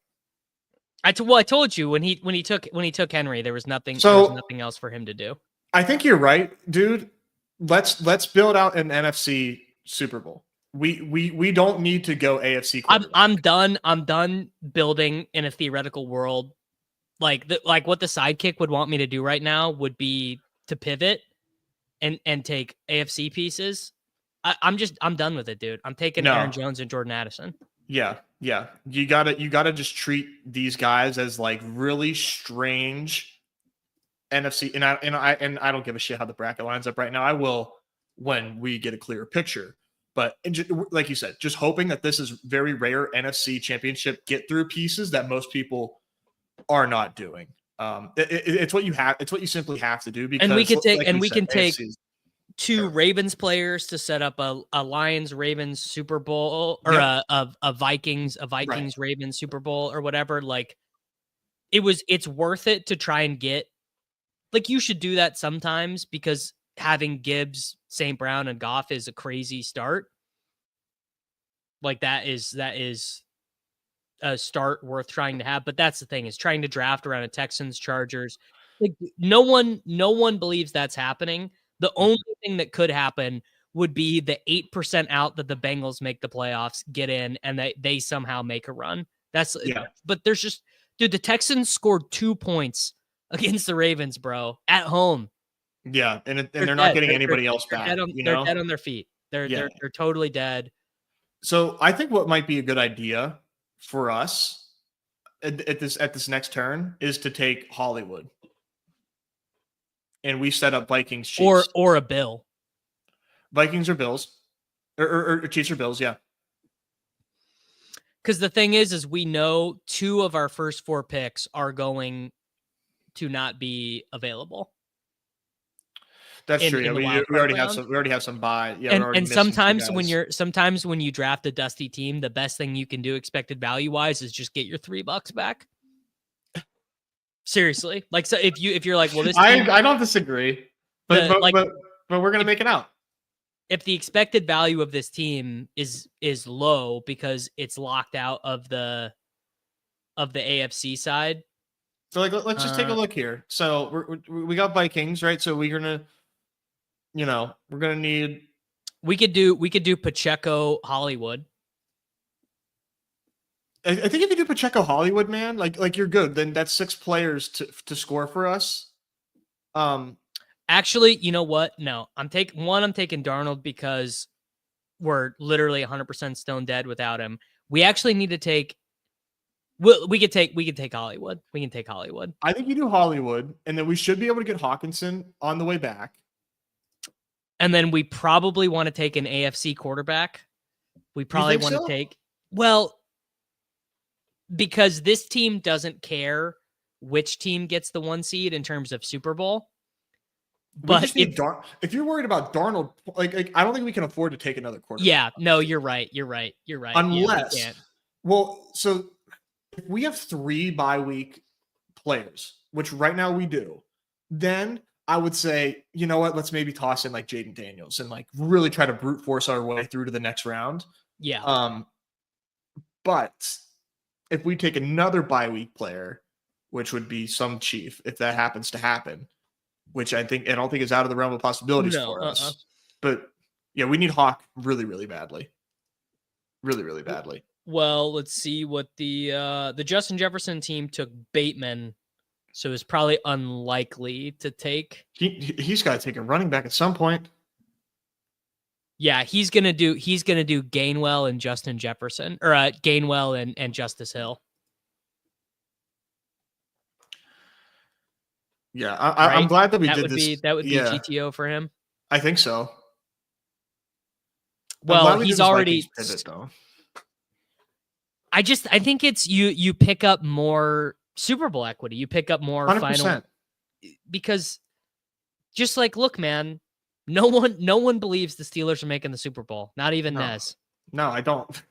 I told you when he took Henry, there was nothing else for him to do. I think you're right, dude. Let's build out an NFC Super Bowl. We don't need to go AFC. I'm done building in a theoretical world. Like what the sidekick would want me to do right now would be to pivot and take AFC pieces. I'm done with it, dude. I'm taking Aaron Jones and Jordan Addison. Yeah. You gotta just treat these guys as like really strange NFC. And I don't give a shit how the bracket lines up right now. I will when we get a clearer picture. But like you said, just hoping that this is very rare NFC Championship get through pieces that most people are not doing. It's what you have. It's what you simply have to do. Because and we can take 2 Ravens players to set up a Lions Ravens Super Bowl or a Vikings right. Ravens Super Bowl or whatever. Like it's worth it to try and get. Like, you should do that sometimes because having Gibbs, St. Brown, and Goff is a crazy start. Like that is a start worth trying to have. But that's the thing, is trying to draft around a Texans, Chargers. Like no one believes that's happening. The only thing that could happen would be the 8% out that the Bengals make the playoffs, get in, and they somehow make a run. But there's just, dude, the Texans scored 2 points against the Ravens, bro, at home. Yeah, and they're not getting anybody else back. They're dead on their feet. They're totally dead. So I think what might be a good idea for us at this next turn is to take Hollywood, and we set up Vikings, Chiefs, or a Bill. Vikings or Bills, or Chiefs or Bills, yeah. Because the thing is we know 2 of our first 4 picks are going to not be available. That's true. Yeah, we already have some buy. Yeah, and sometimes when you draft a dusty team, the best thing you can do expected value wise is just get your $3 back. Seriously, like, so if you're like, well, this team, I don't disagree, but we're gonna make it out. If the expected value of this team is low because it's locked out of the AFC side. So like, let's just take a look here. So we got Vikings, right? So we're gonna need. We could do Pacheco Hollywood. I think if you do Pacheco Hollywood, man, like you're good. Then that's 6 players to score for us. Actually, you know what? No, I'm taking Darnold because we're literally 100% stone dead without him. We actually need to take. We could take Hollywood. We can take Hollywood. I think you do Hollywood, and then we should be able to get Hawkinson on the way back. And then we probably want to take an AFC quarterback. We probably want to take, because this team doesn't care which team gets the 1 seed in terms of Super Bowl. But if you're worried about Darnold, like I don't think we can afford to take another quarterback. Yeah, no, you're right. Unless, yeah, so if we have 3 bye week players, which right now we do, then I would say, you know what, let's maybe toss in like Jaden Daniels and like really try to brute force our way through to the next round. Yeah. But if we take another bye week player, which would be some Chief, if that happens to happen, which I don't think is out of the realm of possibilities for us. But yeah, we need Hawk really, really badly. Really, really badly. Well, let's see what the Justin Jefferson team took Bateman, so it's probably unlikely to take. He's got to take a running back at some point. Yeah, he's gonna do Gainwell and Justin Jefferson, or Gainwell and Justice Hill. Yeah, I'm glad that we did this. That would be GTO for him. I think so. Well, he's already pivot, though. I think it's you pick up more Super Bowl equity. You pick up more 100%. Final, because just like, look, man, no one believes the Steelers are making the Super Bowl. Not even Nez. No, I don't.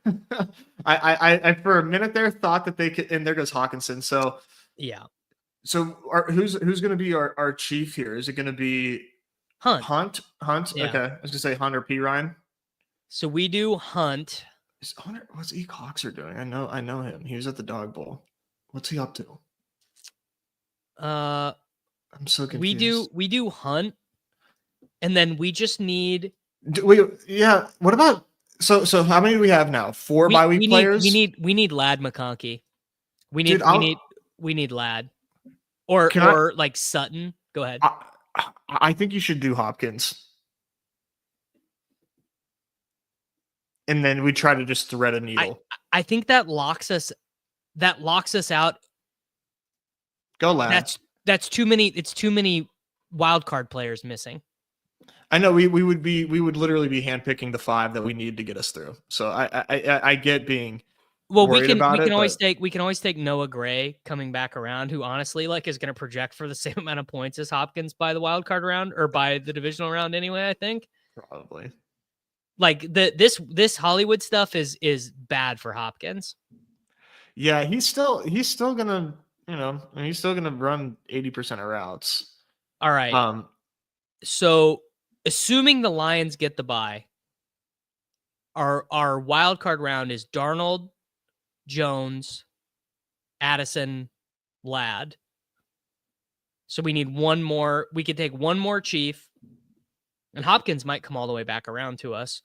I for a minute there thought that they could, and there goes Hawkinson. So yeah. So who's going to be our chief here? Is it going to be Hunt? Yeah. Okay, I was going to say Hunt or P. Ryan. So we do Hunt. Is Hunter, what's E. Coxer doing? I know him. He was at the Dog Bowl. What's he up to? I'm so confused. We do Hunt, and then we just need. Yeah. What about so? How many do we have now? 4 bye week players. We need Lad McConkey. We need Lad, or like Sutton. Go ahead. I think you should do Hopkins. And then we try to just thread a needle. I think that locks us out. Go Lad. That's too many. It's too many wild card players missing. I know we would literally be handpicking the 5 that we need to get us through. So I get being we can always take Noah Gray coming back around, who honestly is going to project for the same amount of points as Hopkins by the wild card round, or by the divisional round anyway. I think probably. This Hollywood stuff is bad for Hopkins. Yeah, he's still gonna he's still gonna run 80% of routes. All right. So assuming the Lions get the bye, our wild card round is Darnold, Jones, Addison, Ladd. So we need one more. We could take one more Chief, and Hopkins might come all the way back around to us.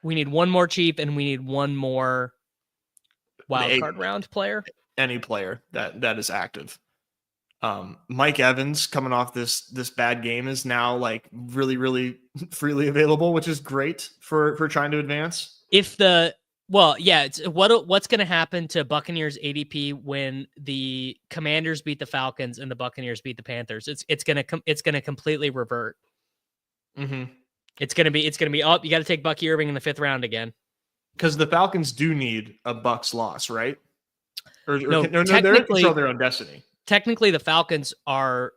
We need one more Chief, and we need one more wild card round player. Any player that is active. Mike Evans, coming off this bad game, is now really, really freely available, which is great for trying to advance. It's what's going to happen to Buccaneers ADP when the Commanders beat the Falcons and the Buccaneers beat the Panthers. It's going to completely revert. Mm-hmm. It's gonna be you got to take Bucky Irving in the 5th round again, because the Falcons do need a Bucs loss, right? Or they're in control of their own destiny. Technically, the Falcons are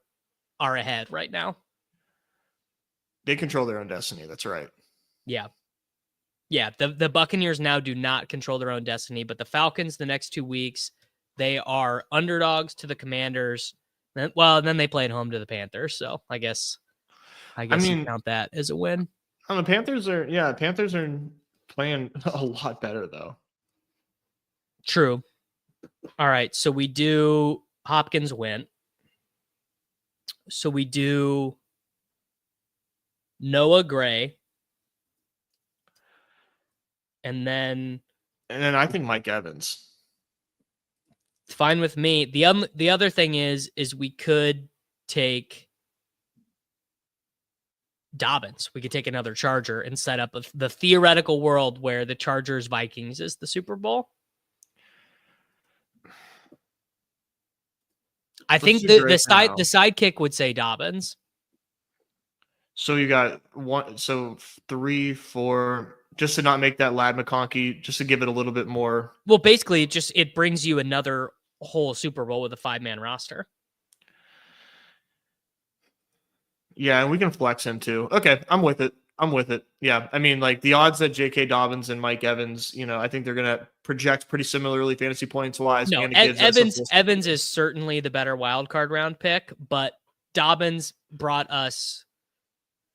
ahead right now. They control their own destiny. That's right. Yeah. The Buccaneers now do not control their own destiny, but the Falcons, the next 2 weeks, they are underdogs to the Commanders. Well, then they play at home to the Panthers. So I guess you count that as a win. The Panthers are playing a lot better though. True. All right, so we do Hopkins win. So we do Noah Gray. And then I think Mike Evans. It's fine with me. The other thing is we could take Dobbins. We could take another Charger and set up the theoretical world where the Chargers Vikings is the Super Bowl. I think the sidekick would say Dobbins. So you got 3, 4, just to not make that Ladd McConkey, just to give it a little bit more. Well, basically, it brings you another whole Super Bowl with a 5-man roster. Yeah, and we can flex him too. Okay, I'm with it. Yeah, I mean, like the odds that J.K. Dobbins and Mike Evans, I think they're going to project pretty similarly fantasy points wise. No, and it gives Evans is certainly the better wild card round pick, but Dobbins brought us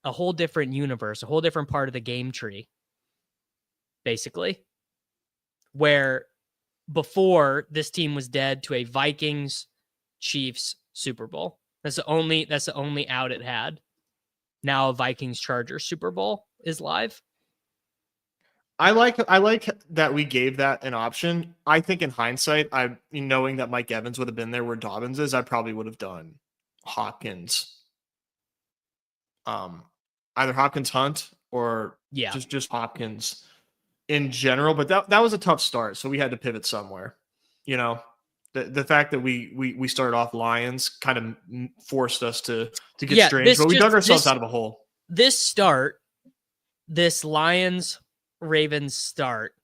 a whole different universe, a whole different part of the game tree, basically, where before this team was dead to a Vikings Chiefs Super Bowl. That's the only out it had. Now a Vikings Chargers Super Bowl is live. I like that we gave that an option. I think in hindsight, knowing that Mike Evans would have been there where Dobbins is, I probably would have done Hopkins. Either Hopkins Hunt or just Hopkins in general. But that was a tough start, so we had to pivot somewhere. The fact that we started off Lions kind of forced us to get strange, but we dug ourselves out of a hole. This Lions Ravens start.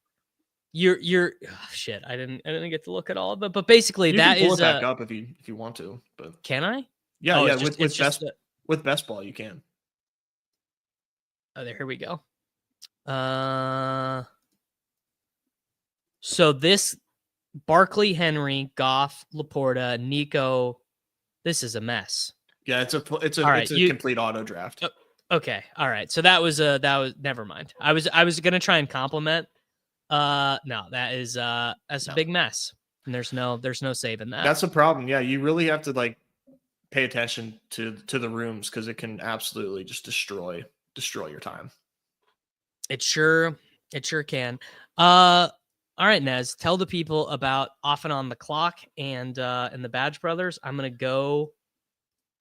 You're shit. I didn't get to look at all of it, but basically you that can pull is it back up if you want to. But can I? Yeah, with best ball you can. Oh, here we go. So this Barkley, Henry, Goff, Laporta, Nico. This is a mess. Yeah, it's a complete auto draft. Okay, all right. So that was never mind. I was gonna try and compliment. No, that's a big mess, and there's no saving that. That's a problem. Yeah, you really have to pay attention to the rooms because it can absolutely just destroy your time. It sure can. All right, Nez, tell the people about Off and On the Clock and the Badge Brothers. I'm going to go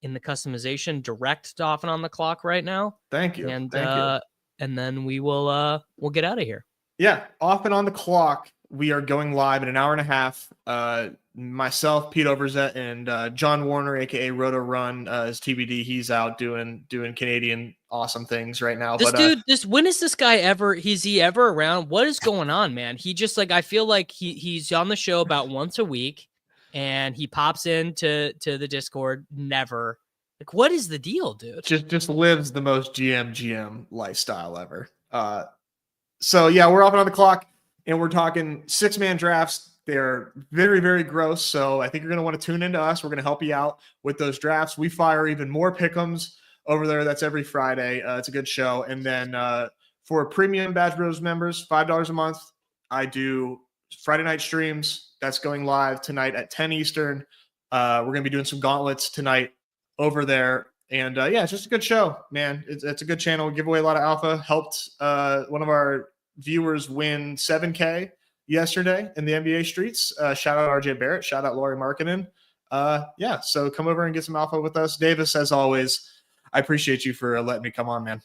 in the customization direct to Off and On the Clock right now. Thank you. And then we'll get out of here. Yeah, Off and On the Clock. We are going live in an hour and a half. Myself, Pete Overzet, and John Warner, aka Roto Run, is TBD. He's out doing Canadian awesome things right now. When is this guy ever? Is he ever around? What is going on, man? He just I feel like he's on the show about once a week, and he pops into the Discord. Never. What is the deal, dude? Just lives the most GM lifestyle ever. So yeah, we're Off and On the Clock. And we're talking 6-man drafts. They're very, very gross. So I think you're going to want to tune into us. We're going to help you out with those drafts. We fire even more pick ems over there. That's every Friday. It's a good show. And then for premium Badge Bros members, $5 a month, I do Friday night streams. That's going live tonight at 10 Eastern. We're going to be doing some gauntlets tonight over there. And it's just a good show, man. It's a good channel. We give away a lot of alpha. Helped one of our viewers win $7K yesterday in the NBA streets. Shout out RJ Barrett. Shout out Laurie Markkinen. So come over and get some alpha with us. Davis, as always, I appreciate you for letting me come on, man.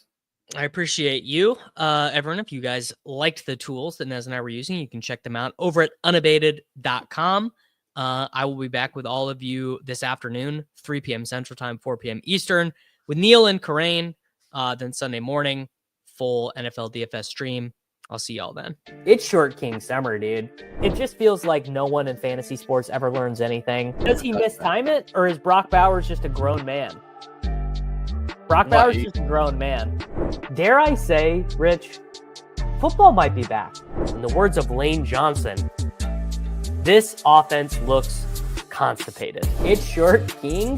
I appreciate you. Everyone, if you guys liked the tools that Nez and I were using, you can check them out over at unabated.com. I will be back with all of you this afternoon, 3 p.m. Central Time, 4 p.m. Eastern, with Neil and Karain. Then Sunday morning, full NFL DFS stream. I'll see y'all then. It's Short King Summer, dude. It just feels like no one in fantasy sports ever learns anything. Does he mistime it, or is Brock Bowers just a grown man? Brock Bowers is just a grown man. Dare I say, Rich, football might be back. In the words of Lane Johnson, this offense looks constipated. It's Short King